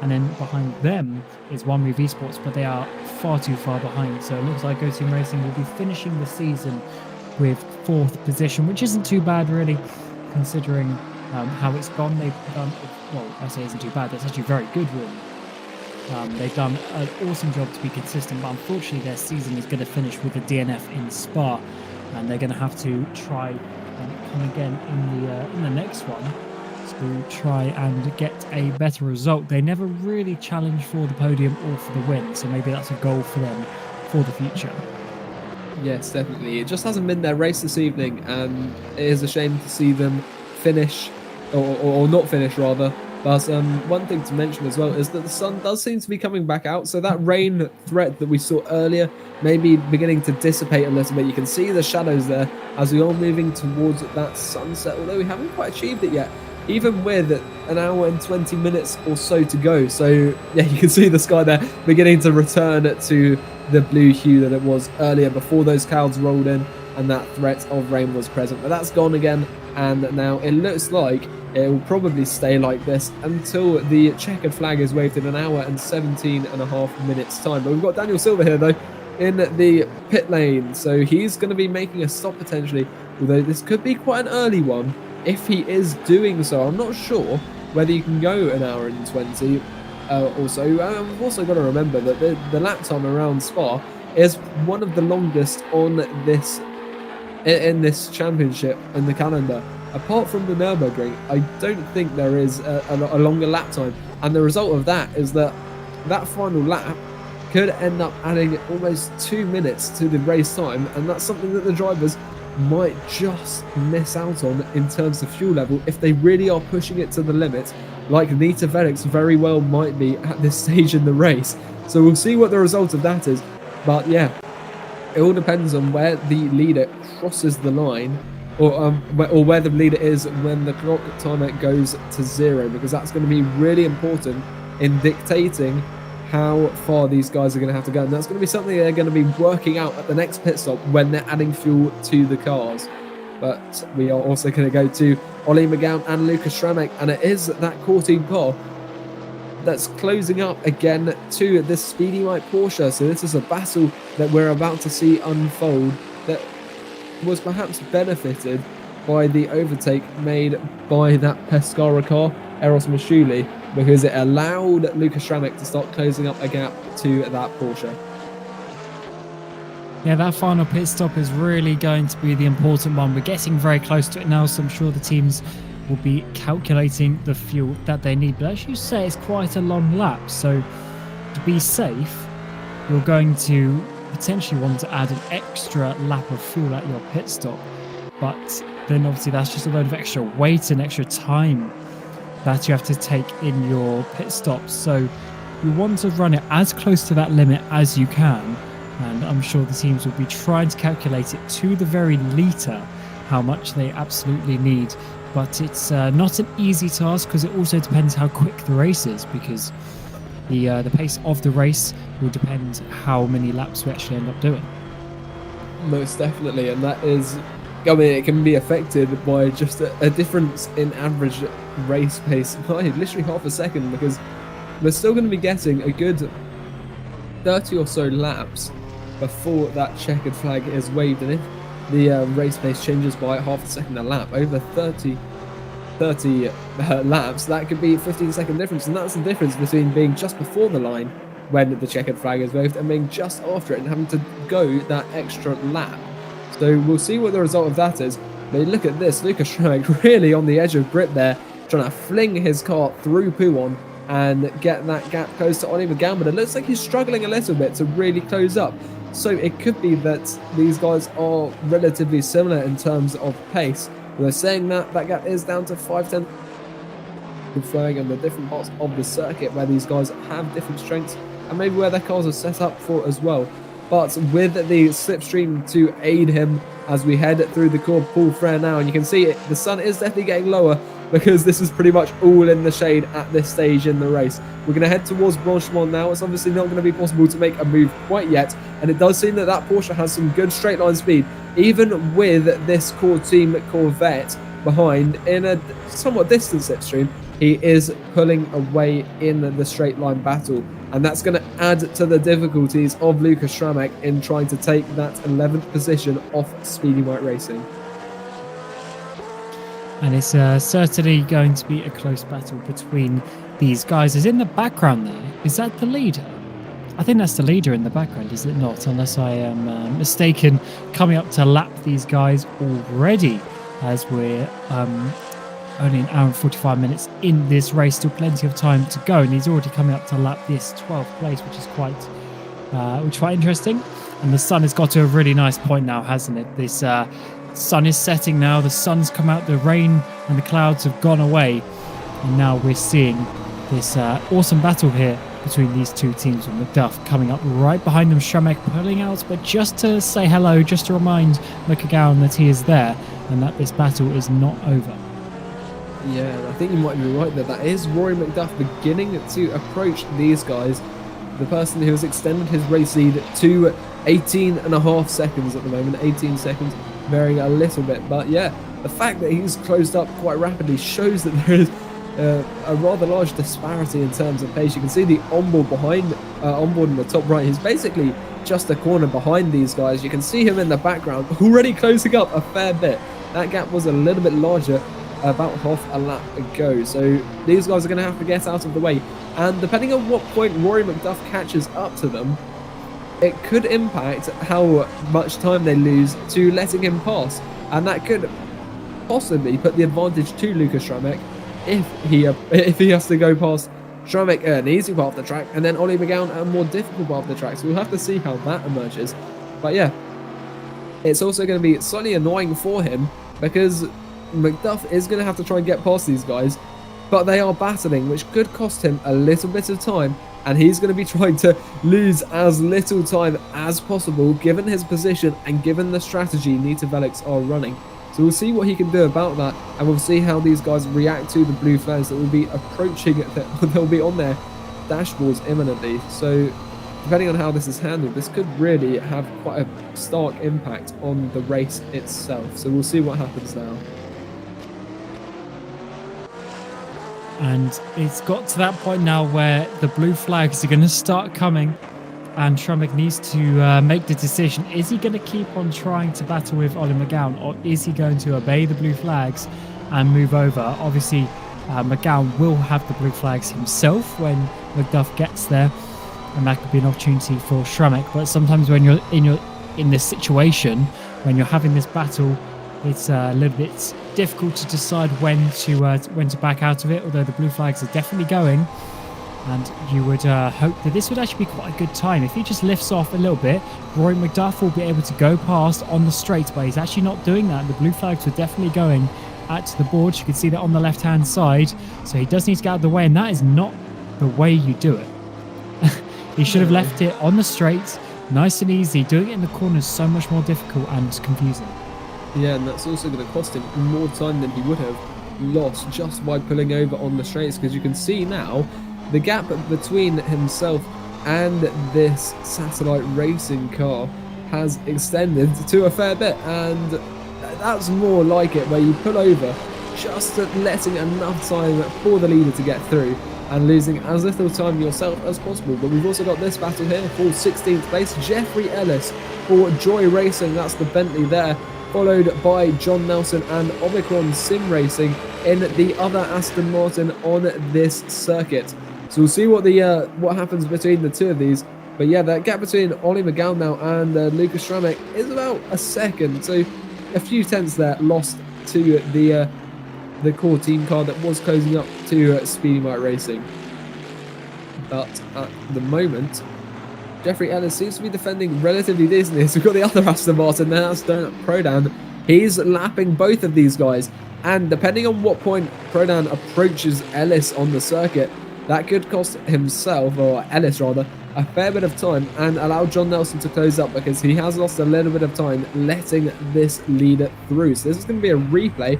and then behind them is One Move Esports, but they are far too far behind. So it looks like Go Team Racing will be finishing the season with fourth position, which isn't too bad really, considering how it's gone. They've done, well, I say isn't too bad, that's actually very good really. They've done an awesome job to be consistent, but unfortunately their season is going to finish with a DNF in Spa, and they're going to have to try and come again in the next one to try and get a better result. They never really challenged for the podium or for the win, so maybe that's a goal for them for the future. Yes, definitely. It just hasn't been their race this evening, and it is a shame to see them finish, or not finish rather. But one thing to mention as well is that the sun does seem to be coming back out, so that rain threat that we saw earlier may be beginning to dissipate a little bit. You can see the shadows there as we are moving towards that sunset, although we haven't quite achieved it yet, even with an hour and 20 minutes or so to go. So yeah, you can see the sky there beginning to return to the blue hue that it was earlier before those clouds rolled in and that threat of rain was present. But that's gone again, and now it looks like it will probably stay like this until the checkered flag is waved in an hour and 17 and a half minutes time. But we've got Daniel Silver here though in the pit lane, so he's going to be making a stop potentially, although this could be quite an early one if he is doing so. I'm not sure whether you can go an hour and 20 or so. We've also got to remember that the lap time around Spa is one of the longest on this in this championship in the calendar. Apart from the Nürburgring, I don't think there is a longer lap time, and the result of that is that final lap could end up adding almost 2 minutes to the race time, and that's something that the drivers might just miss out on in terms of fuel level if they really are pushing it to the limit, like Nita Velox very well might be at this stage in the race. So we'll see what the result of that is, but yeah, it all depends on where the leader crosses the line, or where the leader is when the clock timer goes to 0, because that's going to be really important in dictating how far these guys are going to have to go, and that's going to be something they're going to be working out at the next pit stop when they're adding fuel to the cars. But we are also going to go to Ollie McGowan and Lucas Schramek, and it is that core team car that's closing up again to this Speedy White Porsche. So this is a battle that we're about to see unfold that was perhaps benefited by the overtake made by that Pescara car, Eros Mashuli, because it allowed Lucas Schramek to start closing up a gap to that Porsche. Yeah, that final pit stop is really going to be the important one. We're getting very close to it now, so I'm sure the teams will be calculating the fuel that they need. But as you say, it's quite a long lap, so to be safe, you're going to potentially want to add an extra lap of fuel at your pit stop. But then obviously that's just a load of extra weight and extra time that you have to take in your pit stops. So you want to run it as close to that limit as you can, and I'm sure the teams will be trying to calculate it to the very litre how much they absolutely need but it's not an easy task because it also depends how quick the race is, because the pace of the race will depend how many laps we actually end up doing. Most definitely, and that is, I mean, it can be affected by just a difference in average race pace by literally half a second, because we're still going to be getting a good 30 or so laps before that checkered flag is waved, and if the race pace changes by half a second a lap, over 30 laps, that could be 15-second difference, and that's the difference between being just before the line when the checkered flag is waved and being just after it and having to go that extra lap. So we'll see what the result of that is. But look at this, Lucas Schreck really on the edge of grip there, trying to fling his car through Pouon and get that gap close to Ollie McGowan, but it looks like he's struggling a little bit to really close up. So it could be that these guys are relatively similar in terms of pace. We're saying that gap is down to 5/10 flowing on the different parts of the circuit where these guys have different strengths and maybe where their cars are set up for as well. But with the slipstream to aid him as we head through the Cours Paul Frere now, and you can see it, the sun is definitely getting lower because this is pretty much all in the shade at this stage in the race. We're going to head towards Blanchemont now. It's obviously not going to be possible to make a move quite yet, and it does seem that Porsche has some good straight line speed, even with this core team Corvette behind in a somewhat distant slipstream. He is pulling away in the straight line battle, and that's going to add to the difficulties of Lucas Schramek in trying to take that 11th position off Speedy White Racing. And it's certainly going to be a close battle between these guys. Is in the background there, is that the leader? I think that's the leader in the background, is it not? Unless I am mistaken, coming up to lap these guys already, as we're only an hour and 45 minutes in this race, still plenty of time to go, and he's already coming up to lap this 12th place, which is quite interesting. And the sun has got to a really nice point now, hasn't it? This sun is setting now, the sun's come out, the rain and the clouds have gone away, and now we're seeing this awesome battle here between these two teams, with McDuff coming up right behind them, Schramek pulling out, but just to say hello, just to remind McGowan that he is there and that this battle is not over. Yeah, I think you might be right there. That is Rory McDuff beginning to approach these guys. The person who has extended his race lead to 18.5 seconds at the moment. 18 seconds, varying a little bit. But yeah, the fact that he's closed up quite rapidly shows that there is a rather large disparity in terms of pace. You can see the onboard in the top right. He's basically just a corner behind these guys. You can see him in the background, already closing up a fair bit. That gap was a little bit larger about half a lap ago, so these guys are going to have to get out of the way, and depending on what point Rory McDuff catches up to them, it could impact how much time they lose to letting him pass, and that could possibly put the advantage to Lucas Schramek if he has to go past Schramek at an easy part of the track and then Ollie McGowan at a more difficult part of the track. So we'll have to see how that emerges. But yeah, it's also going to be slightly annoying for him because McDuff is going to have to try and get past these guys, but they are battling, which could cost him a little bit of time, and he's going to be trying to lose as little time as possible given his position and given the strategy Nita Velix are running. So we'll see what he can do about that, and we'll see how these guys react to the blue flares that will be approaching, they'll be on their dashboards imminently. So depending on how this is handled, this could really have quite a stark impact on the race itself. So we'll see what happens now. And it's got to that point now where the blue flags are going to start coming, and Schramek needs to make the decision. Is he going to keep on trying to battle with Ollie McGowan, or is he going to obey the blue flags and move over? Obviously, McGowan will have the blue flags himself when McDuff gets there, and that could be an opportunity for Schramek. But sometimes when you're in this situation, when you're having this battle, it's a little bit difficult to decide when to back out of it, although the blue flags are definitely going, and you would hope that this would actually be quite a good time. If he just lifts off a little bit, Rory McDuff will be able to go past on the straight, but he's actually not doing that. The blue flags were definitely going at the board. You can see that on the left hand side, so he does need to get out of the way, and that is not the way you do it. He should have left it on the straight, nice and easy. Doing it in the corner is so much more difficult and confusing. Yeah, and that's also going to cost him more time than he would have lost just by pulling over on the straights, because you can see now the gap between himself and this satellite racing car has extended to a fair bit, and that's more like it, where you pull over just letting enough time for the leader to get through and losing as little time yourself as possible. But we've also got this battle here for 16th place. Jeffrey Ellis for Joy Racing, that's the Bentley there, followed by John Nelson and Omicron Sim Racing in the other Aston Martin on this circuit. So we'll see what happens between the two of these. But yeah, that gap between Ollie McGowan now and Lucas Schramek is about a second. So a few tenths there lost to the core team car that was closing up to Speedy Mike Racing. But at the moment, Jeffrey Ellis seems to be defending relatively decently. So we've got the other Aston Martin there, that's Donut Prodan. He's lapping both of these guys. And depending on what point Prodan approaches Ellis on the circuit, that could cost himself, or Ellis rather, a fair bit of time and allow John Nelson to close up, because he has lost a little bit of time letting this leader through. So this is going to be a replay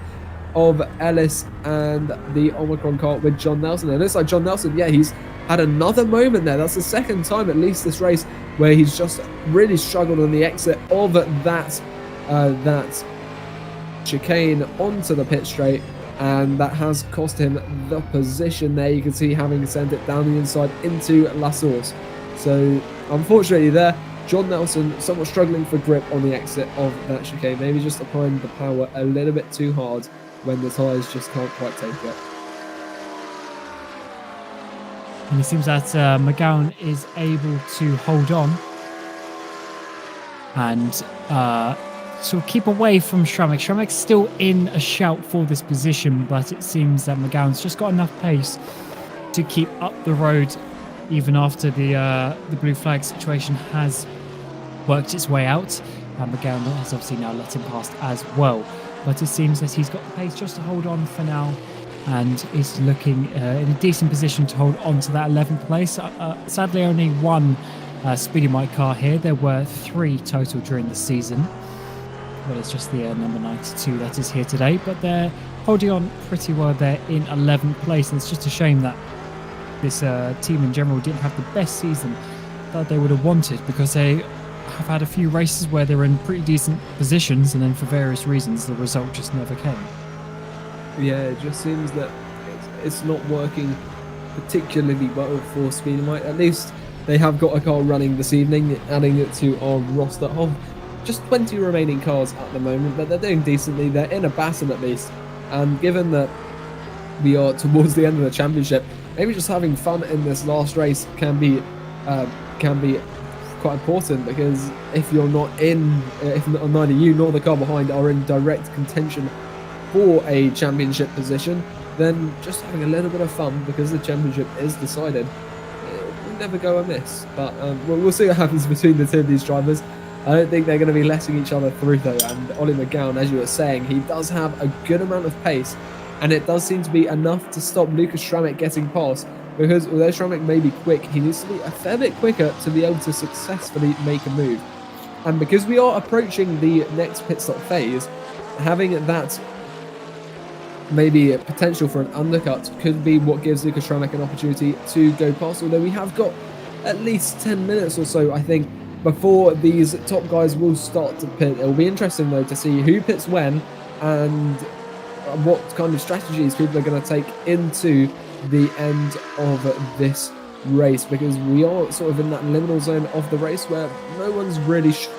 of Ellis and the Omicron car with John Nelson. And it looks like John Nelson, yeah, he's had another moment there. That's the second time at least this race where he's just really struggled on the exit of that chicane onto the pit straight, and that has cost him the position there. You can see having sent it down the inside into La Source. So unfortunately there, John Nelson somewhat struggling for grip on the exit of that chicane, maybe just applying the power a little bit too hard when the tyres just can't quite take it. And it seems that McGowan is able to hold on and sort of keep away from Schramek. Schramek's still in a shout for this position, but it seems that McGowan's just got enough pace to keep up the road even after the blue flag situation has worked its way out. McGowan has obviously now let him past as well. But it seems that he's got the pace just to hold on for now, and is looking in a decent position to hold on to that 11th place. Sadly, only one Speedy Mike car here. There were 3 total during the season. Well, it's just the number 92 that is here today, but they're holding on pretty well there in 11th place. And it's just a shame that this team in general didn't have the best season that they would have wanted, because they have had a few races where they're in pretty decent positions, and then for various reasons the result just never came. Yeah, it just seems that it's not working particularly well for Speedy Mike. At least they have got a car running this evening, adding it to our roster of just 20 remaining cars at the moment, but they're doing decently. They're in a battle at least, and given that we are towards the end of the championship, maybe just having fun in this last race can be quite important, because if you're not in, if neither you nor the car behind are in direct contention for a championship position, then just having a little bit of fun, because the championship is decided, it will never go amiss. But we'll see what happens between the two of these drivers. I don't think they're going to be letting each other through though, and Ollie McGowan, as you were saying, he does have a good amount of pace, and it does seem to be enough to stop Lucas Schramek getting past, because although Schramek may be quick, he needs to be a fair bit quicker to be able to successfully make a move. And because we are approaching the next pit stop phase, having that maybe a potential for an undercut could be what gives Lucas Schramek an opportunity to go past, although we have got at least 10 minutes or so, I think, before these top guys will start to pit. It will be interesting though to see who pits when and what kind of strategies people are going to take into the end of this race, because we are sort of in that liminal zone of the race where no one's really sure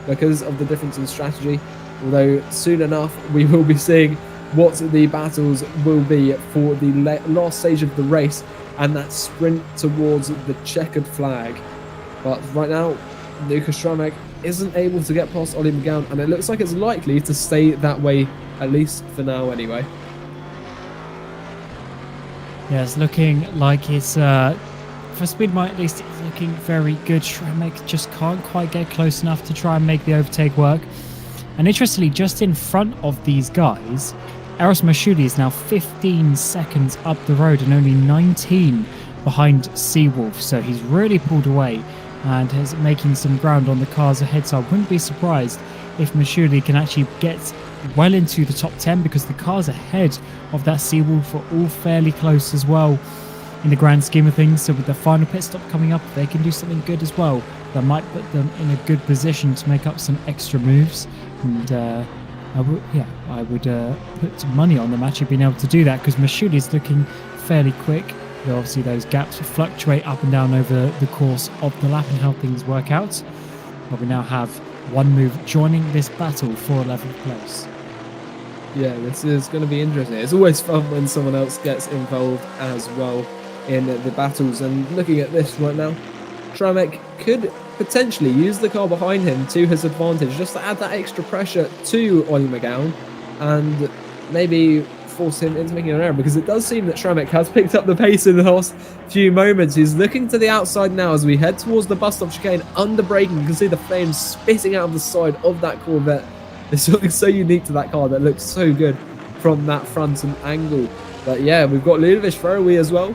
because of the difference in strategy. Although soon enough we will be seeing what the battles will be for the last stage of the race, and that sprint towards the checkered flag. But right now, Lucas Schramek isn't able to get past Ollie McGowan, and it looks like it's likely to stay that way, at least for now anyway. Yeah, it's looking like it's, for Speed Mike at least, it's looking very good. Schramek just can't quite get close enough to try and make the overtake work. And interestingly, just in front of these guys, Eros Mashuli is now 15 seconds up the road and only 19 behind Seawolf. So he's really pulled away and is making some ground on the cars ahead. So I wouldn't be surprised if Mashuli can actually get well into the top 10 because the cars ahead of that Seawolf are all fairly close as well in the grand scheme of things. So with the final pit stop coming up, they can do something good as well. That might put them in a good position to make up some extra moves. And I would put money on them actually being able to do that, because Mashudi is looking fairly quick. Though obviously those gaps fluctuate up and down over the course of the lap and how things work out. But we now have one move joining this battle for 11th place. Yeah, this is going to be interesting. It's always fun when someone else gets involved as well in the battles. And looking at this right now, Tramek could potentially use the car behind him to his advantage, just to add that extra pressure to Ollie McGowan and maybe force him into making an error, because it does seem that Tramek has picked up the pace in the last few moments. He's looking to the outside now as we head towards the bus stop chicane, under braking. You can see the flames spitting out of the side of that Corvette. There's something so unique to that car that looks so good from that frontal angle. But yeah, we've got Ludovic Ferrowy as well,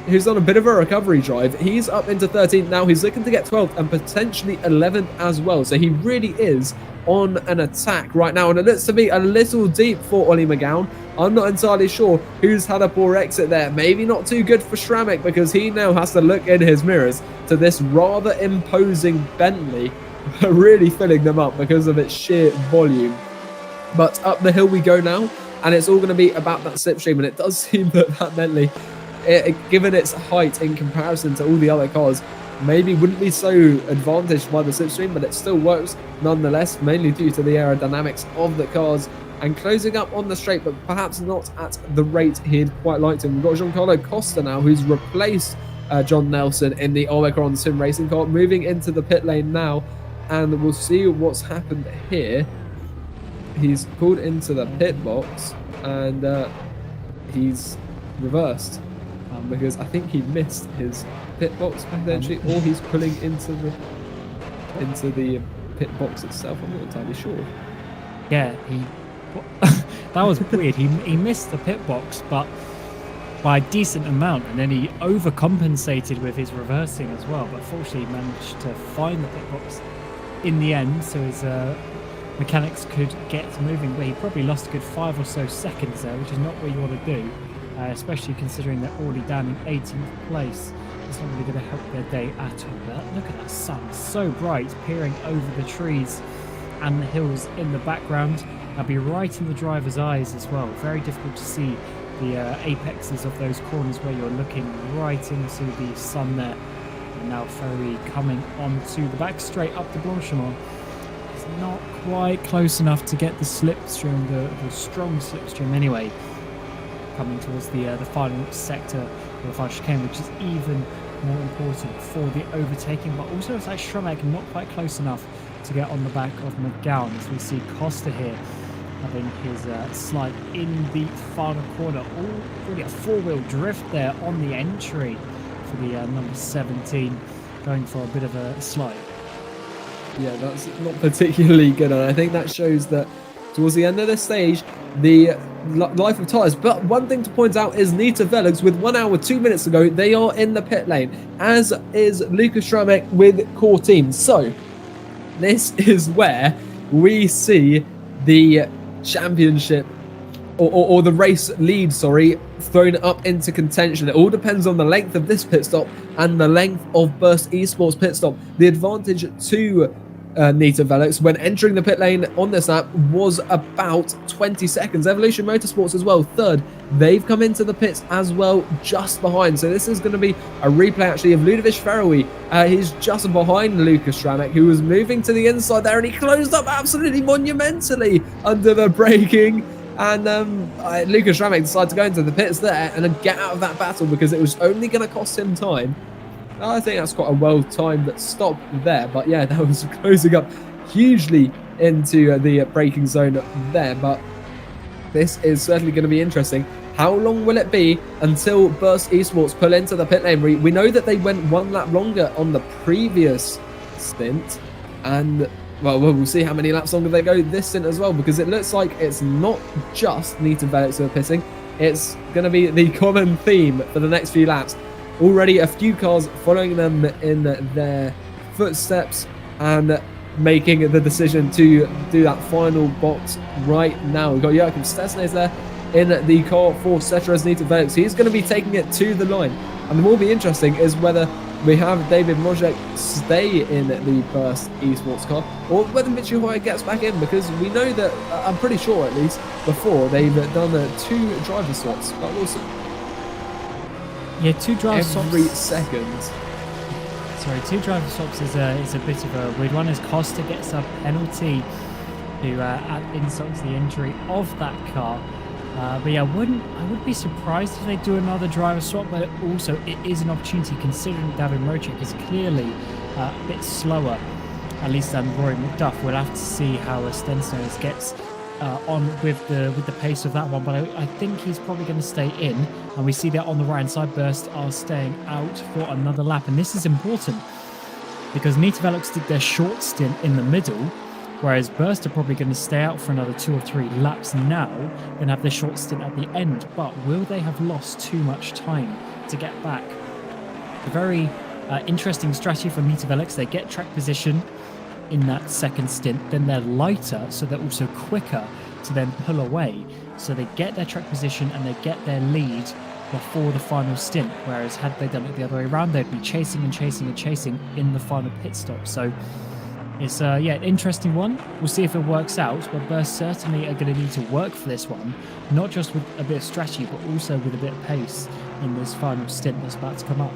who's on a bit of a recovery drive. He's up into 13th now. He's looking to get 12th and potentially 11th as well. So he really is on an attack right now. And it looks to be a little deep for Ollie McGowan. I'm not entirely sure who's had a poor exit there. Maybe not too good for Schramek, because he now has to look in his mirrors to this rather imposing Bentley, really filling them up because of its sheer volume. But up the hill we go now, and it's all going to be about that slipstream. And it does seem that Bentley, given its height in comparison to all the other cars, maybe wouldn't be so advantaged by the slipstream, but it still works nonetheless, mainly due to the aerodynamics of the cars and closing up on the straight, but perhaps not at the rate he'd quite like to. We've got Giancarlo Costa now, who's replaced John Nelson in the Omicron Sim Racing car, moving into the pit lane now, and we'll see what's happened here. He's pulled into the pit box and he's reversed. Because I think he missed his pit box potentially, or he's pulling into the pit box itself. I'm not entirely sure. Yeah, that was weird. He missed the pit box, but by a decent amount, and then he overcompensated with his reversing as well. But fortunately, he managed to find the pit box in the end, so his mechanics could get moving. But he probably lost a good 5 or so seconds there, which is not what you want to do. Especially considering they're already down in 18th place. It's not really going to help their day at all. But look at that sun, so bright, peering over the trees and the hills in the background. I'll be right in the driver's eyes as well. Very difficult to see the apexes of those corners where you're looking right into the sun there. And now Ferry coming onto the back straight up the Blanchimont. It's not quite close enough to get the slipstream, the strong slipstream anyway. Coming towards the final sector of the final chicane, which is even more important for the overtaking. But also it's like Schramek not quite close enough to get on the back of McGowan, as we see Costa here having his slide in the final corner. Oh, really a four-wheel drift there on the entry for the number 17, going for a bit of a slide. Yeah, that's not particularly good, and I think that shows that towards the end of this stage, the life of tyres. But one thing to point out is Nita Velux, with 1 hour 2 minutes to go, they are in the pit lane, as is Lucas Schramek with core team. So this is where we see the championship or the race lead, thrown up into contention. It all depends on the length of this pit stop and the length of Burst Esports pit stop. The advantage to Nita Velux when entering the pit lane on this lap was about 20 seconds. Evolution Motorsports as well, third. They've come into the pits as well, just behind. So this is going to be a replay actually of Ludovic Ferrowy. He's just behind Lucas Schramek, who was moving to the inside there, and he closed up absolutely monumentally under the braking. And Lucas Schramek decided to go into the pits there and get out of that battle, because it was only going to cost him time. I think that's quite a well-timed stop there. But yeah, that was closing up hugely into the braking zone there. But this is certainly going to be interesting. How long will it be until Burst Esports pull into the pit lane? We know that they went 1 lap longer on the previous stint. And, well, we'll see how many laps longer they go this stint as well, because it looks like it's not just Nita Velix who are pitting. It's going to be the common theme for the next few laps. Already a few cars following them in their footsteps, and making the decision to do that final box right now. We've got Joachim Stesnes there in the car for Ceteris Nita. He's going to be taking it to the line. And what will be interesting is whether we have David Mojek stay in the Burst Esports car, or whether Mitchell Hoyer gets back in, because we know that, I'm pretty sure at least, before they've done 2 driver swaps. But we'll see. Yeah, 2 driver swaps. Every second. Sorry, 2 driver swaps is a bit of a weird one, as Costa gets a penalty to add insult to the injury of that car. But yeah, I would be surprised if they do another driver swap, but also it is an opportunity, considering David Mojek is clearly a bit slower, at least than Rory McDuff. We'll have to see how Stensners gets on with the pace of that one, but I think he's probably going to stay in, and we see that on the right hand side, Burst are staying out for another lap, and this is important because Nita Velux did their short stint in the middle, whereas Burst are probably going to stay out for another 2 or 3 laps now and have their short stint at the end. But will they have lost too much time to get back? A very interesting strategy from Nita Velux. They get track position in that second stint, then they're lighter, so they're also quicker to then pull away. So they get their track position and they get their lead before the final stint, whereas had they done it the other way around, they'd be chasing and chasing and chasing in the final pit stop. So it's an interesting one. We'll see if it works out, but Burst certainly are going to need to work for this one, not just with a bit of strategy, but also with a bit of pace in this final stint that's about to come up.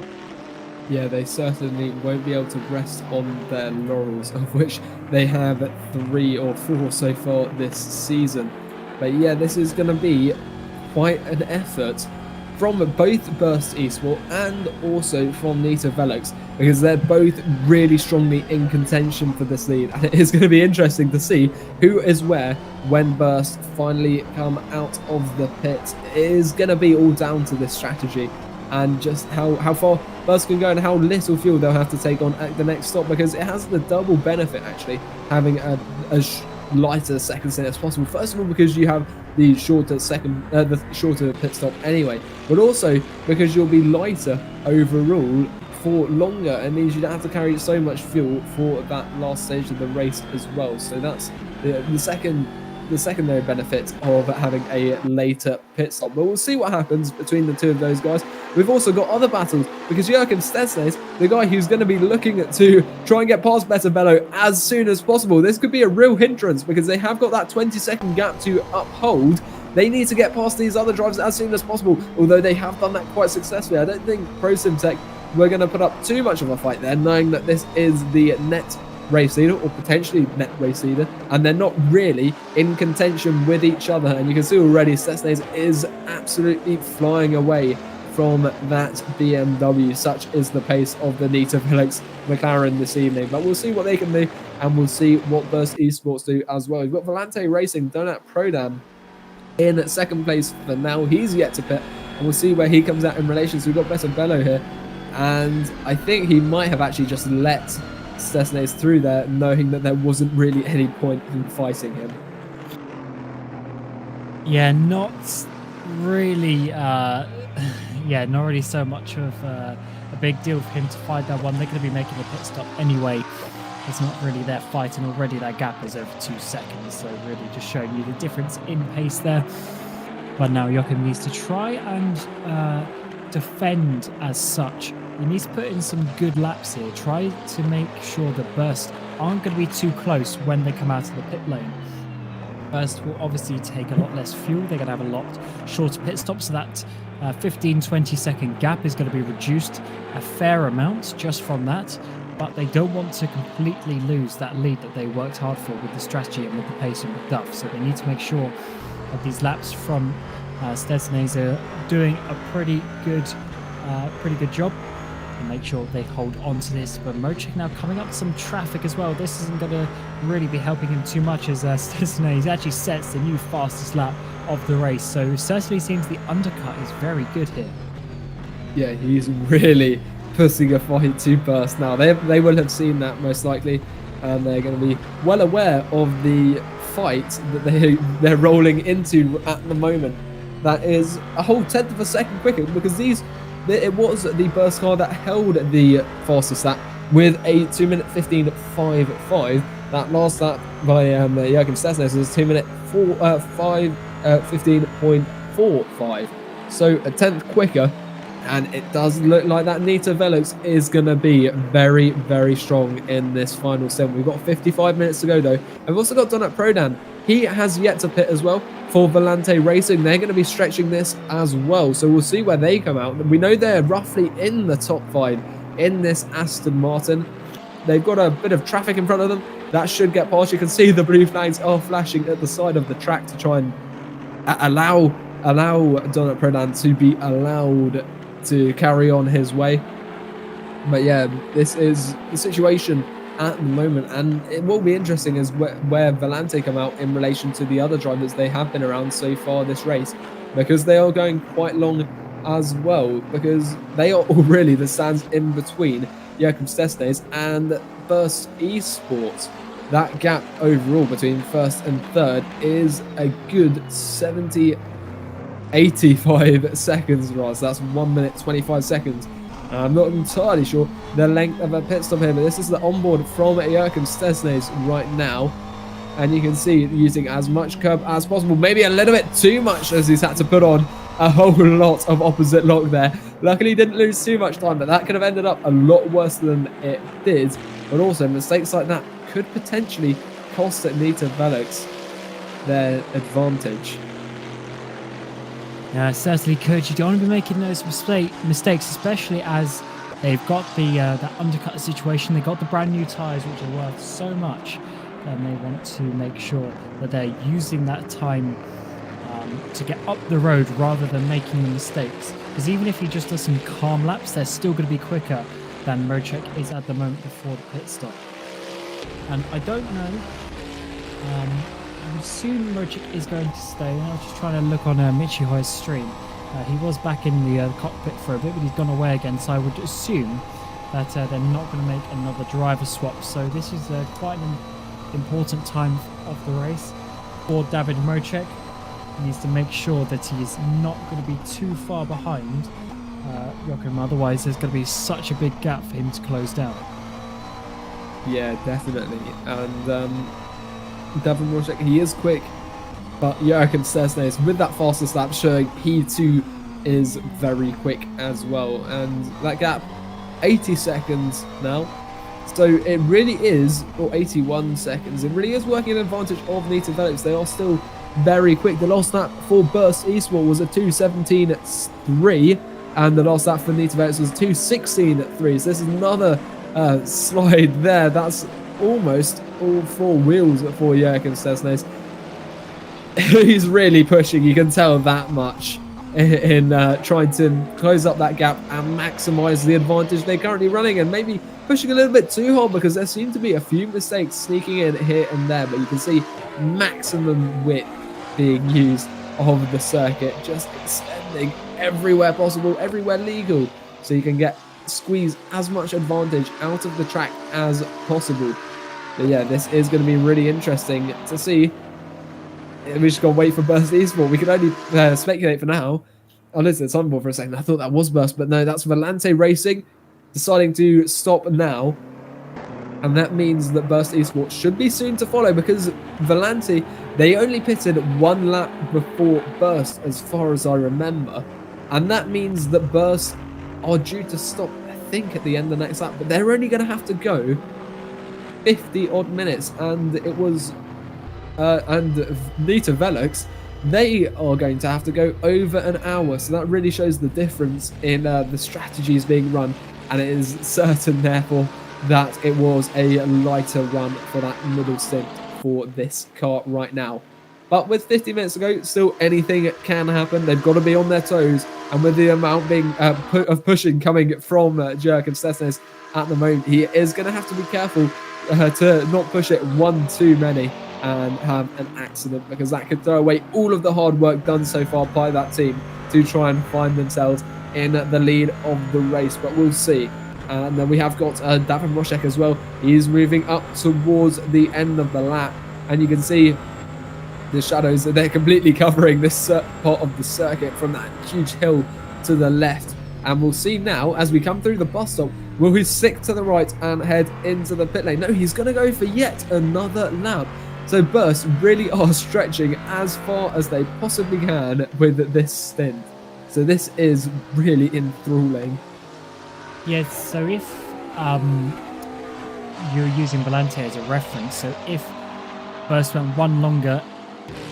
Yeah, they certainly won't be able to rest on their laurels, of which they have 3 or 4 so far this season. But yeah, this is going to be quite an effort from both Burst Esport and also from Nita Velux, because they're both really strongly in contention for this lead, and it is going to be interesting to see who is where when Burst finally come out of the pit. It is going to be all down to this strategy and just how far Burst can go and how little fuel they'll have to take on at the next stop, because it has the double benefit actually having a lighter second stint as possible. First of all, because you have the shorter pit stop anyway, but also because you'll be lighter overall for longer, and means you don't have to carry so much fuel for that last stage of the race as well. So that's the secondary benefit of having a later pit stop. But we'll see what happens between the 2 of those guys. We've also got other battles, because Joachim Stesnes, the guy who's going to be looking to try and get past Better Bello as soon as possible. This could be a real hindrance, because they have got that 20-second gap to uphold. They need to get past these other drivers as soon as possible, although they have done that quite successfully. I don't think ProSimTech were going to put up too much of a fight there, knowing that this is the net race leader, or potentially net race leader, and they're not really in contention with each other. And you can see already Stesnes is absolutely flying away from that BMW. Such is the pace of the Nita Velux McLaren this evening. But we'll see what they can do, and we'll see what Burst Esports do as well. We've got Volante Racing, Donat Prodam in second place for now. He's yet to pit, and we'll see where he comes out in relation. So we've got Better Bello here, and I think he might have actually just let Stesnes through there, knowing that there wasn't really any point in fighting him. Yeah, not really not really so much of a big deal for him to fight that one. They're going to be making a pit stop anyway. It's not really their fight, and already that gap is over 2 seconds, so really just showing you the difference in pace there. But now Joachim needs to try and defend as such. He needs to put in some good laps here. Try to make sure the Burst aren't going to be too close when they come out of the pit lane. Burst will obviously take a lot less fuel. They're going to have a lot shorter pit stop, so that 15-20 second gap is going to be reduced a fair amount just from that. But they don't want to completely lose that lead that they worked hard for with the strategy and with the pace and with Duff. So they need to make sure that these laps from Stesnes are doing a pretty good job, and make sure they hold on to this. But Mojek now coming up some traffic as well. This isn't going to really be helping him too much, as Stesnes actually sets the new fastest lap of the race. So certainly seems the undercut is very good here. Yeah, he's really pushing a fight to Burst now. They will have seen that most likely, and they're going to be well aware of the fight that they're rolling into at the moment. That is a whole tenth of a second quicker, because it was the Burst car that held the fastest lap with a 2:15.55. That last lap by Jürgen Stesnes was 15.45, so a tenth quicker. And it does look like that Nita Velox is going to be very, very strong in this final stint. We've got 55 minutes to go, though. And we've also got Donat Prodan. He has yet to pit as well for Volante Racing. They're going to be stretching this as well. So we'll see where they come out. We know they're roughly in the top 5 in this Aston Martin. They've got a bit of traffic in front of them. That should get past. You can see the blue flags are flashing at the side of the track to try and allow Donat Prodan to be allowed to carry on his way. But yeah, this is the situation at the moment, and it will be interesting as where Volante come out in relation to the other drivers they have been around so far this race, because they are going quite long as well, because they are all really the stands in between Joachim Stesnes and Burst Esports. That gap overall between first and third is a good 85 seconds, Ross. That's 1 minute 25 seconds. I'm not entirely sure the length of a pit stop here, but this is the onboard from Joachim Stesnes right now. And you can see using as much curb as possible, maybe a little bit too much, as he's had to put on a whole lot of opposite lock there. Luckily, he didn't lose too much time, but that could have ended up a lot worse than it did. But also, mistakes like that could potentially cost Nita Velox their advantage. Yeah, certainly could. You don't want to be making those mistakes, especially as they've got that undercut situation. They've got the brand new tyres, which are worth so much, and they want to make sure that they're using that time to get up the road rather than making the mistakes. Because even if he just does some calm laps, they're still going to be quicker than Mrček is at the moment before the pit stop. And I don't know. I would assume Mrček is going to stay. I was just trying to look on Michihoi's stream. He was back in the cockpit for a bit, but he's gone away again. So I would assume that they're not going to make another driver swap. So this is quite an important time of the race for David Mrček. He needs to make sure that he is not going to be too far behind Joachim. Otherwise, there's going to be such a big gap for him to close down. Yeah, definitely. And David Mrček, he is quick, but Joachim Stesnes, with that fastest lap, showing he too is very quick as well. And that gap, 80 seconds now. So it really is, or 81 seconds, it really is working an advantage of Nita Velox. They are still very quick. The last lap for Burst Esports was a 2:17.3, and the last lap for Nita Velox was 2:16.3. So this is another slide there. That's almost all 4 wheels for Joachim Stesnes. He's really pushing, you can tell that much, in trying to close up that gap and maximize the advantage they're currently running, and maybe pushing a little bit too hard, because there seem to be a few mistakes sneaking in here and there. But you can see maximum width being used of the circuit, just extending everywhere possible, everywhere legal, so you can squeeze as much advantage out of the track as possible. But yeah, this is going to be really interesting to see. We just got to wait for Burst Esports. We can only speculate for now. Oh, listen, it's on board for a second. I thought that was Burst, but no, that's Volante Racing deciding to stop now. And that means that Burst Esports should be soon to follow, because Volante, they only pitted 1 lap before Burst, as far as I remember. And that means that Burst are due to stop, I think, at the end of the next lap. But they're only going to have to go 50 odd minutes, and it was and Nita Velox, they are going to have to go over an hour. So that really shows the difference in the strategies being run, and it is certain therefore that it was a lighter run for that middle stint for this car right now. But with 50 minutes to go, still anything can happen. They've got to be on their toes, and with the amount being of pushing coming from Joachim Stesnes at the moment, he is going to have to be careful to not push it one too many and have an accident, because that could throw away all of the hard work done so far by that team to try and find themselves in the lead of the race. But we'll see. And then we have got David Mrček as well. He's moving up towards the end of the lap, and you can see the shadows, they're completely covering this part of the circuit from that huge hill to the left. And we'll see now, as we come through the bus stop, Will he stick to the right and head into the pit lane? No, he's going to go for yet another lap. So Burst really are stretching as far as they possibly can with this stint. So this is really enthralling. Yes, so if you're using Volante as a reference, so if Burst went one longer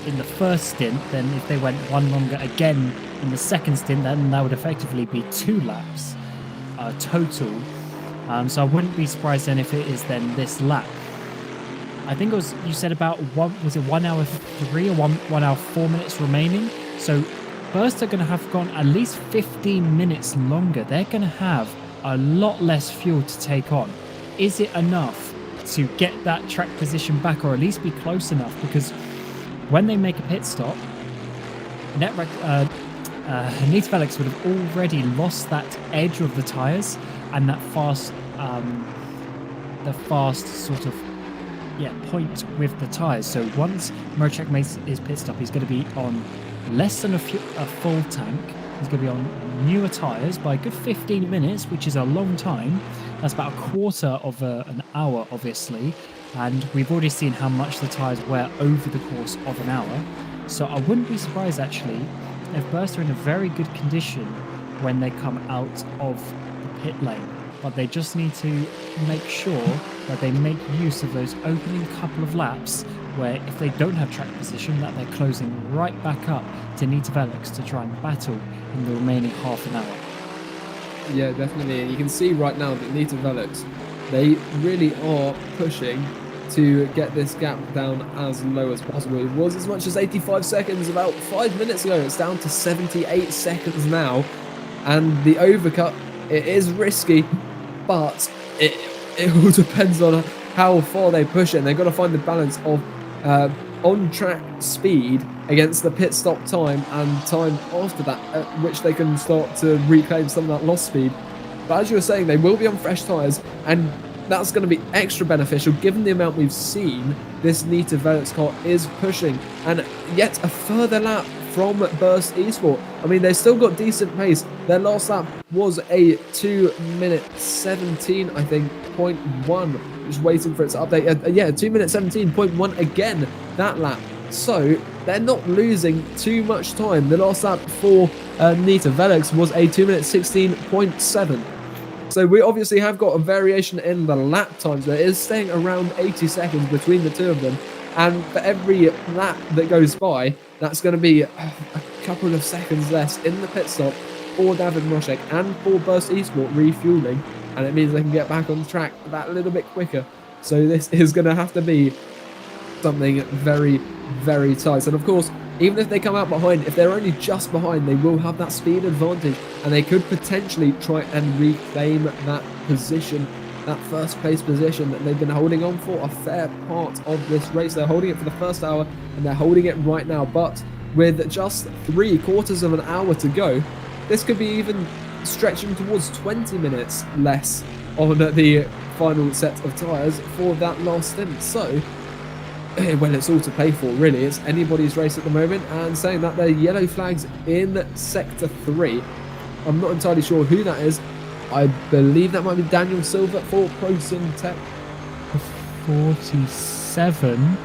in the first stint, then if they went one longer again in the second stint, then that would effectively be 2 laps total. So I wouldn't be surprised then if it is then this lap. I think it was, you said about 1 hour 3 or 1 hour 4 minutes remaining. So Burst are going to have gone at least 15 minutes longer. They're going to have a lot less fuel to take on. Is it enough to get that track position back, or at least be close enough? Because when they make a pit stop, Nita Felix would have already lost that edge of the tyres and that fast sort of point with the tyres. So once Murchak makes his pit stop, he's going to be on less than a full tank. He's going to be on newer tyres by a good 15 minutes, which is a long time. That's about a quarter of an hour, obviously. And we've already seen how much the tyres wear over the course of an hour. So I wouldn't be surprised, actually, if Burst are in a very good condition when they come out of the pit lane. But they just need to make sure that they make use of those opening couple of laps where if they don't have track position, that they're closing right back up to Nita Felix to try and battle in the remaining half an hour. Yeah, definitely. And you can see right now that Nita Felix, they really are pushing to get this gap down as low as possible. It was as much as 85 seconds about 5 minutes ago. It's down to 78 seconds now. And the overcut, it is risky, but it all depends on how far they push it. And they've got to find the balance of on-track speed against the pit stop time and time after that, at which they can start to reclaim some of that lost speed. But as you were saying, they will be on fresh tyres, and that's going to be extra beneficial given the amount we've seen this Nita Felix car is pushing. And yet a further lap from Burst Esport. I mean, they've still got decent pace. Their last lap was a 2:17, I think, 0.1. Just waiting for its update. Yeah, 2:17.1 again, that lap. So they're not losing too much time. The last lap for Nita Felix was a 2:16.7. So we obviously have got a variation in the lap times. There is staying around 80 seconds between the two of them. And for every lap that goes by, that's going to be a couple of seconds less in the pit stop for David Mroshek and for Burst Esport refueling. And it means they can get back on track that little bit quicker. So this is going to have to be something very, very tight. And of course, even if they come out behind, if they're only just behind, they will have that speed advantage. And they could potentially try and reclaim that position, that first place position that they've been holding on for a fair part of this race. They're holding it for the first hour and they're holding it right now. But with just 3/4 of an hour to go, this could be even stretching towards 20 minutes less on the final set of tyres for that last stint. So, well, it's all to play for, really. It's anybody's race at the moment. And saying that, they're yellow flags in Sector 3. I'm not entirely sure who that is. I believe that might be Daniel Silver for ProSim Tech. 47,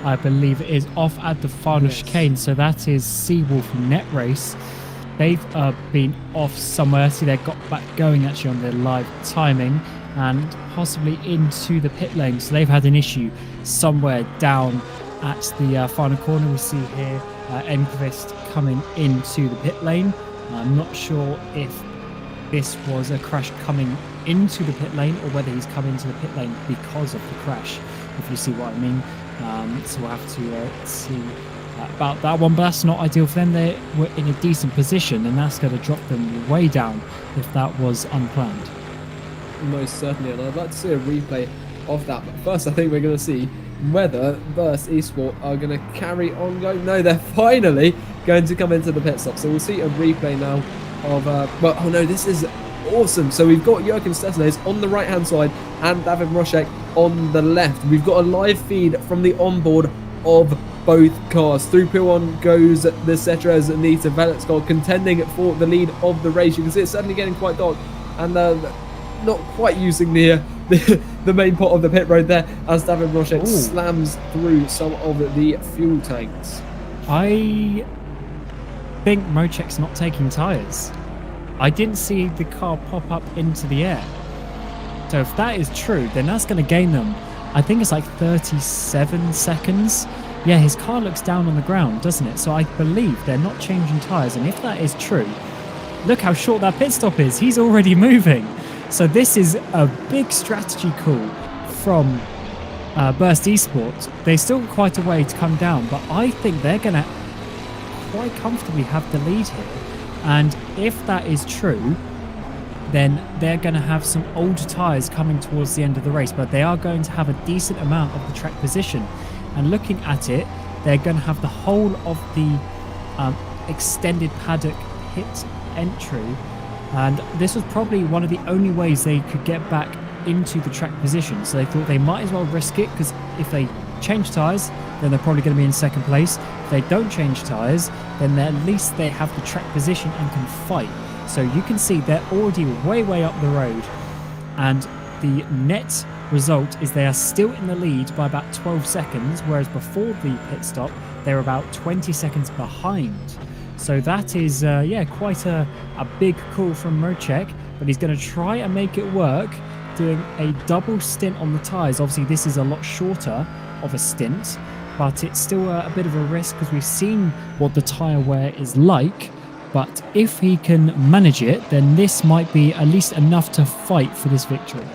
I believe, it is off at the final chicane. So that is Seawolf Net Race. They've been off somewhere. See, they got back going actually on their live timing and possibly into the pit lane. So they've had an issue somewhere down at the final corner. We see here Enquist coming into the pit lane. I'm not sure if this was a crash coming into the pit lane or whether he's come into the pit lane because of the crash, if you see what I mean. So we'll have to see about that one, but that's not ideal for them. They were in a decent position and that's going to drop them way down if that was unplanned. Most certainly, and I'd like to see a replay of that. But first, I think we're going to see whether Burst Esport are going to carry on going. No, they're finally going to come into the pit stop. So we'll see a replay now of, well, oh no, this is awesome. So we've got Joachim Stesnes on the right-hand side and David Mroshek on the left. We've got a live feed from the onboard of both cars. Through P1 goes the Cetrez and Nita Felix car contending for the lead of the race. You can see it's suddenly getting quite dark, and not quite using the main part of the pit road there as David Mrozek slams through some of the fuel tanks. I think Mrozek's not taking tyres. I didn't see the car pop up into the air. So if that is true, then that's going to gain them, I think it's like 37 seconds. Yeah, his car looks down on the ground, doesn't it? So I believe they're not changing tyres. And if that is true, look how short that pit stop is. He's already moving. So this is a big strategy call from Burst Esports. They still got quite a way to come down, but I think they're going to quite comfortably have the lead here. And if that is true, then they're going to have some older tyres coming towards the end of the race, but they are going to have a decent amount of the track position. And looking at it, they're going to have the whole of the extended paddock pit entry, and this was probably one of the only ways they could get back into the track position. So they thought they might as well risk it, because if they change tyres, then they're probably going to be in second place. If they don't change tyres, then at least they have the track position and can fight. So you can see they're already way up the road, and the net result is they are still in the lead by about 12 seconds, whereas before the pit stop they're about 20 seconds behind. So that is quite a big call from Mrozek, but he's going to try and make it work, doing a double stint on the tyres. Obviously this is a lot shorter of a stint, but it's still a bit of a risk because we've seen what the tyre wear is like. But if he can manage it, then this might be at least enough to fight for this victory.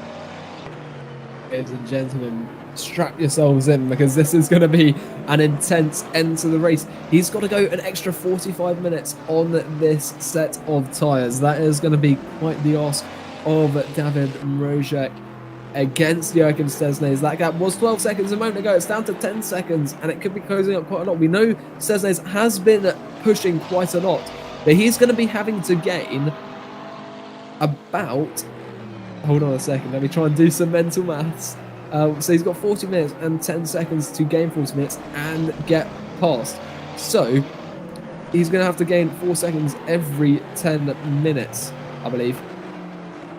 Ladies and gentlemen, strap yourselves in, because this is going to be an intense end to the race. He's got to go an extra 45 minutes on this set of tyres. That is going to be quite the ask of David Mrozek against Joachim Stesnes. That gap was 12 seconds a moment ago. It's down to 10 seconds, and it could be closing up quite a lot. We know Stesnes has been pushing quite a lot, but he's going to be having to gain about... Hold on a second, let me try and do some mental maths. So he's got 40 minutes and 10 seconds to gain 40 minutes and get past. So he's going to have to gain 4 seconds every 10 minutes, I believe.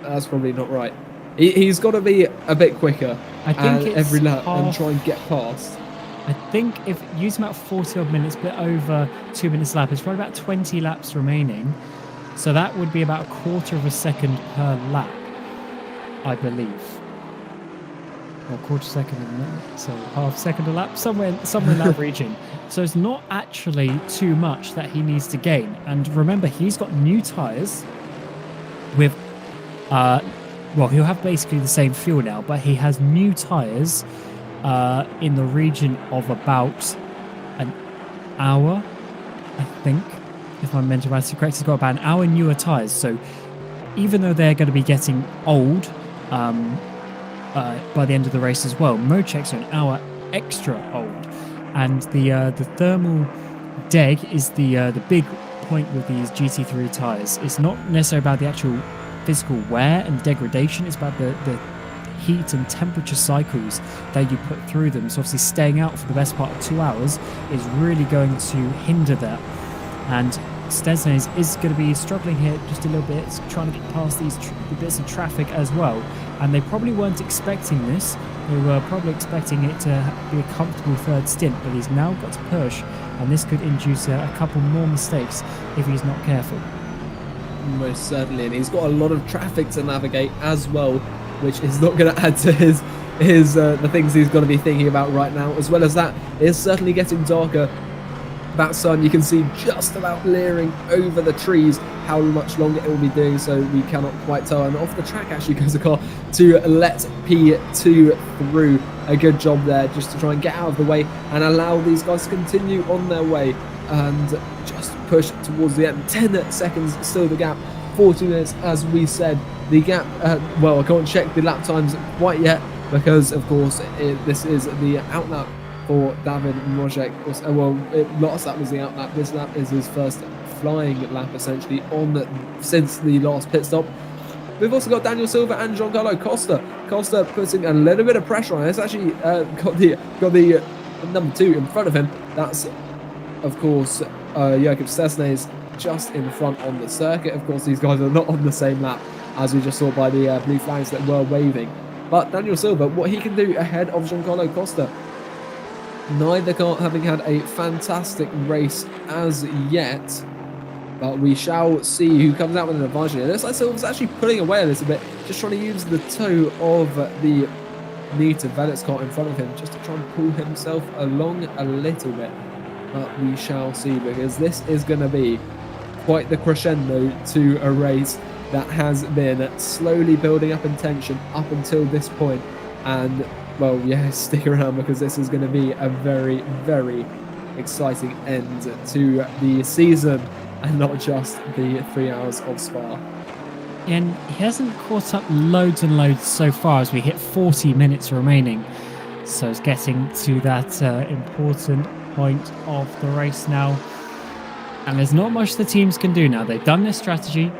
That's probably not right. He's got to be a bit quicker, I think it's every lap half, and try and get past. I think if using about 40 odd minutes, bit over 2 minutes a lap, it's probably about 20 laps remaining. So that would be about a quarter of a second per lap, I believe. Or quarter second a minute, so half second a lap, somewhere in that region. So it's not actually too much that he needs to gain. And remember, he's got new tyres with, well, he'll have basically the same fuel now, but he has new tyres in the region of about an hour, I think, if my mental maths is correct. He's got about an hour newer tyres. So even though they're going to be getting old by the end of the race as well, Mrozek's are an hour extra old. And the thermal deg is the big point with these GT3 tyres. It's not necessarily about the actual physical wear and degradation, it's about the heat and temperature cycles that you put through them. So obviously staying out for the best part of 2 hours is really going to hinder that. And Stesnes is going to be struggling here just a little bit, trying to get past these bits of traffic as well. And they probably weren't expecting this. They were probably expecting it to be a comfortable third stint, but he's now got to push, and this could induce a couple more mistakes if he's not careful. Most certainly, and he's got a lot of traffic to navigate as well, which is not going to add to his the things he's going to be thinking about right now. As well as that, it's certainly getting darker. That sun, you can see just about leering over the trees. How much longer it will be doing so, we cannot quite tell. And off the track actually goes the car to let P2 through. A good job there, just to try and get out of the way and allow these guys to continue on their way and just push towards the end. 10 seconds still the gap. 40 minutes, as we said. The gap, well, I can't check the lap times quite yet because, of course, this is the outlap for David Mrozek. Well, last lap was the outlap. This lap is his first flying lap, essentially, since the last pit stop. We've also got Daniel Silva and Giancarlo Costa. Costa putting a little bit of pressure on. It's actually got the number 2 in front of him. That's, of course, Joachim Stesnes. just in front on the circuit. Of course, these guys are not on the same lap, as we just saw by the blue flags that were waving. But Daniel Silva, what he can do ahead of Giancarlo Costa, neither car having had a fantastic race as yet, but we shall see who comes out with an advantage. It looks like Silva's actually pulling away a little bit, just trying to use the toe of the Nita Velez car in front of him, just to try and pull himself along a little bit. But we shall see, because this is going to be quite the crescendo to a race that has been slowly building up in tension up until this point. And, well, yeah, stick around, because this is going to be a very, very exciting end to the season, and not just the 3 hours of Spa. And he hasn't caught up loads and loads so far, as we hit 40 minutes remaining. So it's getting to that important point of the race now. And there's not much the teams can do now. They've done their strategy.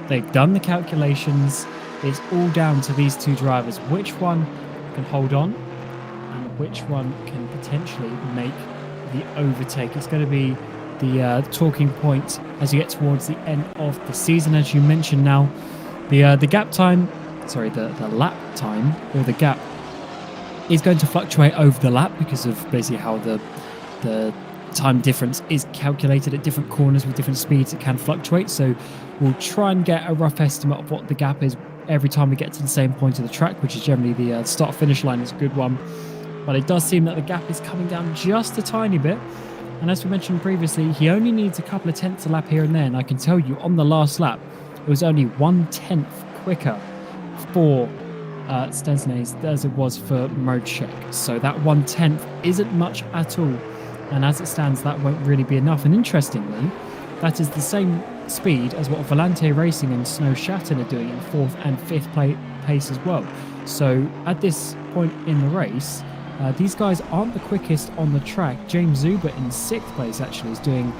They've done the calculations. It's all down to these two drivers. Which one can hold on and which one can potentially make the overtake. It's going to be the talking point as you get towards the end of the season. As you mentioned now, the gap time, sorry, the lap time, or the gap, is going to fluctuate over the lap because of basically how the time difference is calculated at different corners with different speeds. It can fluctuate, so we'll try and get a rough estimate of what the gap is every time we get to the same point of the track, which is generally the start finish line. Is a good one, but it does seem that the gap is coming down just a tiny bit. And as we mentioned previously, he only needs a couple of tenths a lap here and there. And I can tell you, on the last lap, it was only 1/10 quicker for Stensnes as it was for Mrozek. So that 1/10 isn't much at all. And as it stands, that won't really be enough. And interestingly, that is the same speed as what Volante Racing and Snow Shatton are doing in 4th and 5th pace as well. So at this point in the race, these guys aren't the quickest on the track. James Zuber in 6th place actually is doing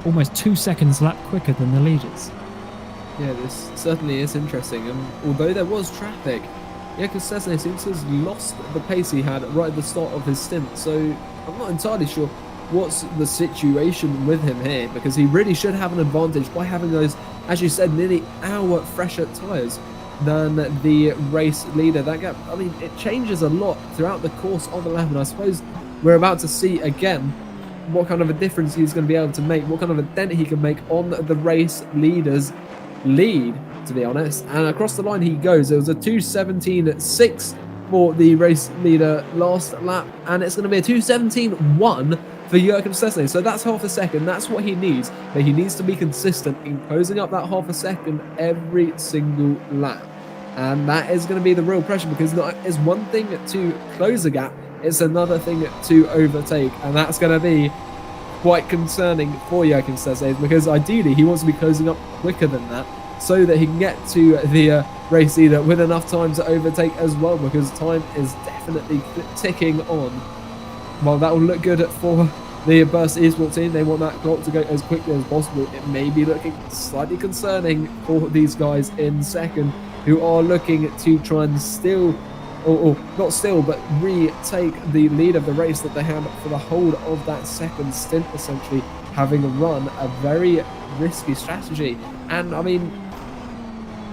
almost 2 seconds lap quicker than the leaders. Yeah, this certainly is interesting. And although there was traffic, Jakob Stensnes seems to have lost the pace he had right at the start of his stint. So I'm not entirely sure what's the situation with him here, because he really should have an advantage by having those, as you said, nearly hour fresher tyres than the race leader. That gap, I mean, it changes a lot throughout the course of the lap, and I suppose we're about to see again what kind of a difference he's going to be able to make, what kind of a dent he can make on the race leader's lead, to be honest. And across the line he goes. It was a 2:17.6 for the race leader last lap, and it's going to be a 2:17.1 for Jakob Stensnes. So that's half a second. That's what he needs. But he needs to be consistent in closing up that half a second every single lap. And that is going to be the real pressure, because it's one thing to close a gap, it's another thing to overtake. And that's going to be quite concerning for Jakob Stensnes, because ideally he wants to be closing up quicker than that, so that he can get to the race leader with enough time to overtake as well, because time is definitely ticking on. Well, that will look good for the Burst Esports team. They want that clock to go as quickly as possible. It may be looking slightly concerning for these guys in second, who are looking to try and still, or not still, but retake the lead of the race that they had for the whole of that second stint, essentially having run a very risky strategy. And I mean,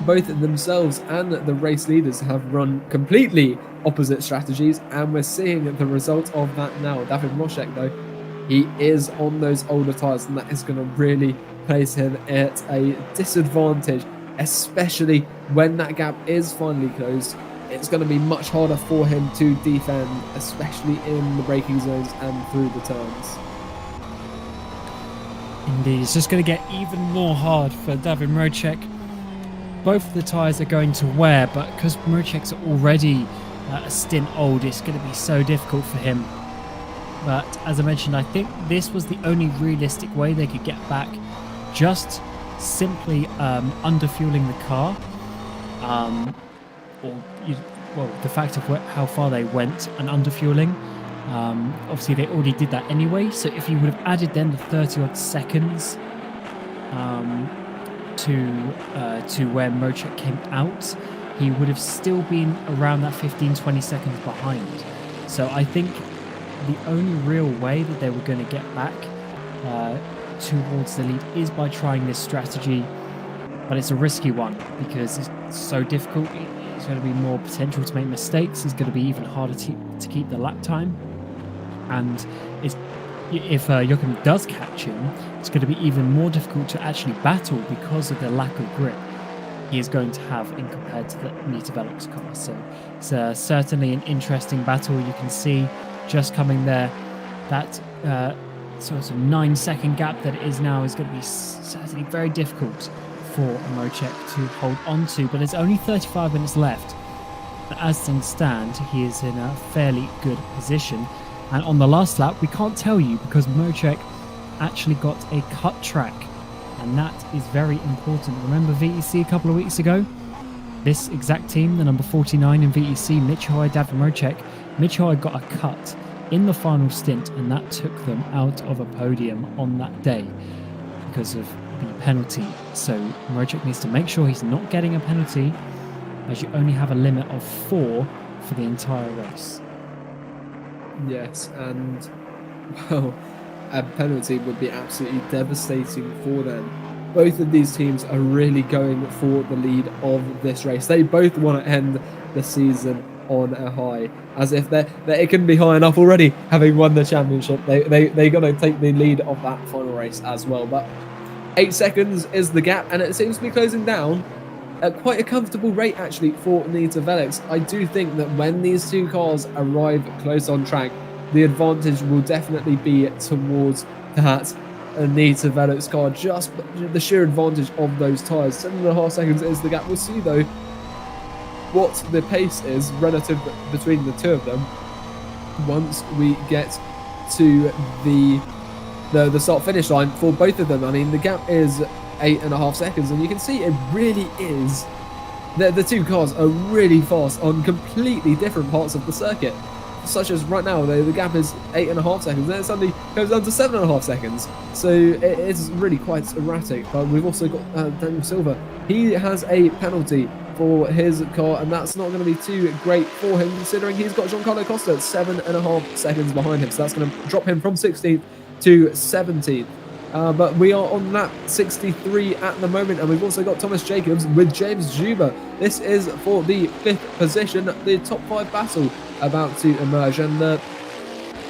both themselves and the race leaders have run completely opposite strategies, and we're seeing the result of that now. David Mrozek, though, he is on those older tyres, and that is going to really place him at a disadvantage, especially when that gap is finally closed. It's going to be much harder for him to defend, especially in the braking zones and through the turns. Indeed, it's just going to get even more hard for David Mrozek. Both of the tyres are going to wear, but because Mrozek's already a stint old, it's going to be so difficult for him. But as I mentioned, I think this was the only realistic way they could get back, just simply underfueling the car, well, the fact of how far they went and underfueling. Obviously, they already did that anyway, so if you would have added then the 30-odd seconds to where Mrozek came out, he would have still been around that 15-20 seconds behind. So I think the only real way that they were going to get back towards the lead is by trying this strategy, but it's a risky one because it's so difficult. It's going to be more potential to make mistakes. It's going to be even harder to keep the lap time, and if Joachim does catch him, it's going to be even more difficult to actually battle because of the lack of grip he is going to have in compared to the Nita Velox car. So it's certainly an interesting battle. You can see just coming there, that sort of 9-second gap that it is now is going to be certainly very difficult for Mocek to hold on to, but there's only 35 minutes left. As things stand, he is in a fairly good position. And on the last lap, we can't tell you because Mocek actually got a cut track, and that is very important. Remember VEC a couple of weeks ago? This exact team, the number 49 in VEC, Michihoi, David Mocek, Michihoi got a cut in the final stint, and that took them out of a podium on that day because of the penalty. So Mocek needs to make sure he's not getting a penalty, as you only have a limit of 4 for the entire race. Yes, and well, a penalty would be absolutely devastating for them. Both of these teams are really going for the lead of this race. They both want to end the season on a high, as if it can be high enough already, having won the championship. They got to take the lead of that final race as well. But 8 seconds is the gap, and it seems to be closing down at quite a comfortable rate actually for Nita Velox. I do think that when these two cars arrive close on track, the advantage will definitely be towards that Nita Velox car, just the sheer advantage of those tyres. 7.5 seconds is the gap. We'll see though what the pace is relative between the two of them once we get to the start finish line for both of them. I mean, the gap is 8.5 seconds, and you can see it really is the two cars are really fast on completely different parts of the circuit, such as right now the gap is 8.5 seconds, then it suddenly goes down to 7.5 seconds. So it is really quite erratic. But we've also got Daniel Silva. He has a penalty for his car, and that's not going to be too great for him, considering he's got Giancarlo Costa at 7.5 seconds behind him. So that's going to drop him from 16th to 17th. But we are on lap 63 at the moment, and we've also got Thomas Jacobs with James Juba. This is for the 5th position, the top 5 battle about to emerge. And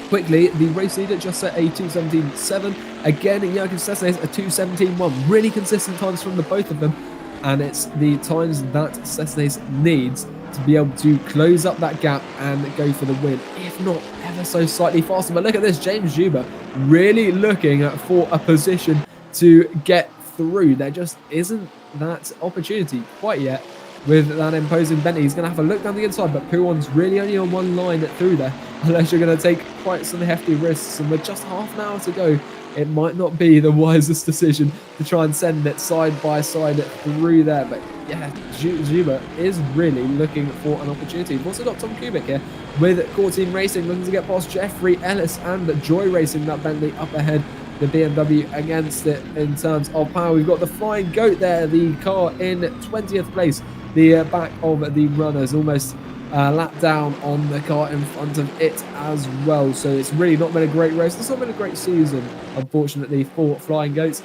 quickly, the race leader just set a 2:17.7. Again, Joachim Cesnes a 2:17.1. Really consistent times from the both of them, and it's the times that Cesnes needs to be able to close up that gap and go for the win, if not ever so slightly faster. But look at this, James Juba really looking for a position to get through. There just isn't that opportunity quite yet with that imposing Bentley. He's going to have a look down the inside, but Pouon's really only on one line through there, unless you're going to take quite some hefty risks. And with just half an hour to go, it might not be the wisest decision to try and send it side by side through there. But yeah, Juba is really looking for an opportunity. We've also got Tom Kubik here with Core Team Racing, looking to get past Jeffrey Ellis and Joy Racing. That Bentley up ahead, the BMW against it in terms of power. We've got the Flying Goat there, the car in 20th place. The back of the runners, almost lap down on the car in front of it as well. So it's really not been a great race. It's not been a great season, unfortunately, for Flying Goats.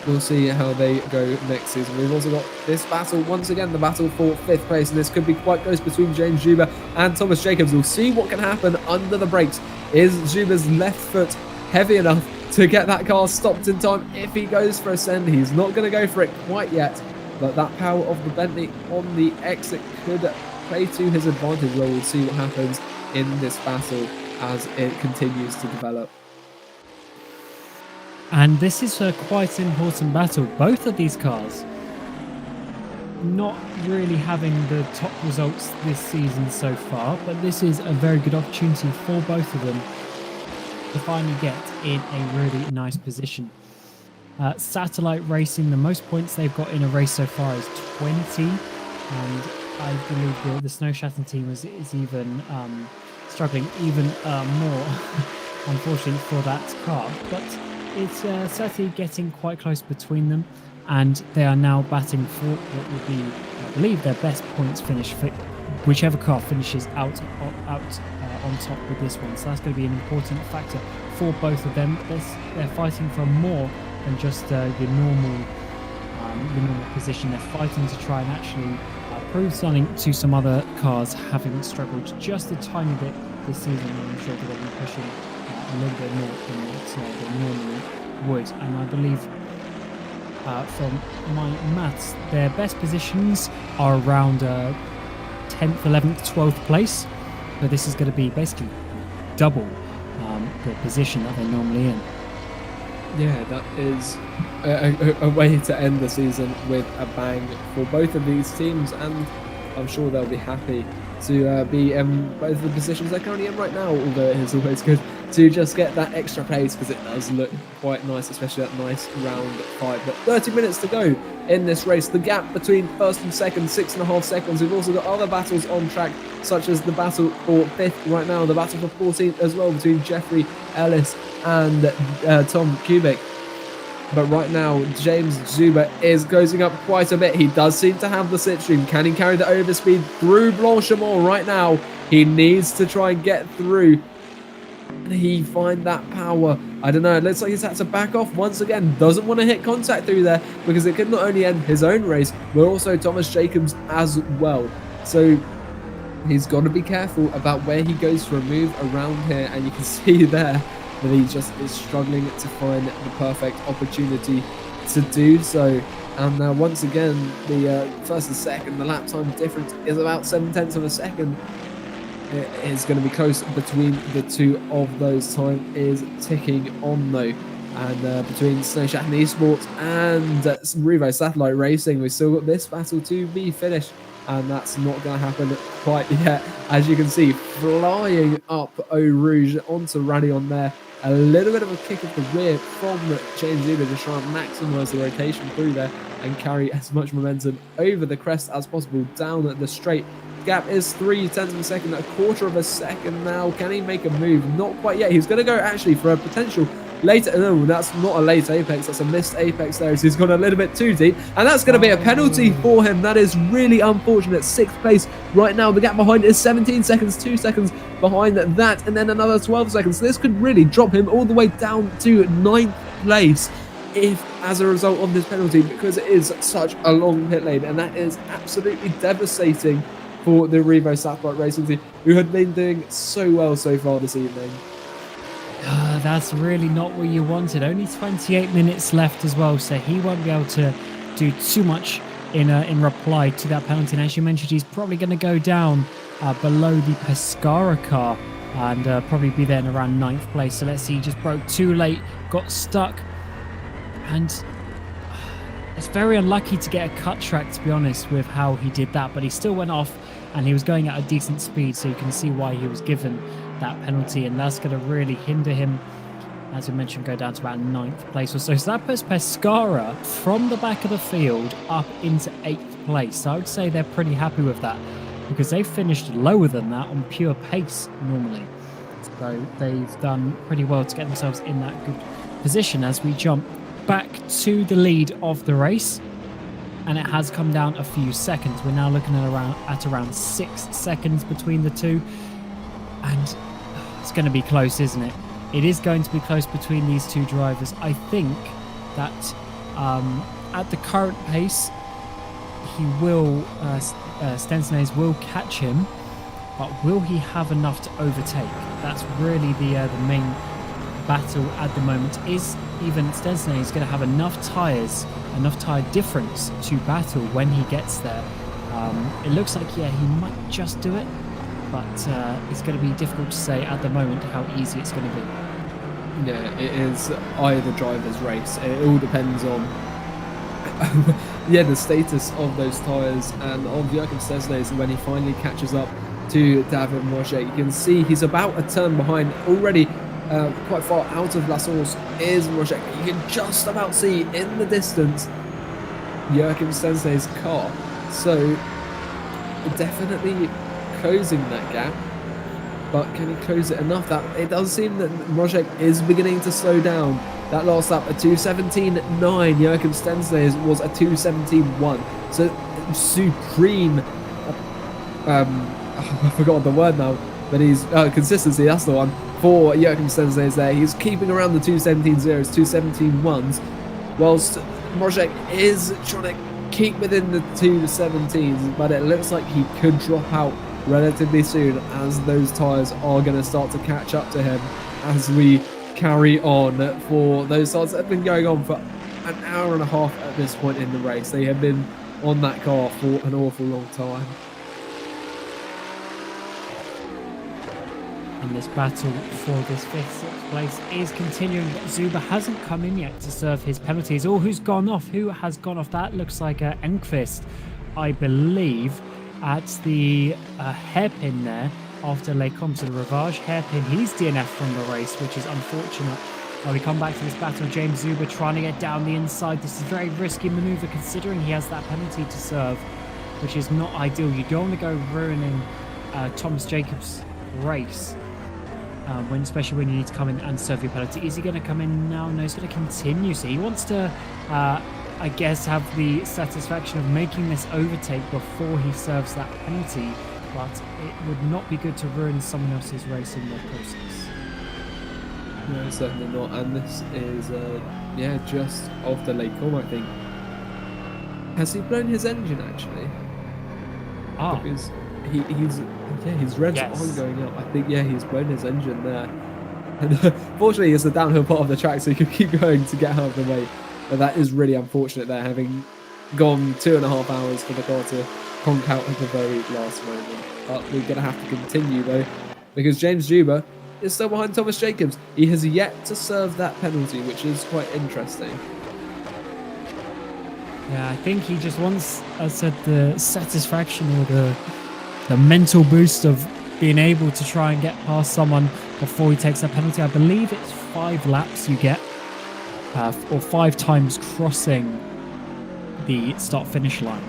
We'll see how they go next season. We've also got this battle, once again, the battle for 5th place, and this could be quite close between James Juba and Thomas Jacobs. We'll see what can happen under the brakes. Is Juba's left foot heavy enough to get that car stopped in time? If he goes for a send, he's not going to go for it quite yet, but that power of the Bentley on the exit could play to his advantage. Well, we'll see what happens in this battle as it continues to develop. And this is a quite important battle. Both of these cars not really having the top results this season so far, but this is a very good opportunity for both of them to finally get in a really nice position. Satellite Racing, the most points they've got in a race so far is 20, and I believe the Snow Shattered team is even struggling even more, unfortunately, for that car. But it's certainly getting quite close between them, and they are now batting for what will be, I believe, their best points finish for whichever car finishes out on top with this one. So that's going to be an important factor for both of them. They're fighting for more than just your normal position. They're fighting to try and actually prove something to some other cars, having struggled just a tiny bit this season. I'm sure they're going to be pushing a little bit more than what they normally would. And I believe from my maths, their best positions are around 10th, 11th, 12th place. So this is going to be basically double the position that they're normally in. Yeah, that is a way to end the season with a bang for both of these teams, and I'm sure they'll be happy to be in both the positions they're currently in right now, although it is always good to just get that extra pace because it does look quite nice, especially that nice round 5. But 30 minutes to go in this race. The gap between first and second, 6.5 seconds. We've also got other battles on track, such as the battle for 5th right now, the battle for 14th as well between Jeffrey Ellis and Tom Kubik. But right now, James Zuber is closing up quite a bit. He does seem to have the slipstream. Can he carry the overspeed through Blanchimont right now? He needs to try and get through. Can he find that power? I don't know. It looks like he's had to back off once again. Doesn't want to hit contact through there because it could not only end his own race, but also Thomas Jacobs as well. So he's got to be careful about where he goes for a move around here. And you can see there that he just is struggling to find the perfect opportunity to do so. And once again, the first and second, the lap time difference is about 0.7 of a second. It is going to be close between the two of those. Time is ticking on though. And between Snow Shack Esports and Revo Satellite Racing, we've still got this battle to be finished. And that's not going to happen quite yet. As you can see, flying up Eau Rouge onto Radion there. A little bit of a kick of the rear from James Zuber to try and maximise the rotation through there and carry as much momentum over the crest as possible down the straight. Gap is 0.3 of a second, a quarter of a second now. Can he make a move? Not quite yet. He's going to go actually for a potential later. No, that's not a late apex. That's a missed apex there. So he's gone a little bit too deep. And that's going to be a penalty for him. That is really unfortunate. 6th place right now. The gap behind is 17 seconds, 2 seconds behind that. And then another 12 seconds. So this could really drop him all the way down to 9th place if as a result of this penalty, because it is such a long pit lane. And that is absolutely devastating for the Revo Satellite Racing team, who had been doing so well so far this evening. That's really not what you wanted. Only 28 minutes left as well, so he won't be able to do too much in reply to that penalty. And as you mentioned, he's probably going to go down below the Pescara car and probably be there in around 9th place. So let's see, he just broke too late, got stuck, and it's very unlucky to get a cut track, to be honest, with how he did that. But he still went off, and he was going at a decent speed, so you can see why he was given that penalty, and that's going to really hinder him, as we mentioned, go down to about 9th place or so. So that puts Pescara from the back of the field up into 8th place. So I would say they're pretty happy with that, because they finished lower than that on pure pace normally. So they've done pretty well to get themselves in that good position as we jump back to the lead of the race. And it has come down a few seconds. We're now looking at around 6 seconds between the two. And it's going to be close, isn't it? It is going to be close between these two drivers. I think that at the current pace, he will, Stensonaise will catch him, but will he have enough to overtake? That's really the main battle at the moment. Is even Stensonaise going to have enough tyres, enough tyre difference to battle when he gets there? It looks like, yeah, he might just do it, but it's going to be difficult to say at the moment how easy it's going to be. Yeah, it is either driver's race. It all depends on the status of those tyres and of Joachim Stensonaise when he finally catches up to David Moshe. You can see he's about a turn behind already. Quite far out of La Source is Moshe. You can just about see in the distance Joachim Stensonaise' car. So definitely closing that gap, but can he close it enough? That it does seem that Moshe is beginning to slow down. That last lap, a 2:17.9. Joachim Stensonaise was a 2:17.1. So supreme. I forgot the word now. but he's consistency. That's the one for Joachim Stensle's there. He's keeping around the 217.0s, 217.1s, whilst Mrozek is trying to keep within the 217s, but it looks like he could drop out relatively soon, as those tyres are going to start to catch up to him as we carry on for those starts that have been going on for an hour and a half at this point in the race. They have been on that car for an awful long time. And this battle for this 5th, 6th place is continuing, but Zuber hasn't come in yet to serve his penalties. Oh, who's gone off? Who has gone off? That looks like Enqvist, I believe, at the hairpin there after Les Comte de Ravage. Hairpin, he's DNF from the race, which is unfortunate. Now we come back to this battle. James Zuber trying to get down the inside. This is a very risky maneuver considering he has that penalty to serve, which is not ideal. You don't want to go ruining Thomas Jacobs' race. Especially when you need to come in and serve your penalty. Is he going to come in now? No, he's going to continue. So he wants to, I guess, have the satisfaction of making this overtake before he serves that penalty. But it would not be good to ruin someone else's race in the process. No, certainly not. And this is, just off the Les Comte, I think. Has he blown his engine, actually? Ah. Because his revs aren't going up. I think, he's blown his engine there. And fortunately, it's the downhill part of the track, so he could keep going to get out of the way. But that is really unfortunate there, having gone 2.5 hours for the car to conk out at the very last moment. But we're going to have to continue, though, because James Zuber is still behind Thomas Jacobs. He has yet to serve that penalty, which is quite interesting. Yeah, I think he just wants, as I said, the satisfaction or the mental boost of being able to try and get past someone before he takes that penalty. I believe it's 5 laps you get, or 5 times crossing the start-finish line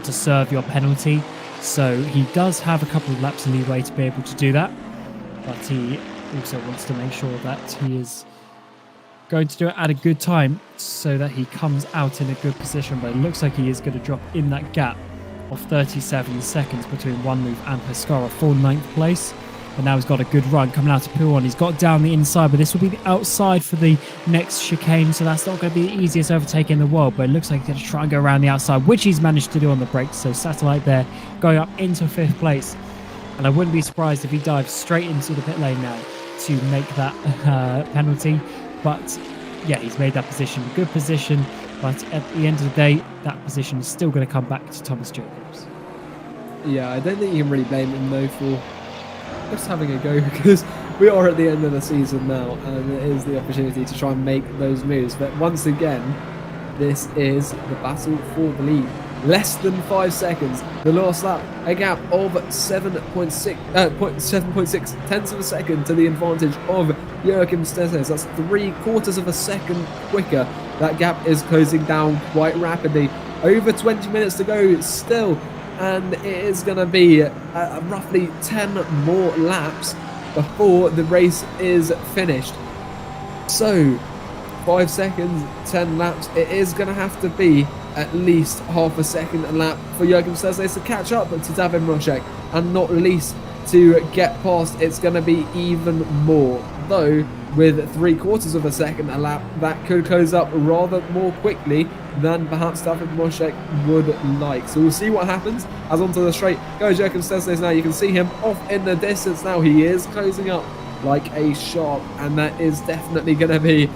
to serve your penalty. So he does have a couple of laps leeway to be able to do that, but he also wants to make sure that he is going to do it at a good time so that he comes out in a good position. But it looks like he is going to drop in that gap of 37 seconds between Wanloof and Pescara for 9th place. But now he's got a good run coming out to Pouron. He's got down the inside, but this will be the outside for the next chicane, so that's not going to be the easiest overtake in the world. But it looks like he's going to try and go around the outside, which he's managed to do on the brakes. So Satellite there going up into 5th place. And I wouldn't be surprised if he dives straight into the pit lane now to make that penalty. But yeah, he's made that position, good position. But at the end of the day, that position is still going to come back to Thomas Jacobs. Yeah, I don't think you can really blame him, though, for just having a go, because we are at the end of the season now, and it is the opportunity to try and make those moves. But once again, this is the battle for the lead. Less than 5 seconds. The last lap, a gap of 7.6 tenths of a second to the advantage of Joachim Stensles. That's 3/4 of a second quicker. That gap is closing down quite rapidly. Over 20 minutes to go still, and it is going to be roughly 10 more laps before the race is finished. So 5 seconds, 10 laps. It is going to have to be at least half a second a lap for Joachim Stensles to catch up to David Mrozek, and not least to get past. It's going to be even more, though with 3/4 of a second a lap, that could close up rather more quickly than perhaps David Mrozek would like. So we'll see what happens as onto the straight goes Joachim Stensles now. You can see him off in the distance now. He is closing up like a shark, and that is definitely going to be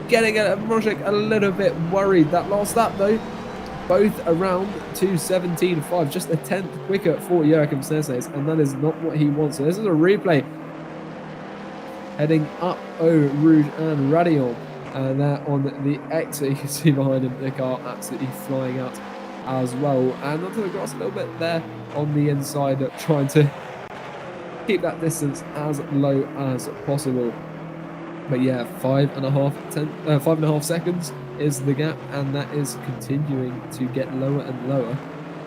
getting Mrozek a little bit worried. That last lap, though, both around 2:17.5, just a tenth quicker for Joachim Stensles, and that is not what he wants. So this is a replay heading up Eau Rouge and Radion, and there on the exit, you can see behind him the car absolutely flying out as well, and onto the grass a little bit there on the inside, trying to keep that distance as low as possible. But yeah, 5.5 seconds is the gap, and that is continuing to get lower and lower.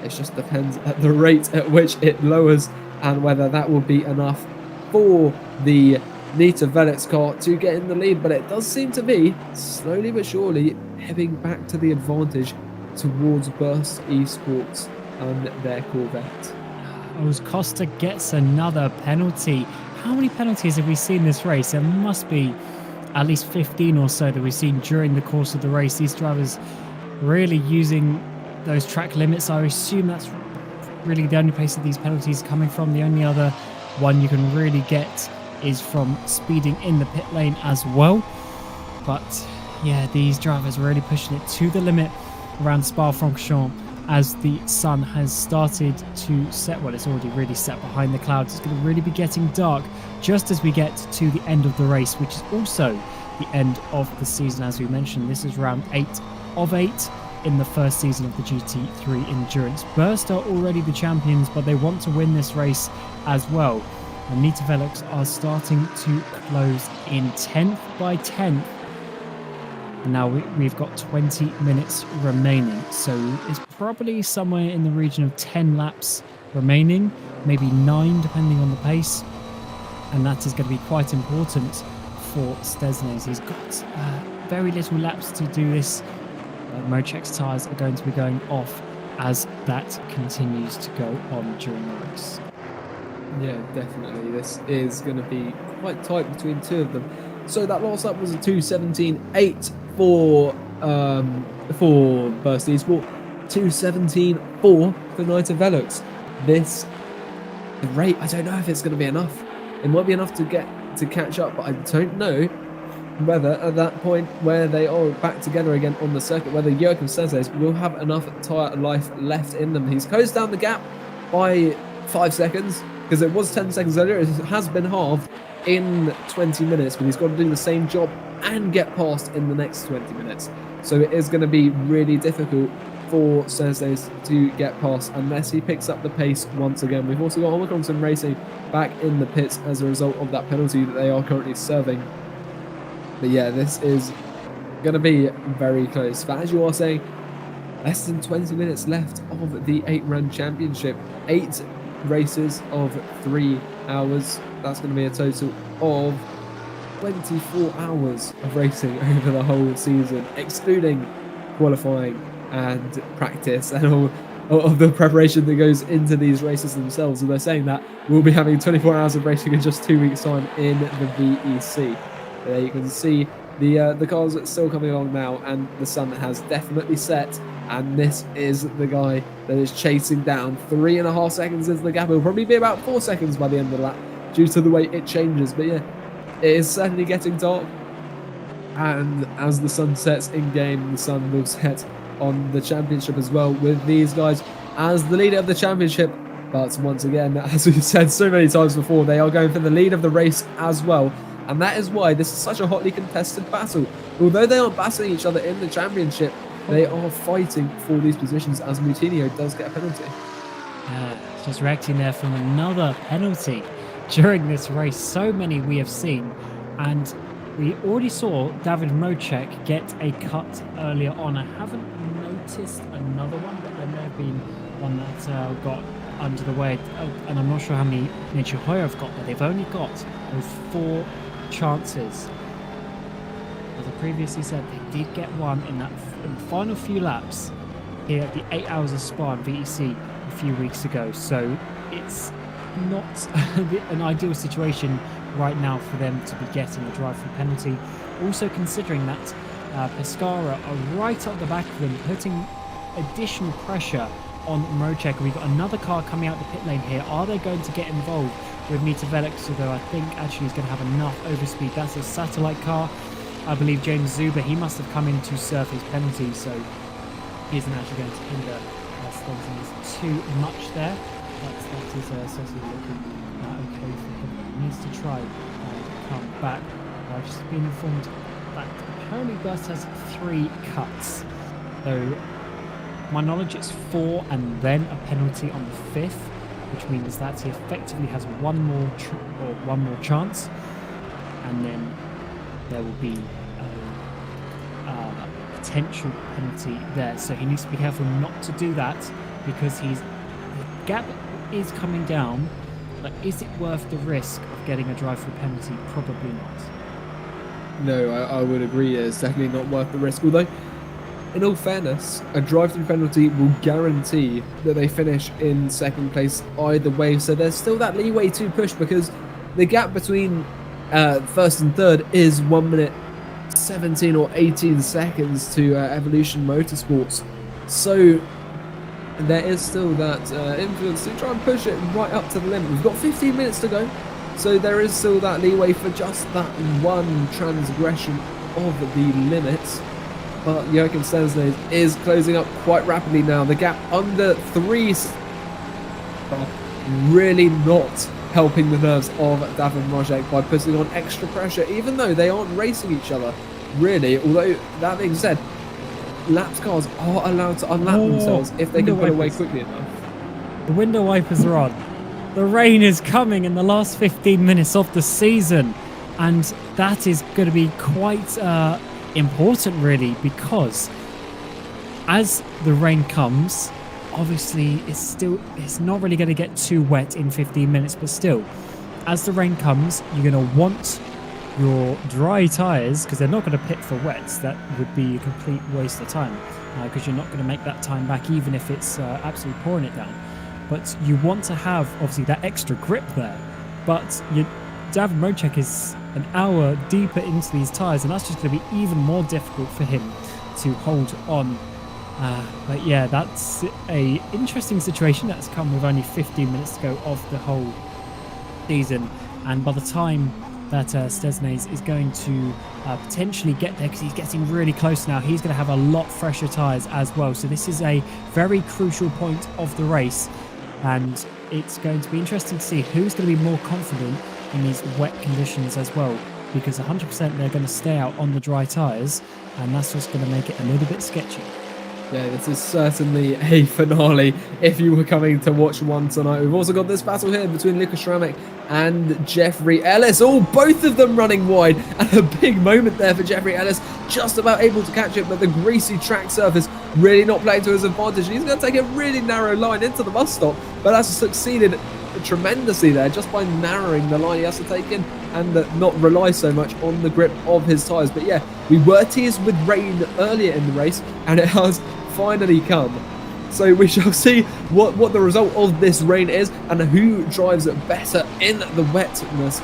It just depends at the rate at which it lowers and whether that will be enough for the Nita Velets car to get in the lead. But it does seem to be slowly but surely heading back to the advantage towards Burst Esports and their Corvette. as Costa gets another penalty. How many penalties have we seen this race? There must be at least 15 or so that we've seen during the course of the race. These drivers really using those track limits. I assume that's really the only place that these penalties are coming from. The only other one you can really get is from speeding in the pit lane as well. But yeah, these drivers are really pushing it to the limit around Spa-Francorchamps as the sun has started to set. Well, it's already really set behind the clouds. It's going to really be getting dark just as we get to the end of the race, which is also the end of the season. As we mentioned, this is round 8 of 8 in the first season of the GT3 Endurance. Burst are already the champions, but they want to win this race as well. And Nita Velux are starting to close in 10th by 10th. And now we've got 20 minutes remaining. So it's probably somewhere in the region of 10 laps remaining, maybe 9 depending on the pace. And that is going to be quite important for Stesnes. He's got very little laps to do this. Mocek's tyres are going to be going off as that continues to go on during the race. Yeah, definitely. This is going to be quite tight between two of them. So that last lap was a 2:17.8 for Burst Esport, 2:17.4 for Nita Velux. The rate, I don't know if it's going to be enough. It might be enough to catch up, but I don't know whether at that point where they are back together again on the circuit, whether Joachim Stesnes will have enough tyre life left in them. He's closed down the gap by 5 seconds, because it was 10 seconds earlier. It has been halved in 20 minutes, but he's got to do the same job and get past in the next 20 minutes. So it is going to be really difficult for Stesnes to get past unless he picks up the pace once again. We've also got Omicron SimRacing back in the pits as a result of that penalty that they are currently serving. But yeah, this is going to be very close. But as you are saying, less than 20 minutes left of the 8-run championship. 8 races of 3 hours. That's going to be a total of 24 hours of racing over the whole season, excluding qualifying and practice and all of the preparation that goes into these races themselves. And they're saying that we'll be having 24 hours of racing in just 2 weeks' time in the VEC. There you can see the cars still coming along now, and the sun has definitely set. And this is the guy that is chasing down 3.5 seconds into the gap. It'll probably be about 4 seconds by the end of the lap due to the way it changes. But yeah, it is certainly getting dark. And as the sun sets in game, the sun will set on the championship as well, with these guys as the leader of the championship. But once again, as we've said so many times before, they are going for the lead of the race as well. And that is why this is such a hotly contested battle. Although they aren't battling each other in the championship, they are fighting for these positions as Moutinho does get a penalty. Just reacting there from another penalty during this race. So many we have seen. And we already saw David Mocek get a cut earlier on. I haven't noticed another one, but there may have been one that got under the way. And I'm not sure how many Nichihoya have got, but they've only got those 4 chances. As I previously said, they did get one in the final few laps here at the 8 Hours of Spa in VEC a few weeks ago. So it's not an ideal situation right now for them to be getting a drive-through penalty. Also considering that Pescara are right up the back of them, putting additional pressure on Mocek. We've got another car coming out the pit lane here. Are they going to get involved with Nita Velux? Although I think actually he's going to have enough overspeed. That's a satellite car. I believe James Zuber, he must have come in to serve his penalty, so he isn't actually going to hinder Stensons too much there. But that is certainly looking okay for him. He needs to try and come back. I've just been informed that apparently Burst has 3 cuts. So my knowledge it's 4 and then a penalty on the 5th, which means that he effectively has one more chance, and then there will be a potential penalty there. So he needs to be careful not to do that, because the gap is coming down. But is it worth the risk of getting a drive-through penalty? Probably not. No, I would agree. It's definitely not worth the risk. Although in all fairness, a drive-through penalty will guarantee that they finish in second place either way. So there's still that leeway to push, because the gap between first and third is 1 minute 17 or 18 seconds to Evolution Motorsports. So there is still that influence to try and push it right up to the limit. We've got 15 minutes to go, so there is still that leeway for just that one transgression of the limits. But Joachim Stensnes is closing up quite rapidly now. The gap under 3 really not helping the nerves of Davin Mrozek by putting on extra pressure, even though they aren't racing each other, really. Although, that being said, laps cars are allowed to unlap themselves if they can put away quickly enough. The window wipers are on. The rain is coming in the last 15 minutes of the season, and that is going to be quite important, really, because as the rain comes, obviously it's not really going to get too wet in 15 minutes, but still, as the rain comes, you're going to want your dry tyres, because they're not going to pit for wets. That would be a complete waste of time, because you're not going to make that time back, even if it's absolutely pouring it down. But you want to have, obviously, that extra grip there. But Davin Mrozek is an hour deeper into these tyres, and that's just going to be even more difficult for him to hold on. But yeah, that's a interesting situation that's come with only 15 minutes to go of the whole season. And by the time that Stensnes is going to potentially get there, because he's getting really close now, he's going to have a lot fresher tyres as well. So this is a very crucial point of the race, and it's going to be interesting to see who's going to be more confident in these wet conditions as well, because 100% they're going to stay out on the dry tyres, and that's just going to make it a little bit sketchy. Yeah, this is certainly a finale if you were coming to watch one tonight. We've also got this battle here between Lucas Schramek and Jeffrey Ellis. Both of them running wide, and a big moment there for Jeffrey Ellis, just about able to catch it, but the greasy track surface really not playing to his advantage. He's going to take a really narrow line into the bus stop, but that's succeeded tremendously there just by narrowing the line he has to take in and not rely so much on the grip of his tyres. But yeah, we were teased with rain earlier in the race, and it has finally come. So we shall see what the result of this rain is, and who drives better in the wetness.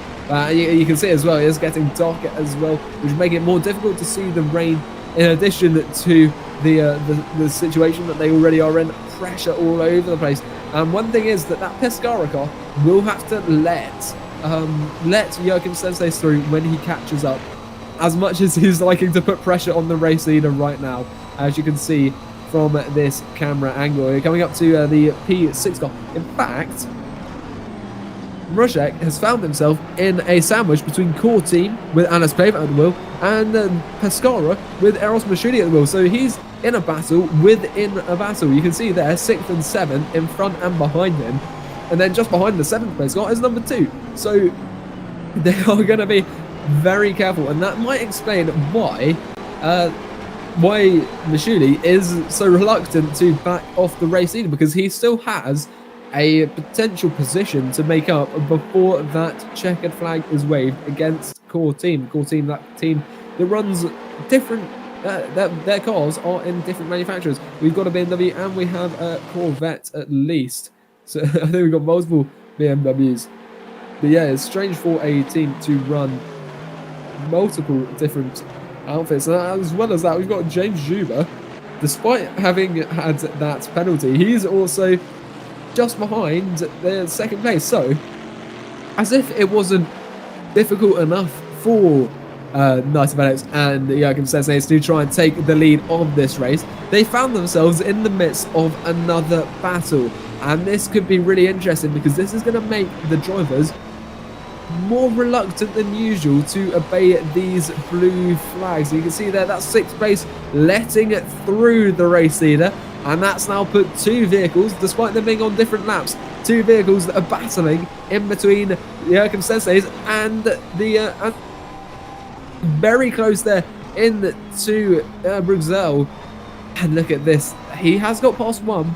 You can see as well, it's getting darker as well, which is making it more difficult to see the rain, in addition to the situation that they already are in, pressure all over the place. And one thing is that Pescara car will have to let Joachim Stensnes through when he catches up, as much as he's liking to put pressure on the race leader right now, as you can see from this camera angle. We're coming up to the P6 car. In fact, Mrozek has found himself in a sandwich between Core Team with Anas Playver at the wheel and Pescara with Eros Mashudi at the wheel. So he's in a battle within a battle. You can see there 6th and 7th in front and behind him. And then just behind the 7th place car is number 2. So they are going to be very careful. And that might explain why Mashudi is so reluctant to back off the race leader, because he still has a potential position to make up before that checkered flag is waved against Core Team. Core Team, that team that runs different, their cars are in different manufacturers. We've got a BMW and we have a Corvette at least. So I think we've got multiple BMWs. But yeah, it's strange for a team to run multiple different outfits. And as well as that, we've got James Juba. Despite having had that penalty, he's also just behind the 2nd place. So, as if it wasn't difficult enough for Knight of Alex and Joachim Stensnes to try and take the lead of this race, they found themselves in the midst of another battle. And this could be really interesting, because this is going to make the drivers more reluctant than usual to obey these blue flags. You can see there, that's 6th place letting it through the race leader, and that's now put 2 vehicles, despite them being on different laps, 2 vehicles that are battling in between Joachim Stensnes and the very close there into Bruxelles. And look at this, he has got past 1.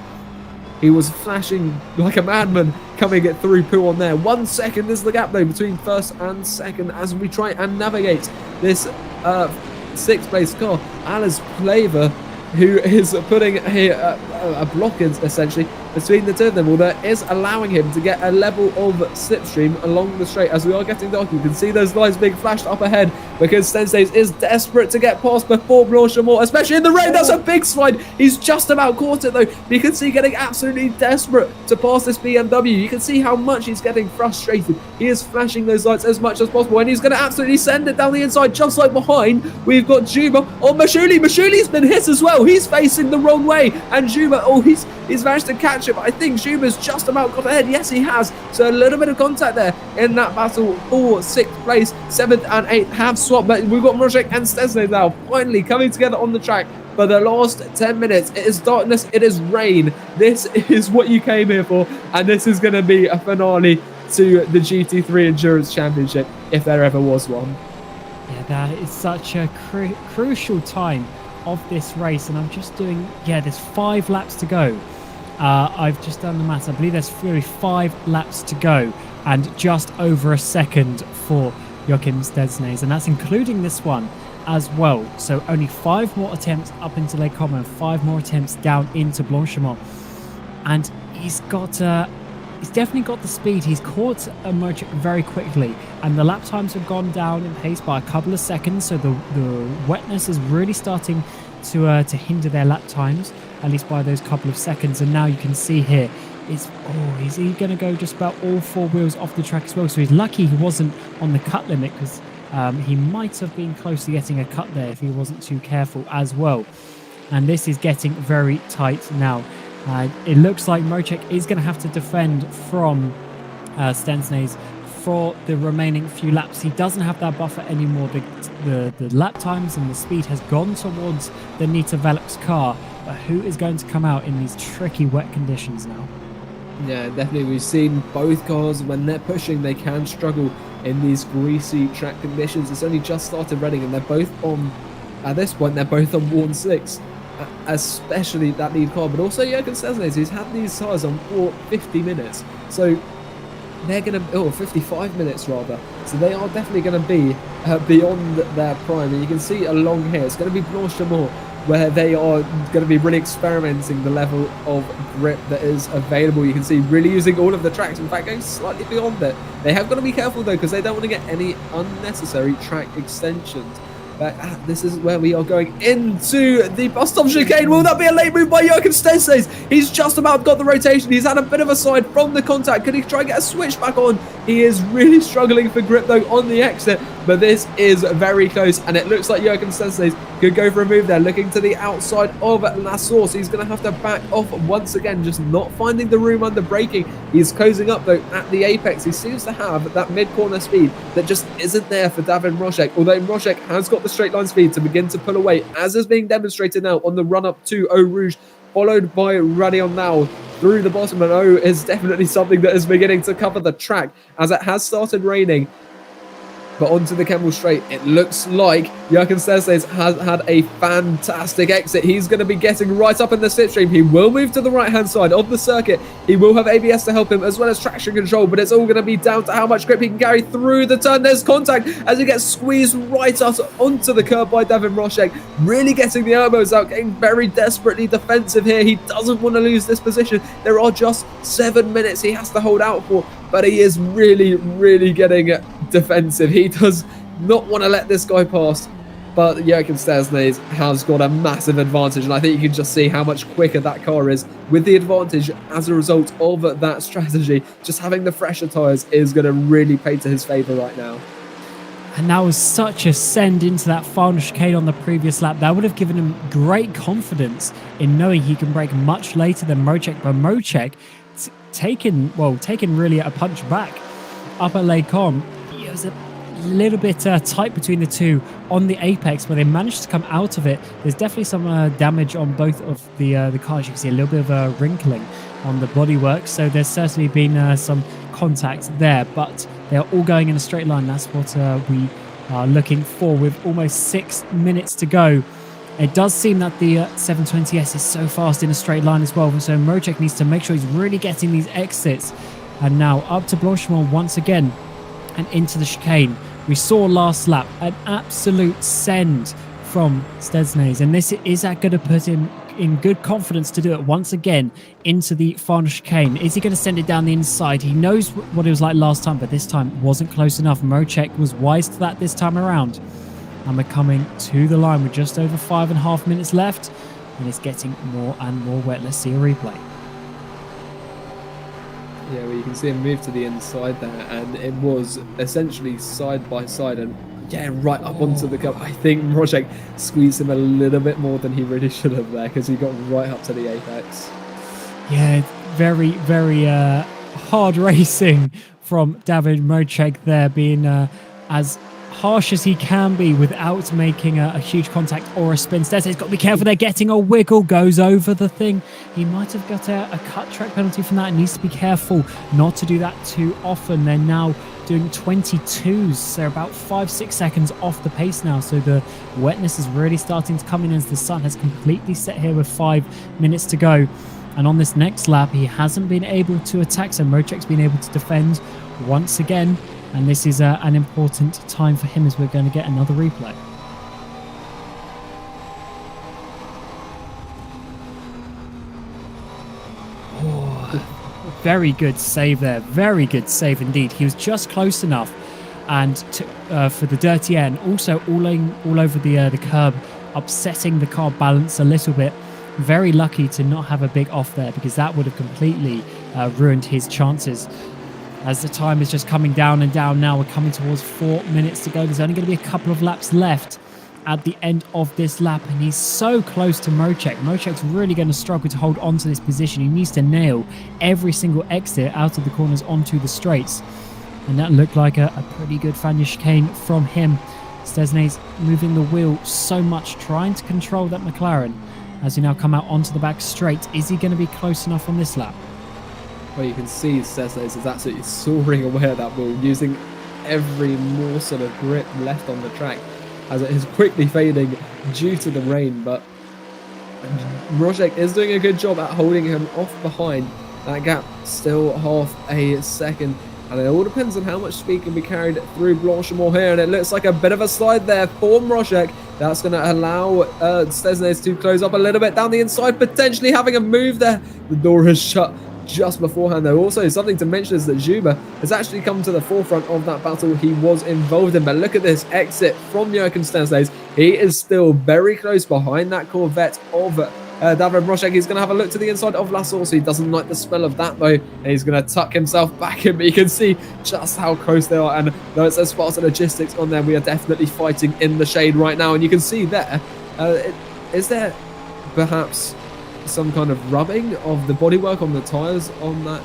He was flashing like a madman coming it through Poo on there. 1 second is the gap though between 1st and 2nd as we try and navigate this 6th place car. Alice Playver who is putting a block in, essentially, between the two of them, or that is allowing him to get a level of slipstream along the straight. As we are getting dark, you can see those lights being flashed up ahead because Sensei is desperate to get past before Blanchimont, especially in the rain. That's a big slide. He's just about caught it though. You can see getting absolutely desperate to pass this BMW. You can see how much he's getting frustrated. He is flashing those lights as much as possible, and he's going to absolutely send it down the inside, just like behind. We've got Juba on Mashuli. Mashuli's been hit as well. He's facing the wrong way, and Juba, he's managed to catch it, but I think Juba's just about got ahead. Yes, he has. So a little bit of contact there in that battle for 6th place. 7th and 8th have swapped, but we've got Mrozek and Stesne now finally coming together on the track for the last 10 minutes. It is darkness, it is rain. This is what you came here for, and this is going to be a finale to the GT3 Endurance Championship, if there ever was one. Yeah, that is such a crucial time of this race, and I'm just doing, there's 5 laps to go. I've just done the maths. I believe there's 5 laps to go, and just over a second for Joachim Stesnes, and that's including this one as well. So only 5 more attempts up into Les Combes and 5 more attempts down into Blanchimont, and he's definitely got the speed. He's caught a Merchant very quickly, and the lap times have gone down in pace by a couple of seconds, so the wetness is really starting to hinder their lap times, at least by those couple of seconds. And now you can see here, is he going to go just about all 4 wheels off the track as well? So he's lucky he wasn't on the cut limit, because he might have been close to getting a cut there if he wasn't too careful as well. And this is getting very tight now. It looks like Mrozek is going to have to defend from Stensnes for the remaining few laps. He doesn't have that buffer anymore. The lap times and the speed has gone towards the Nita Velux car, but who is going to come out in these tricky wet conditions now? Yeah, definitely. We've seen both cars, when they're pushing, they can struggle in these greasy track conditions. It's only just started running, and they're both on, at this point, they're both on worn 6. Especially that lead car, but also Joachim Stesnes, who's had these tyres on for 50 minutes. So they're going to, 55 minutes rather. So they are definitely going to be beyond their prime. And you can see along here, it's going to be Blanchimont, where they are going to be really experimenting the level of grip that is available. You can see really using all of the tracks, in fact going slightly beyond it. They have got to be careful though, because they don't want to get any unnecessary track extensions. But this is where we are going into the bus stop chicane. Will that be a late move by Joachim Stesnes? He's just about got the rotation. He's had a bit of a side from the contact. Can he try and get a switch back on? He is really struggling for grip though on the exit, but this is very close, and it looks like Joachim Stesnes could go for a move there, looking to the outside of La Source. He's going to have to back off once again, just not finding the room under braking. He's closing up though at the apex. He seems to have that mid-corner speed that just isn't there for David Mrozek, although Mrozek has got the straight line speed to begin to pull away, as is being demonstrated now on the run up to Eau Rouge, followed by Radion now through the bottom. And Eau is definitely something that is beginning to cover the track as it has started raining. But onto the Kemmel Straight, it looks like Joachim Stesnes has had a fantastic exit. He's going to be getting right up in the slipstream. He will move to the right-hand side of the circuit. He will have ABS to help him, as well as traction control, but it's all going to be down to how much grip he can carry through the turn. There's contact as he gets squeezed right out onto the curb by David Mrozek, really getting the elbows out, getting very desperately defensive here. He doesn't want to lose this position. There are just 7 minutes he has to hold out for, but he is really, really getting defensive. He does not want to let this guy pass, but Joachim Stesnes has got a massive advantage, and I think you can just see how much quicker that car is with the advantage as a result of that strategy. Just having the fresher tyres is going to really play to his favour right now. And that was such a send into that final chicane on the previous lap. That would have given him great confidence in knowing he can brake much later than Mrozek, but Mrozek taken really a punch back up at Les Combes. It was a little bit tight between the two on the apex, but they managed to come out of it. There's definitely some damage on both of the cars. You can see a little bit of a wrinkling on the bodywork, so there's certainly been some contact there, but they're all going in a straight line. That's what we are looking for with almost 6 minutes to go. It does seem that the 720S is so fast in a straight line as well, so Mrozek needs to make sure he's really getting these exits. And now up to Blanchimont once again and into the chicane. We saw last lap an absolute send from Stesnes, and this is going to put him in good confidence to do it once again into the final chicane. Is he going to send it down the inside? He knows what it was like last time, but this time wasn't close enough. Mocek was wise to that this time around. And we're coming to the line with just over 5.5 minutes left, and it's getting more and more wet. Let's see a replay. Yeah, well, you can see him move to the inside there, and it was essentially side by side, and yeah, right up onto the cup. I think Mocek squeezed him a little bit more than he really should have there, because he got right up to the apex. Yeah, very, very hard racing from David Mocek there, being as harsh as he can be without making a huge contact or a spin. Stesnes got to be careful there, getting a wiggle, goes over the thing. He might have got a cut track penalty from that, and needs to be careful not to do that too often. They're now doing 22s. They're about 5-6 seconds off the pace now, so the wetness is really starting to come in as the sun has completely set here with 5 minutes to go. And on this next lap, he hasn't been able to attack, so Mocek's been able to defend once again. And this is an important time for him, as we're going to get another replay. Oh, very good save there. Very good save indeed. He was just close enough, and for the dirty air, and also all over the curb, upsetting the car balance a little bit. Very lucky to not have a big off there, because that would have completely ruined his chances. As the time is just coming down and down now, we're coming towards 4 minutes to go. There's only going to be a couple of laps left at the end of this lap, and he's so close to Mocek. Mocek's really going to struggle to hold on to this position. He needs to nail every single exit out of the corners onto the straights. And that looked like a pretty good final chicane from him. Stesnes moving the wheel so much, trying to control that McLaren as he now come out onto the back straight. Is he going to be close enough on this lap? Well, you can see Stesnes is absolutely soaring away at that wheel, using every morsel of grip left on the track, as it is quickly fading due to the rain. But Mocek is doing a good job at holding him off behind. That gap still half a second, and it all depends on how much speed can be carried through Blanchimont here. And it looks like a bit of a slide there for Mocek. That's going to allow Stesnes to close up a little bit down the inside, potentially having a move there. The door is shut just beforehand, though. Also, something to mention is that Juba has actually come to the forefront of that battle he was involved in. But look at this exit from Joachim Stesnes. He is still very close behind that Corvette of David Mocek. He's going to have a look to the inside of Lassour. He doesn't like the smell of that, though, and he's going to tuck himself back in. But you can see just how close they are, and though it says Sparta Logistics on there, we are definitely fighting in the shade right now. And you can see there, is there perhaps some kind of rubbing of the bodywork on the tyres on that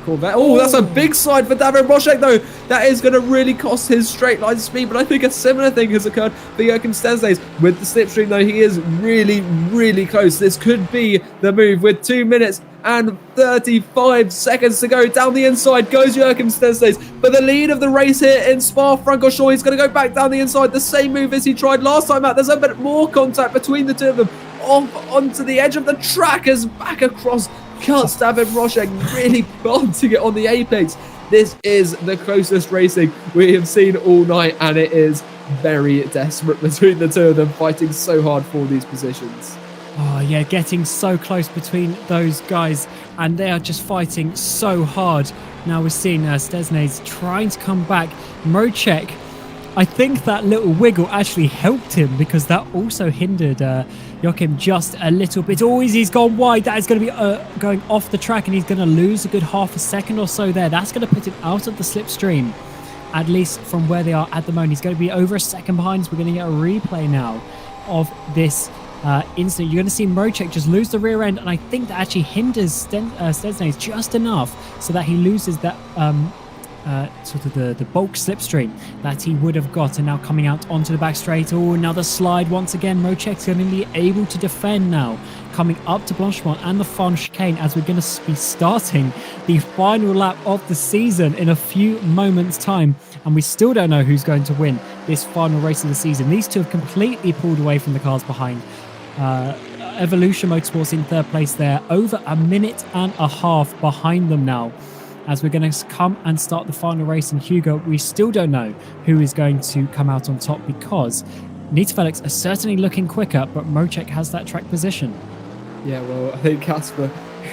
Corvette? Oh, that's a big slide for David Mocek, though. That is going to really cost his straight line speed, but I think a similar thing has occurred for Joachim Stesnes with the slipstream, though. He is really, really close. This could be the move with 2 minutes and 35 seconds to go. Down the inside goes Joachim Stesnes for the lead of the race here in Spa-Francorchamps. He's going to go back down the inside, the same move as he tried last time out. There's a bit more contact between the two of them. Off onto the edge of the track as back across cuts David Mocek, really planting it on the apex. This is the closest racing we have seen all night, and it is very desperate between the two of them, fighting so hard for these positions. Oh yeah, getting so close between those guys, and they are just fighting so hard. Now we're seeing Stesnes trying to come back. Mocek, I think that little wiggle actually helped him, because that also hindered Joachim just a little bit. Oh, he's gone wide. That is going to be going off the track, and he's going to lose a good half a second or so there. That's going to put him out of the slipstream, at least from where they are at the moment. He's going to be over a second behind, so we're going to get a replay now of this incident. You're going to see Mocek just lose the rear end, and I think that actually hinders Stesnes just enough so that he loses that sort of the bulk slipstream that he would have got. And now coming out onto the back straight. Oh, another slide once again. Mocek's going to be able to defend now, coming up to Blanchimont and the final chicane, as we're going to be starting the final lap of the season in a few moments' time. And we still don't know who's going to win this final race of the season. These two have completely pulled away from the cars behind. Evolution Motorsports in third place there, over a minute and a half behind them now, as we're going to come and start the final race. And Hugo, we still don't know who is going to come out on top, because Nita Felix are certainly looking quicker, but Mocek has that track position. Yeah, well, I think Casper,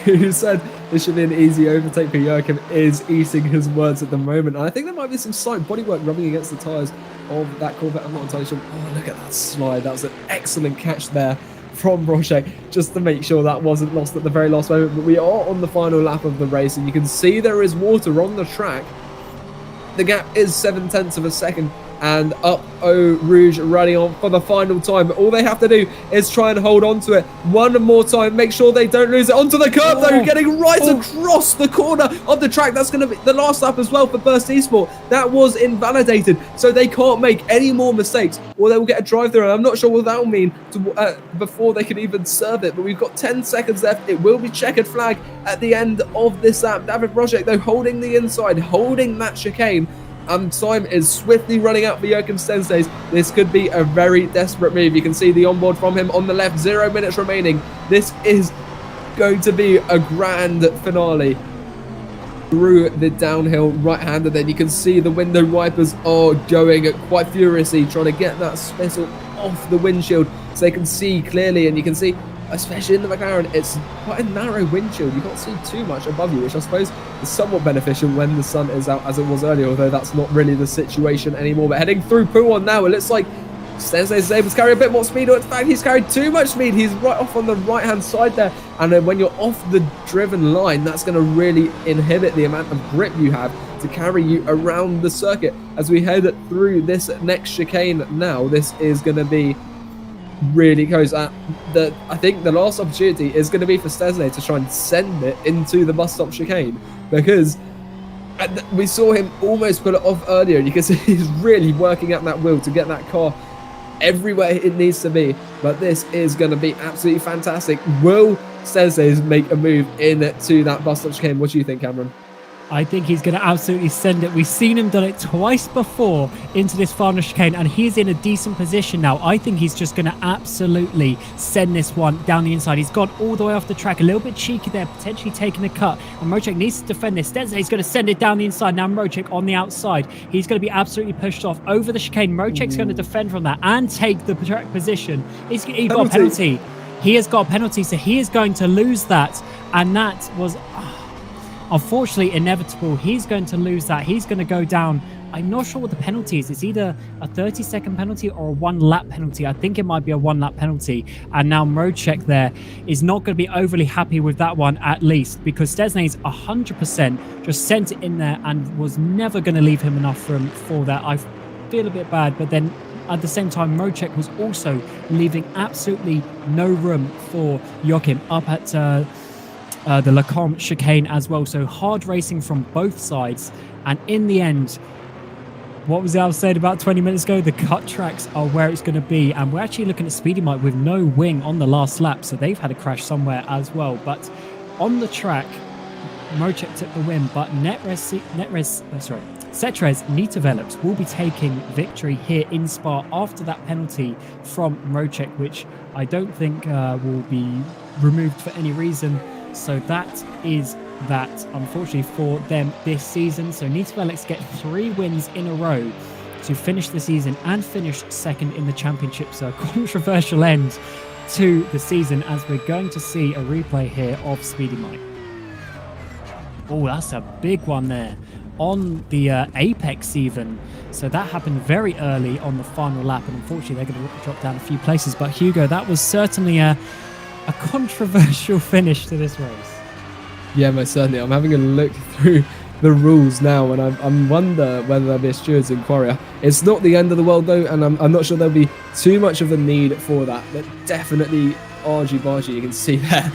who said this should be an easy overtake for Joachim, is eating his words at the moment. And I think there might be some slight bodywork rubbing against the tyres of that Corvette. I'm not entirely sure. Oh, look at that slide. That was an excellent catch there from Roche, just to make sure that wasn't lost at the very last moment. But we are on the final lap of the race, and you can see there is water on the track. The gap is 0.7 of a second, and up Eau Rouge running on for the final time. All they have to do is try and hold on to it one more time, make sure they don't lose it. Onto the curb though, getting right across the corner of the track. That's going to be the last lap as well for Burst Esport. That was invalidated, so they can't make any more mistakes or they will get a drive through. And I'm not sure what that will mean before they can even serve it, but we've got 10 seconds left. It will be checkered flag at the end of this lap. David Project though holding the inside, holding that chicane. And time is swiftly running out for Joachim Stenstays. This could be a very desperate move. You can see the onboard from him on the left. 0 minutes remaining. This is going to be a grand finale through the downhill right-hander. Then you can see the window wipers are going quite furiously, trying to get that spittle off the windshield so they can see clearly. And you can see, especially in the McLaren, it's quite a narrow windshield. You can't see too much above you, which I suppose is somewhat beneficial when the sun is out, as it was earlier, although that's not really the situation anymore. But heading through Pouan now, it looks like Stenstays is able to carry a bit more speed, or in fact he's carried too much speed. He's right off on the right hand side there, and then when you're off the driven line, that's going to really inhibit the amount of grip you have to carry you around the circuit. As we head through this next chicane now, this is going to be really close. I think the last opportunity is going to be for Stesnay to try and send it into the bus stop chicane, because we saw him almost pull it off earlier, and you can see he's really working at that wheel to get that car everywhere it needs to be. But this is going to be absolutely fantastic. Will Stesnay make a move into that bus stop chicane? What do you think, Cameron? I think he's going to absolutely send it. We've seen him done it twice before into this final chicane, and he's in a decent position now. I think he's just going to absolutely send this one down the inside. He's gone all the way off the track, a little bit cheeky there, potentially taking a cut, and Mocek needs to defend this. Stensay's going to send it down the inside. Now Mocek on the outside. He's going to be absolutely pushed off over the chicane. Mocek's going to defend from that and take the track position. He's got a penalty. He has got a penalty, so he is going to lose that, and that was unfortunately inevitable. He's going to lose that. He's going to go down. I'm not sure what the penalty is. It's either a 30-second penalty or a 1-lap penalty. I think it might be a 1-lap penalty. And now Mocek there is not going to be overly happy with that one, at least, because Stesnay's 100% just sent it in there and was never going to leave him enough room for that. I feel a bit bad, but then at the same time, Mocek was also leaving absolutely no room for Joachim up at the Lacombe chicane as well. So hard racing from both sides. And in the end, what was it I was saying about 20 minutes ago? The cut tracks are where it's going to be. And we're actually looking at Speedy Mike with no wing on the last lap. So they've had a crash somewhere as well. But on the track, Mocek took the win. But Cetrez Nita Velux will be taking victory here in Spa after that penalty from Mocek, which I don't think will be removed for any reason. So that is that, unfortunately, for them this season. So Nita Velix get 3 wins in a row to finish the season and finish second in the championship. So a controversial end to the season, as we're going to see a replay here of Speedy Mike. Oh, that's a big one there on the apex even. So that happened very early on the final lap, and unfortunately they're going to drop down a few places. But Hugo, that was certainly a controversial finish to this race. Yeah, most certainly. I'm having a look through the rules now, and I wonder whether there'll be a steward's inquiry. It's not the end of the world though, and I'm not sure there'll be too much of a need for that. But definitely argy-bargy. You can see there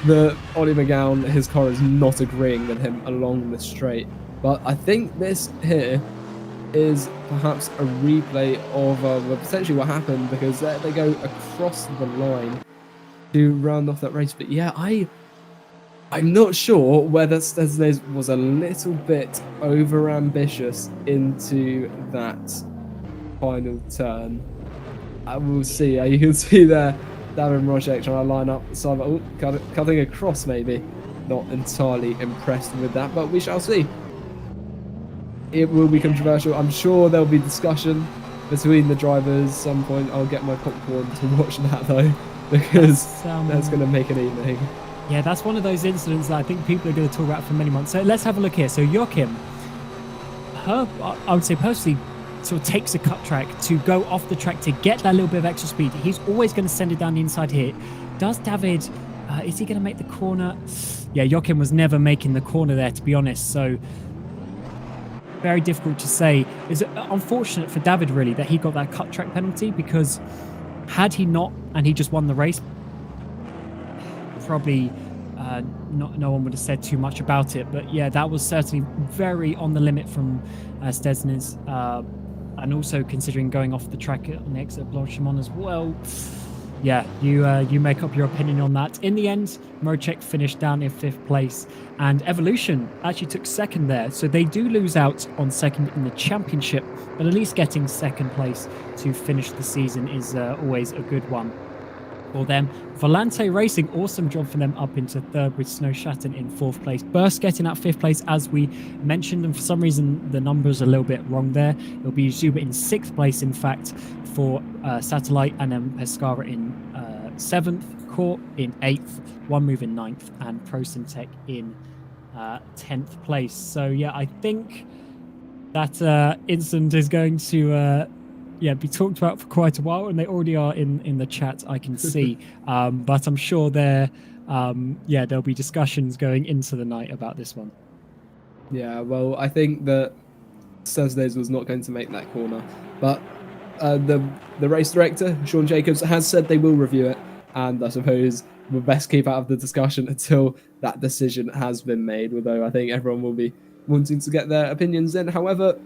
the Ollie McGowan, his car is not agreeing with him along the straight. But I think this here is perhaps a replay of potentially what happened, because they go across the line to round off that race. But yeah, I'm not sure whether Stesnes was a little bit over ambitious into that final turn. I will see. You can see there David Mroczek trying to line up the side, cutting across maybe. Not entirely impressed with that, but we shall see. It will be controversial. I'm sure there'll be discussion between the drivers. Some point I'll get my popcorn to watch that though, because that's going to make an evening. Yeah, that's one of those incidents that I think people are going to talk about for many months. So let's have a look here. So Joachim, I would say personally, sort of takes a cut track to go off the track to get that little bit of extra speed. He's always going to send it down the inside here. Does David, is he going to make the corner? Yeah, Joachim was never making the corner there, to be honest. So very difficult to say. It's unfortunate for David, really, that he got that cut track penalty, because had he not, and he just won the race, probably no one would have said too much about it. But yeah, that was certainly very on the limit from Stesnes, and also considering going off the track on the exit of Blanchimont as well. Yeah, you make up your opinion on that. In the end, Mocek finished down in 5th place, and Evolution actually took 2nd there. So they do lose out on 2nd in the championship, but at least getting 2nd place to finish the season is always a good one for them. Volante Racing, awesome job for them, up into 3rd with Snow Shatton in 4th place. Burst getting out 5th place, as we mentioned, and for some reason the numbers are a little bit wrong there. It'll be Zuba in 6th place, in fact, for Satellite, and then Pescara in 7th, Court in 8th, One Move in 9th, and ProSimTech in 10th place. So yeah, I think that incident is going to be talked about for quite a while, and they already are in the chat, I can see. But I'm sure there'll be discussions going into the night about this one. Yeah, well, I think that Thursdays was not going to make that corner, but the race director, Sean Jacobs, has said they will review it, and I suppose we'll best keep out of the discussion until that decision has been made, although I think everyone will be wanting to get their opinions in. However,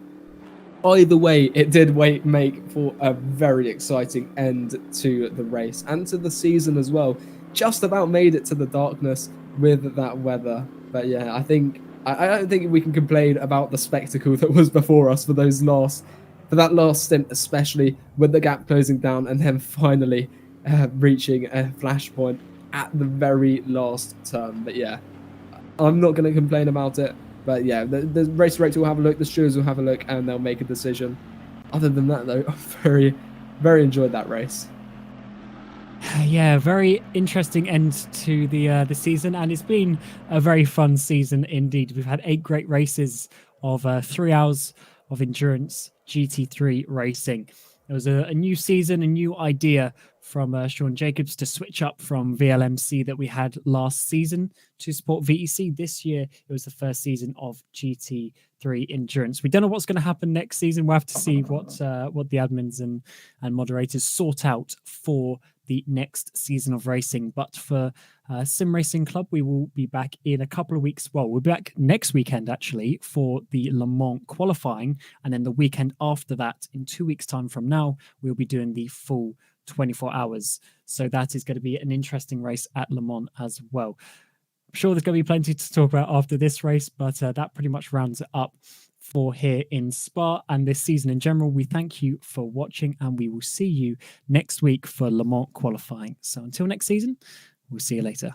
either way, it did make for a very exciting end to the race and to the season as well. Just about made it to the darkness with that weather. But yeah, I don't think we can complain about the spectacle that was before us for that last stint, especially with the gap closing down and then finally reaching a flashpoint at the very last turn. But yeah, I'm not going to complain about it. But yeah, the race director will have a look, the stewards will have a look, and they'll make a decision. Other than that, though, I very, very enjoyed that race. Yeah, very interesting end to the season, and it's been a very fun season indeed. We've had 8 great races of 3 hours of endurance GT3 racing. It was a new season, a new idea from Sean Jacobs to switch up from VLMC that we had last season to support VEC. This year, it was the first season of GT3 Endurance. We don't know what's going to happen next season. We'll have to see what the admins and moderators sort out for the next season of racing. But for SimRacing.Club, we will be back in a couple of weeks. Well, we'll be back next weekend, actually, for the Le Mans qualifying. And then the weekend after that, in 2 weeks' time from now, we'll be doing the full 24 hours. So that is going to be an interesting race at Le Mans as well. I'm sure there's going to be plenty to talk about after this race, but that pretty much rounds it up for here in Spa and this season in general. We thank you for watching, and we will see you next week for Le Mans qualifying. So until next season, we'll see you later.